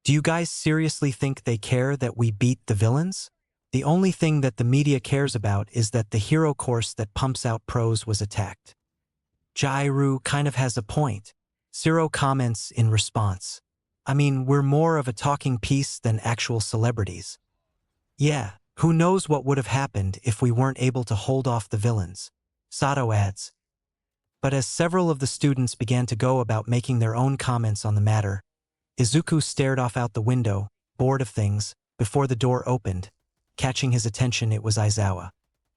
"Do you guys seriously think they care that we beat the villains? The only thing that the media cares about is that the hero course that pumps out pros was attacked." Jairu kind of has a point. Zero comments in response. "I mean, we're more of a talking piece than actual celebrities." "Yeah, who knows what would have happened if we weren't able to hold off the villains," Sato adds. But as several of the students began to go about making their own comments on the matter, Izuku stared off out the window, bored of things, before the door opened. Catching his attention, it was Aizawa.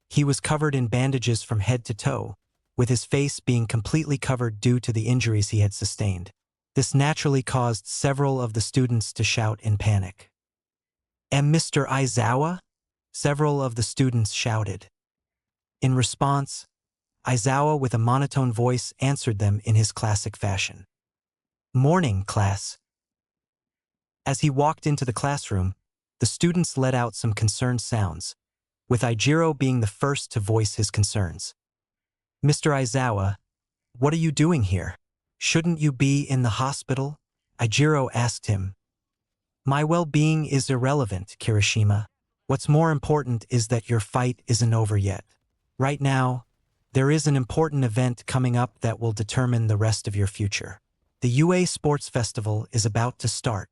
He was covered in bandages from head to toe, with his face being completely covered due to the injuries he had sustained. This naturally caused several of the students to shout in panic. Mr. Aizawa?" Several of the students shouted. In response, Aizawa with a monotone voice answered them in his classic fashion. "Morning, class." As he walked into the classroom, the students let out some concerned sounds, with Ijiro being the first to voice his concerns. "Mr. Aizawa, what are you doing here? Shouldn't you be in the hospital?" Ijiro asked him. "My well-being is irrelevant, Kirishima. What's more important is that your fight isn't over yet. Right now, there is an important event coming up that will determine the rest of your future. The UA Sports Festival is about to start.